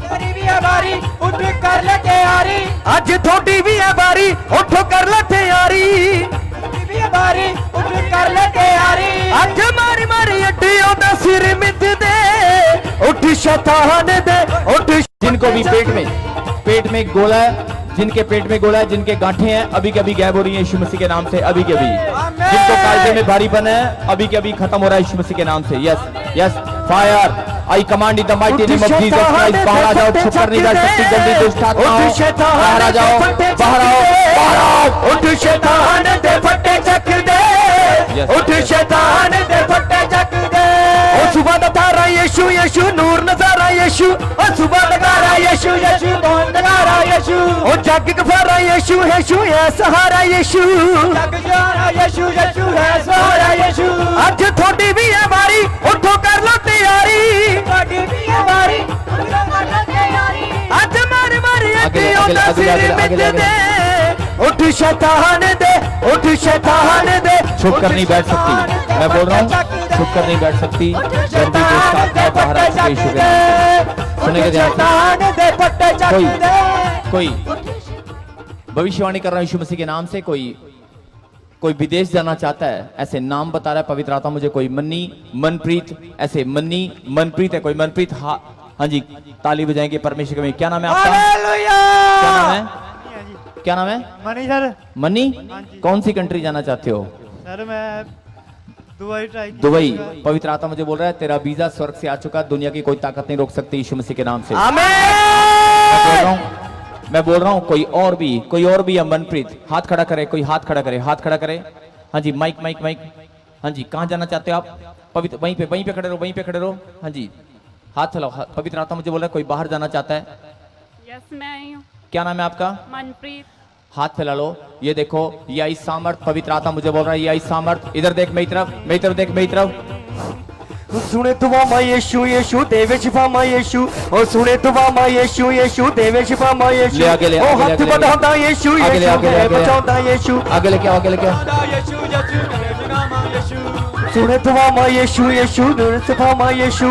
तेरी भी बारी उठ कर ले तैयारी, आज थोड़ी भी बारी उठ कर ले तैयारी, तेरी भी बारी उठ कर ले तैयारी, आज मारी मारी अड्डियों दा सिर मिट दे, उठ शैतान दे उठ। जिनको भी पेट में गोला है, जिनके पेट में गोला है, जिनके गांठें हैं, अभी के अभी गायब हो रही है यीशु मसीह के नाम से, अभी के अभी। जिनको कायदे में भारीपन है, अभी के अभी खत्म हो रहा है यीशु मसीह के नाम से। Yes yes, fire I command in the mighty name of Jesus Christ. बाहर आ जाओ, छुप कर नहीं जा सकती, जल्दी दुष्ट आत्माओं बाहर आ जाओ, बाहर आओ, बाहर आओ। उठ शैतान दे फट्टे चक दे, उठ शैतान दे फट्टे चक दे। ओ सुबह दा तारा यीशु यीशु, नूर नजारा यीशु, ओ सुबह दा तारा यीशु यीशु, कौन नजारा यीशु, ओ जग गफारा यीशु यीशु है सहारा यीशु, जग सहारा यीशु यीशु है सहारा यीशु। आज थोड़ी भी है बारी उठो कर लो तैयारी, थोड़ी भी है बारी उठो कर लो तैयारी, आज मार मार अड्डियों दा सिर मिट दे, उठ शैतान दे उठ शैतान दे। छुप कर नहीं बैठ सकती, मैं बोल रहा हूँ छुप कर नहीं बैठ सकती, जल्दी दोस्त आत्मा बाहर आ सकती यीशु के नाम से। सुनेंगे ध्यान से। कोई भविष्यवाणी कर रहा है यीशु मसीह के नाम से, कोई विदेश जाना चाहता है, ऐसे नाम बता रहा है पवित्र आत्मा मुझे, कोई मन्नी मनप्रीत, ऐसे मन्नी मनप्रीत है, कोई मनप्रीत। हाँ जी, ताली बजाएंगे परमेश्वर के। क्या नाम है आपका? क्या नाम है? क्या नाम है? Money sir. मनी, कौन सी कंट्री जाना चाहते हो? सर मैं दुबई ट्राई की। दुबई। पवित्र आत्मा मुझे बोल रहा है तेरा वीजा स्वर्ग से आ चुका, दुनिया की कोई ताकत नहीं रोक सकती यीशु मसीह के नाम से। मैं बोल रहा हूँ कोई और भी है मनप्रीत, हाथ खड़ा करे, कोई हाथ खड़ा करे, हाथ खड़ा करे। हाँ जी, माइक माइक माइक। हाँ जी, कहाँ जाना चाहते हो आप? पवित्र वहीं पे खड़े रहो, वहीं पे खड़े रहो। हाँ जी, हाथ चलाओ। पवित्र आत्मा मुझे बोल रहा है कोई बाहर जाना चाहता है। यस मैं आई हूँ। क्या नाम है आपका? मनप्रीत। हाथ फैला लो। ये देखो, ये आई सामर्थ, पवित्र आत्मा मुझे बोल रहा है ये आई सामर्थ। इधर देख, मेरी तरफ, मेरी तरफ देख, मेरी तरफ। सुने दुआ मा यीशु यीशु देवे शिफा मा यीशु, ओ सुने दुआ मा यीशु यीशु देवे शिफा मा यीशु, ओ हाथ बढ़ाता यीशु यीशु बचाता यीशु। आगे लेके आओ, आगे लेके आओ। सुने दुआ मां यीशु यीशु नूर शिफा मां यीशु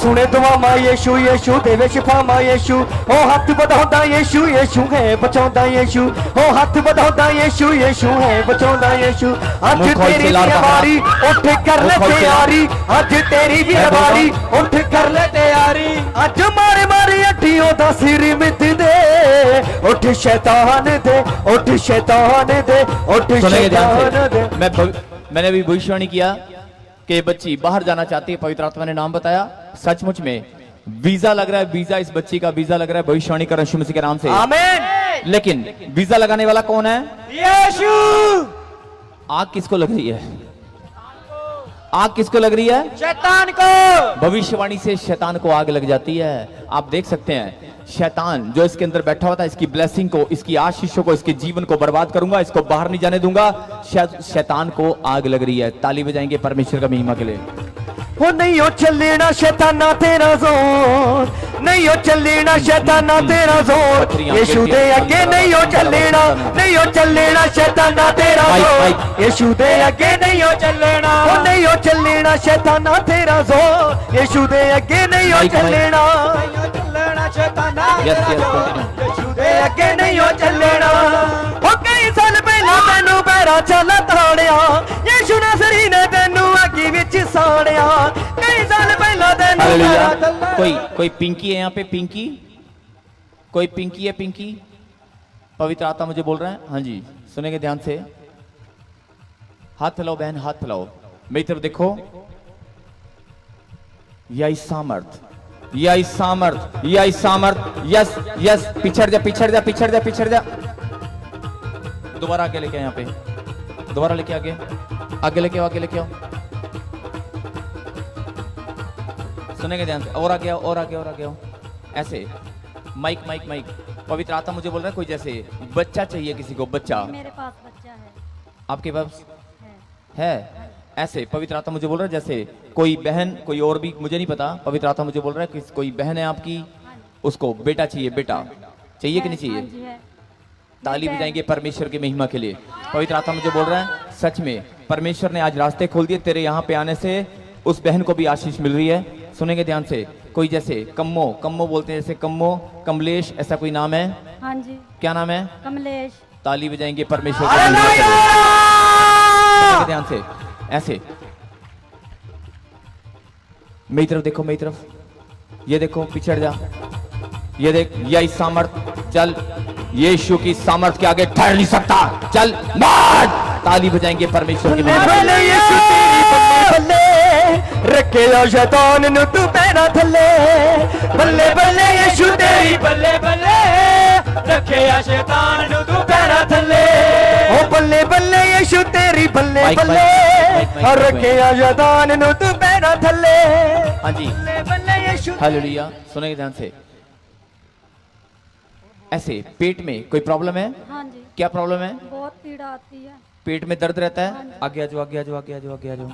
सुने दुआ मां यीशु यीशु देवे शिफा मां यीशु ओ हाथ बढ़ाਉਂਦਾ यीशु यीशु है बचाਉਂਦਾ यीशु ओ हाथ बढ़ाਉਂਦਾ यीशु यीशु है बचाਉਂਦਾ यीशु आज तेरी भी हमारी उठ कर ले तैयारी आज तेरी भी हमारी उठ कर ले तैयारी आज मारे मारे अड्डियों दा सिर मिट दे उठ शैतान दे उठ शैतान दे उठ शैतान दे। मैंने भी भविष्यवाणी किया कि बच्ची बाहर जाना चाहती है, पवित्र आत्मा ने नाम बताया, सचमुच में वीजा लग रहा है, वीजा इस बच्ची का वीजा लग रहा है, भविष्यवाणी कर यीशु मसीह के नाम से आमीन। लेकिन वीजा लगाने वाला कौन है? यीशु। आग किसको लग रही है? आग किसको लग रही है? शैतान को। भविष्यवाणी से शैतान को आग लग जाती है। आप देख सकते हैं शैतान जो इसके अंदर बैठा हुआ था, इसकी ब्लेसिंग को, इसकी आशीषों को, इसके जीवन को बर्बाद करूंगा, इसको बाहर नहीं जाने दूंगा। शैतान को आग लग रही है। ताली बजाएंगे परमेश्वर का महिमा के लिए। हो नहीं हो चलेना शैताना तेरा जोर, नहीं हो चलेना शैताना तेरा जोर, यीशु दे अगे नहीं हो चलेना, नहीं हो चलेना शैताना तेरा जोर, यीशु दे अगे नहीं हो चलेना, हो नहीं हो चलेना शैताना तेरा जोर, यीशु दे अगे नहीं हो चलेना, शैताना यीशु दे अगे नहीं हो चलेना। हो कई साल पहला तेनू पैरा चल ताड़िया, यीशु नासरी ने तेनू अगी विच साड़िया, कई साल पहला तेनू पैरा चल। कोई पिंकी है यहाँ पे? पिंकी, कोई पिंकी है? पिंकी, पवित्र आत्मा मुझे बोल रहा है। हाँ जी, सुनेंगे ध्यान से। हाथ फैलाओ बहन, हाथ फैलाओ, मेरी तरफ देखो। यही सामर्थ, यही सामर्थ, यही सामर्थ। यस यस, पिछड़ जा पिछड़ जा पिछड़ जा पिछड़ जा। दोबारा आगे लेके आओ, यहाँ पे दोबारा लेके आगे, आगे लेके आओ, आगे लेके आओ। सुनेंगे ध्यान से। और आगे आओ, और आगे, और आगे आओ। ऐसे माइक माइक माइक। पवित्र आत्मा मुझे बोल रहा है कोई जैसे बच्चा चाहिए किसी को, बच्चा। मेरे पास बच्चा है। आपके पास है? ऐसे पवित्र आत्मा मुझे बोल रहा है जैसे कोई बहन, कोई और भी मुझे नहीं पता, पवित्र आत्मा मुझे बोल रहा है कि कोई बहन है आपकी, उसको बेटा चाहिए। बेटा चाहिए कि नहीं चाहिए? ताली बजाएंगे परमेश्वर की महिमा के लिए। पवित्र आत्मा मुझे बोल रहा है सच में परमेश्वर ने आज रास्ते खोल दिए तेरे यहाँ पे आने से, उस बहन को भी आशीष मिल रही है। सुनेंगे ध्यान से। कोई जैसे कम्मो, कम्मो बोलते हैं जैसे कम्मो, कमलेश, ऐसा कोई नाम है? हाँ जी। क्या नाम है? कमलेश। ताली बजाएंगे परमेश्वर की महिमा के लिए। सुनेंगे ध्यान से। ऐसे मेरी तरफ देखो, मेरी तरफ, ये देखो, पिछड़ जा, ये देख, यही सामर्थ। चल, यीशु की सामर्थ के आगे ठहर नहीं सकता। चल मार। ताली बजाएंगे परमेश्वर की महिमा के लिए। रखे शैतान नु तू पैरा थले, बल्ले बल्ले यीशु तेरी बल्ले बल्ले, रखे शैतान नु तू पैरा थले, ओ बल्ले बल्ले यीशु तेरी बल्ले बल्ले, और रखे शैतान नु तू पैरा थले। हाँ जी, बल्ले बल्ले यीशु। हालेलुया। सुनेंगे ध्यान से। ऐसे पेट में कोई प्रॉब्लम है? हाँ जी। क्या प्रॉब्लम है? बहुत पीड़ा आती है। पेट में दर्द रहता है? आगे आ जाओ, आगे आ जाओ, आगे आ जाओ, आगे आ जाओ,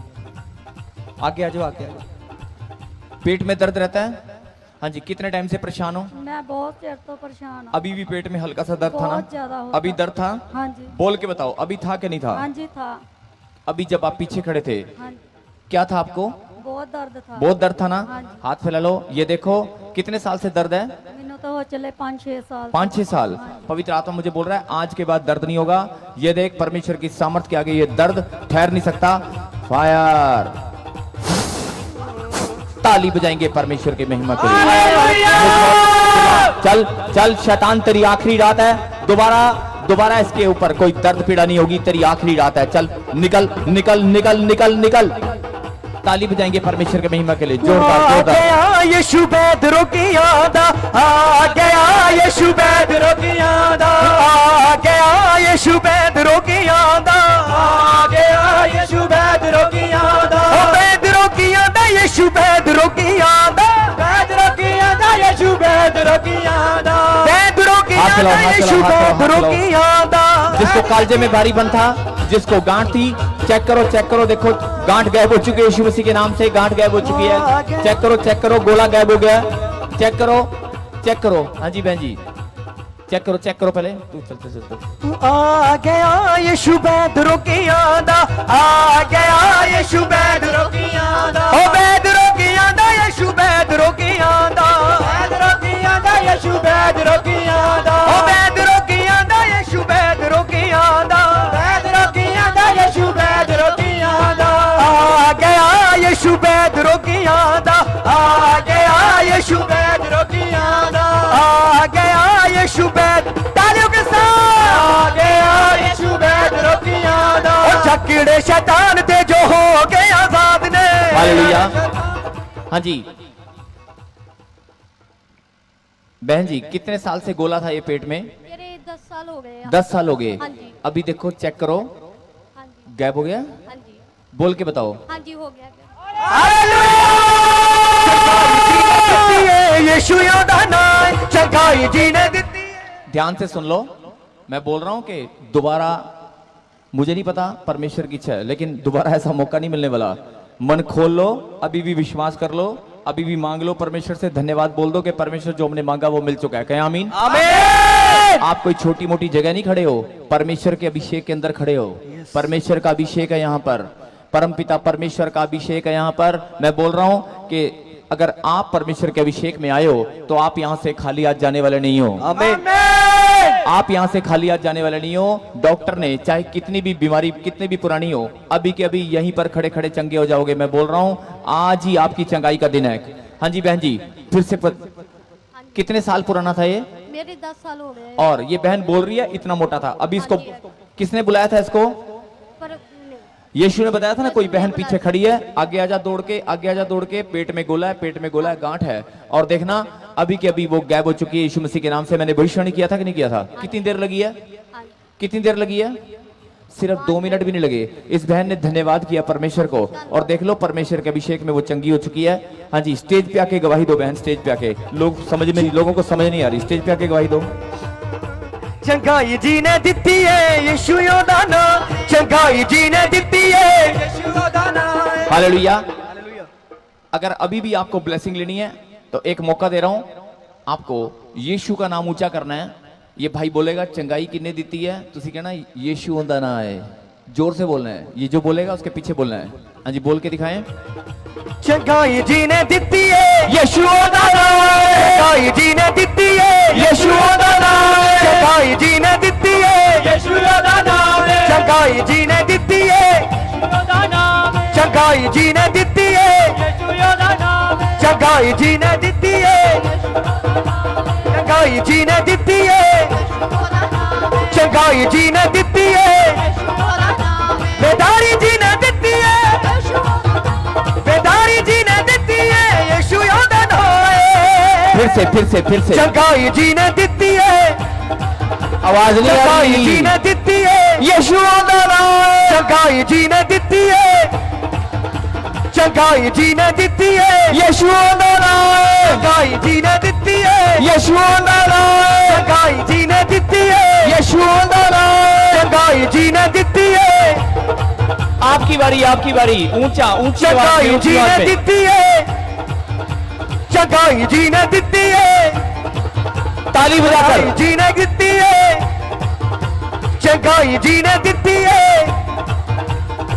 आगे आ जाओ, आगे आ जाओ। पेट में दर्द रहता है? हाँ जी। कितने टाइम से परेशान हो? मैं बहुत देर तो परेशान हूँ। अभी भी पेट में हल्का सा दर्द था ना? बहुत ज्यादा होता। अभी दर्द था? हाँ जी। बोल के बताओ, अभी था कि नहीं था? हाँ जी था। अभी जब आप पीछे खड़े थे हाँ जी। क्या था आपको? बहुत दर्द था। बहुत दर्द था ना? हाँ जी। हाथ फैला लो, ये देखो। कितने साल से दर्द है? मैंने तो हो चले 5-6 साल। 5-6 साल। पवित्र आत्मा मुझे बोल रहा है आज के बाद दर्द नहीं होगा। ये देख, परमेश्वर की सामर्थ के आगे ये दर्द ठहर नहीं सकता। फायर। ताली बजाएंगे परमेश्वर की महिमा के लिए। चल चल, शैतान तेरी आखिरी रात है। दोबारा दोबारा इसके ऊपर कोई दर्द पीड़ा नहीं होगी। तेरी आखिरी रात है। चल निकल निकल निकल निकल निकल। ताली बजाएंगे परमेश्वर की महिमा के लिए। जोरदार जोरदार। यीशु बैदरों की याद आ गया, यीशु बैदरों की याद आ गया, यीशु बैदरों की याद आ गया, यीशु बैदरों की याद आ, बैदरों की याद आ, यीशु बैदरों की याद आ, बैदरों की याद आ, यीशु बैदरों की याद आ, बैदरों की याद आ, यीशु बैदरों की याद आ। जिसको कालजे में भारी बन था, जिसको गांठ थी, चेक करो चेक करो, देखो गांठ गायब हो चुकी है। यीशु मसीह के नाम से गांठ गायब हो चुकी है। चेक करो चेक करो, गोला गायब हो गया। चेक करो चेक करो। हाँ जी बहन जी, चेक करो पहले तू चलते चलते। आ गया यीशु बैदरों की याद, आ गया यीशु बैदरों की याद, ओ बैदरों की याद, यीशु बैदरों की याद, बैदरों की याद, यीशु बैदरों की याद, ओ बैदरों की याद, यीशु बैदरों की याद, बैदरों की याद, यीशु बैदरों की याद। आ गया यीशु बैदरों की याद, आ गया यीशु बैदरों की याद, आ गया यीशु बैद, तालियों के साथ आ गया यीशु बैदरों की याद, और झकड़े शैतान थे जो हो गए आजाद ने। हालेलुया। हाँ जी बहन जी, कितने साल से गोला था ये पेट में? मेरे 10 साल हो गए। 10 साल हो गए। हाँ जी। अभी देखो चेक करो, हाँ जी। गैप हो गया? हाँ जी। बोल के बताओ। हाँ जी हो गया। यीशु योदा नाम चंगाई जी ने दिती। ध्यान से सुन लो, मैं बोल रहा हूं कि दोबारा, मुझे नहीं पता परमेश्वर की इच्छा है, लेकिन दोबारा ऐसा मौका नहीं मिलने वाला। मन खोल लो, अभी भी विश्वास कर लो, अभी भी मांग लो परमेश्वर से, धन्यवाद बोल दो कि परमेश्वर जो हमने मांगा वो मिल चुका है। कहें आमीन। आमीन। आप कोई छोटी मोटी जगह नहीं खड़े हो, परमेश्वर के अभिषेक के अंदर खड़े हो। परमेश्वर का अभिषेक है यहाँ पर, परमपिता परमेश्वर का अभिषेक है यहाँ पर। मैं बोल रहा हूं कि अगर आप परमेश्वर के अभिषेक में आए हो तो आप यहां से खाली हाथ जाने वाले नहीं हो। आमीन। आप यहां से खाली हाथ जाने वाले नहीं हो। डॉक्टर ने चाहे कितनी भी बीमारी कितनी भी पुरानी हो, अभी के अभी यहीं पर खड़े खड़े चंगे हो जाओगे। मैं बोल रहा हूं आज ही आपकी चंगाई का दिन है। हाँ जी बहन जी, फिर से कितने साल पुराना था ये? मेरे 10 साल हो गए। और ये बहन बोल रही है इतना मोटा था। अभी इसको किसने बुलाया था? इसको पर यीशु ने बताया था ना। कोई बहन पीछे खड़ी है, आगे आजा दौड़ के, आगे आजा दौड़ के, पेट में गोला है, पेट में गोला है, गांठ है। और देखना अभी के अभी वो गैब हो चुकी है यीशु मसीह के नाम से। मैंने भविष्यवाणी किया था कि नहीं किया था? कितनी देर लगी है? कितनी देर लगी है? सिर्फ 2 मिनट भी नहीं लगे। इस बहन ने धन्यवाद किया परमेश्वर को, और देख लो परमेश्वर के अभिषेक में वो चंगी हो चुकी है। हाँ जी, स्टेज पे आके गवाही दो बहन, स्टेज पे आके। लोगों को समझ नहीं आ रही, स्टेज पे आके गवाही दो। चंगाई जी ने दिती है यीशु योदा नाम, चंगाई जी ने दिती है यीशु योदा नाम। हालेलुया। अगर अभी भी आपको ब्लेसिंग लेनी है तो एक मौका दे रहा हूं आपको, यीशु का नाम ऊंचा करना है। ये भाई बोलेगा चंगाई किन्ने दिती है, तुसी कहना यीशु होंदा ना है। जोर से बोलना है, ये जो बोलेगा उसके पीछे बोलना है। हाँ जी बोल के दिखाएं। चंगाई जी ने दिती है यीशु होंदा नाम, चंगाई जी ने दिती है यीशु होंदा नाम, चंगाई जी ने दिती है यीशु होंदा नाम, चंगाई जी ने दिती है यीशु होंदा नाम, चंगाई जी ने दिती है यीशु होंदा नाम, चंगाई जी ने दिती है, चंगाई जी ने दिती है, चंगाई जी ने दिती है, बेदारी जी ने दिती है, बेदारी जी ने दिती है यीशु योदा नाम। फिर से चंगाई जी ने दिती है, आवाज नहीं आ चंगाई रही। जी ने दिती है यीशु होंदा नाम, चंगाई जी ने दिती है, चंगाई जी ने दिती है यीशु होंदा नाम, चंगाई जी ने दिती है यीशु होंदा नाम, चंगाई जी ने दिती है यीशु होंदा नाम, चंगाई जी ने दिती है। आपकी बारी, आपकी बारी। ऊंचा ऊंचा चंगाई जी ने दिती है, चंगाई जी ने दिती है, ताली बजाकर। चंगाई जी ने दिती है, चंगाई जी ने दिती है,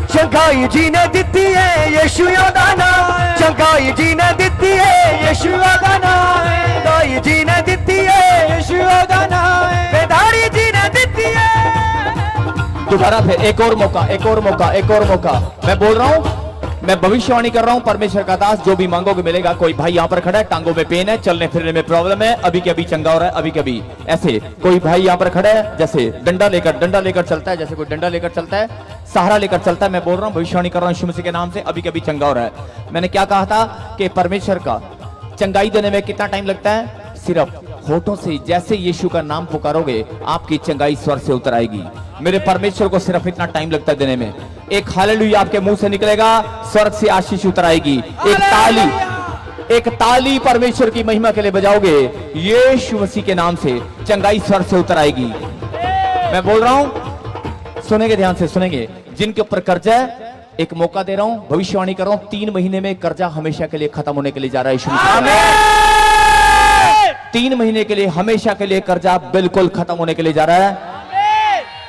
चंगाई जी ने दिती है यीशु योदा नाम, चंगाई जी ने दिती है यीशु योदा नाम, चंगाई जी ने दिती है यीशु योदा नाम, बेदारी जी ने दिती है। दोबारा फिर एक और मौका, एक और मौका, एक और मौका। मैं बोल रहा हूं, मैं भविष्यवाणी कर रहा हूं, परमेश्वर का दास, जो भी मांगोगे मिलेगा। कोई भाई यहाँ पर खड़ा है, टांगों में पेन है, चलने फिरने में प्रॉब्लम है, अभी के अभी चंगा हो रहा है, अभी के अभी। ऐसे कोई भाई यहाँ पर खड़ा है, जैसे डंडा लेकर चलता है, जैसे कोई डंडा लेकर चलता है, सहारा लेकर चलता है। मैं बोल रहा हूँ, भविष्यवाणी कर रहा हूँ यीशु मसीह के नाम से, अभी के अभी चंगा हो रहा है। मैंने क्या कहा था कि परमेश्वर का चंगाई देने में कितना टाइम लगता है? सिर्फ होठों से जैसे यीशु का नाम पुकारोगे, आपकी चंगाई स्वर से उतर आएगी। मेरे परमेश्वर को सिर्फ इतना टाइम लगता है देने में। एक हालेलुया आपके मुंह से निकलेगा, स्वर्ग से आशीष उतर आएगी। एक ताली परमेश्वर की महिमा के लिए बजाओगे, यीशु मसीह के नाम से चंगाई स्वर्ग से उतर आएगी। मैं बोल रहा हूं, सुनेंगे ध्यान से, सुनेंगे। जिनके ऊपर कर्जा है, एक मौका दे रहा हूं, भविष्यवाणी कर रहा हूं, 3 महीने में कर्जा हमेशा के लिए खत्म होने के लिए जा रहा है यीशु मसीह। 3 महीने के लिए, हमेशा के लिए कर्जा बिल्कुल खत्म होने के लिए जा रहा है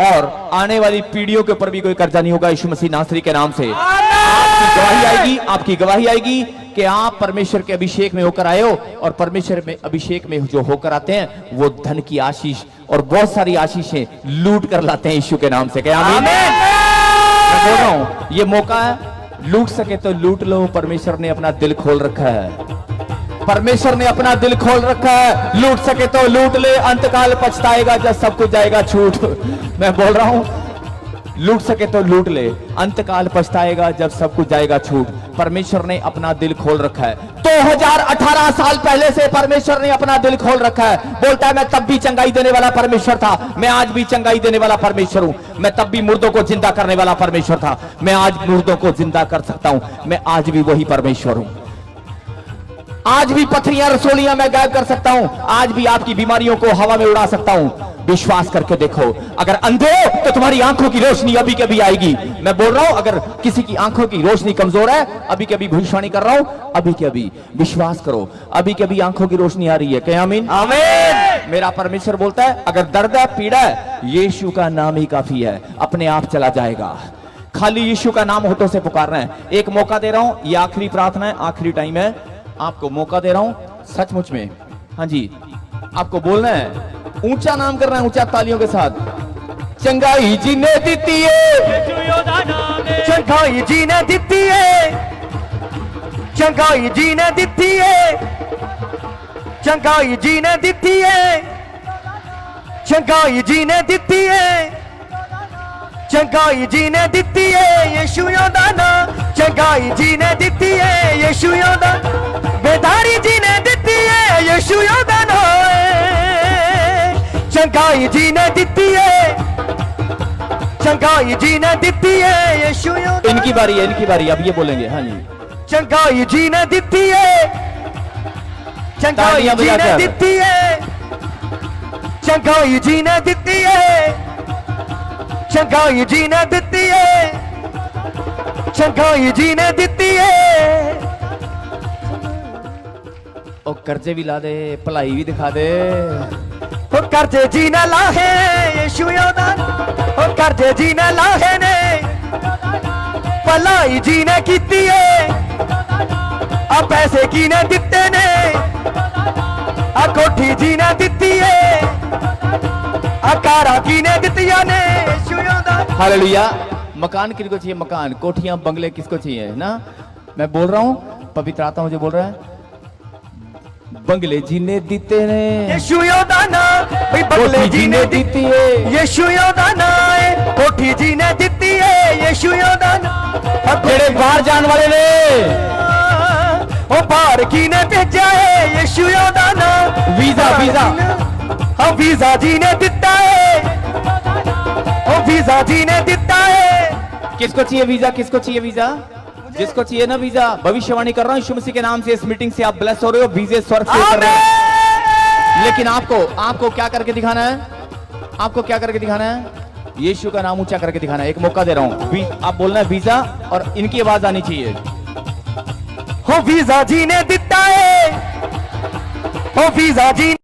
और आने वाली पीढ़ियों के ऊपर भी कोई कर्जा नहीं होगा यीशु मसीह नासरी के नाम से। आपकी गवाही आएगी, आपकी गवाही आएगी कि आप परमेश्वर के अभिषेक में होकर आए हो और परमेश्वर में अभिषेक में जो होकर आते हैं वो धन की आशीष और बहुत सारी आशीषें लूट कर लाते हैं यीशु के नाम से। क्या आमीन? मैं बोल रहा हूं ये मौका है, लूट सके तो लूट लो। परमेश्वर ने अपना दिल खोल रखा है, परमेश्वर ने अपना दिल खोल रखा है। लूट सके तो लूट ले, अंतकाल पछताएगा जब सब कुछ जाएगा छूट। मैं बोल रहा हूं लूट सके तो लूट ले, अंतकाल पछताएगा जब सब कुछ जाएगा छूट। परमेश्वर ने अपना दिल खोल रखा है। 2018 साल पहले से परमेश्वर ने अपना दिल खोल रखा है। बोलता है मैं तब भी चंगाई देने वाला परमेश्वर था, मैं आज भी चंगाई देने वाला परमेश्वर हूं। मैं तब भी मुर्दों को जिंदा करने वाला परमेश्वर था, मैं आज मुर्दों को जिंदा कर सकता हूं। मैं आज भी वही परमेश्वर हूं। आज भी पथरियां रसोलियां मैं गायब कर सकता हूं, आज भी आपकी बीमारियों को हवा में उड़ा सकता हूं। विश्वास करके देखो। अगर अंधे हो तो तुम्हारी आंखों की रोशनी अभी के अभी आएगी। मैं बोल रहा हूं अगर किसी की आंखों की रोशनी कमजोर है, अभी के अभी भविष्यवाणी कर रहा हूं, अभी के अभी विश्वास करो, अभी के अभी आंखों की रोशनी आ रही है। क्या आमीन? आमीन। मेरा परमेश्वर बोलता है अगर दर्द है, पीड़ा है, यीशु का नाम ही काफी है, अपने आप चला जाएगा। खाली यीशु का नाम होठों से पुकारना है। एक मौका दे रहा हूं, ये आखिरी प्रार्थना है, आखिरी टाइम है, आपको मौका दे रहा हूं सचमुच में। हाँ जी, आपको बोलना है, ऊंचा नाम करना है, ऊंचा तालियों के साथ। चंगाई जी ने दिती है, चंगाई जी ने दिती है, चंगाई जी ने दिती है, चंगाई जी ने दिती है, चंगाई जी ने दिती है, चंगाई जी ने दिती है, यीशु दा नाम। चंगाई जी ने दिती है, यीशु दा। बेदारी जी ने दिती है, यीशु दा नाम। चंगाई जी ने दिती है, चंगाई जी ने दिती है, यीशु दा। इनकी बारी है, इनकी बारी, अब ये बोलेंगे। हाँ जी। चंगाई जी ने दिती है, चंगाई जी ने दिती है, चंगाई जी ने दिती है, चंगाई जी ने दिती है, चंगाई जी ने दिती है। ओ कर्जे भी ला दे, भलाई भी दिखा दे। ओ कर्जे जी ने लाहे यीशु दा, ओ कर्जे जी ने लाहे ने, भलाई जी ने कीती है, आ पैसे की ने दिते ने, आ कोठी जी ने दिती है, आ कारा की ने दितिया ने। हालेलुया। मकान किसको चाहिए? मकान, कोठियां, बंगले किसको चाहिए ना? मैं बोल रहा हूं, पवित्र आत्मा मुझे बोल रहा है, बंगले जी ने दिते ने, यीशु दा नाम। बंगले जी ने दिती है, यीशु दा नाम। कोठी जी ने दिती है, यीशु दा नाम। जेड़े बाहर जाने वाले ने, ओ बाहर की ने भेजा है, यीशु दा नाम। वीजा, वीजा, हाँ वीजा जी ने दिता है, ओ वीजा जी ने दिता है। किसको चाहिए वीजा? किसको चाहिए वीजा? जिसको चाहिए ना वीजा, भविष्यवाणी कर रहा हूं यीशु मसीह के नाम से, इस मीटिंग से आप ब्लेस हो रहे हो, वीजे स्वर्ग से कर रहे हैं। लेकिन आपको क्या करके दिखाना है? आपको क्या करके दिखाना है? यीशु का नाम ऊंचा करके दिखाना है। एक मौका दे रहा हूं, आप बोलना है वीजा और इनकी आवाज आनी चाहिए। हो वीजा जी ने दिता है, हो वीजा जी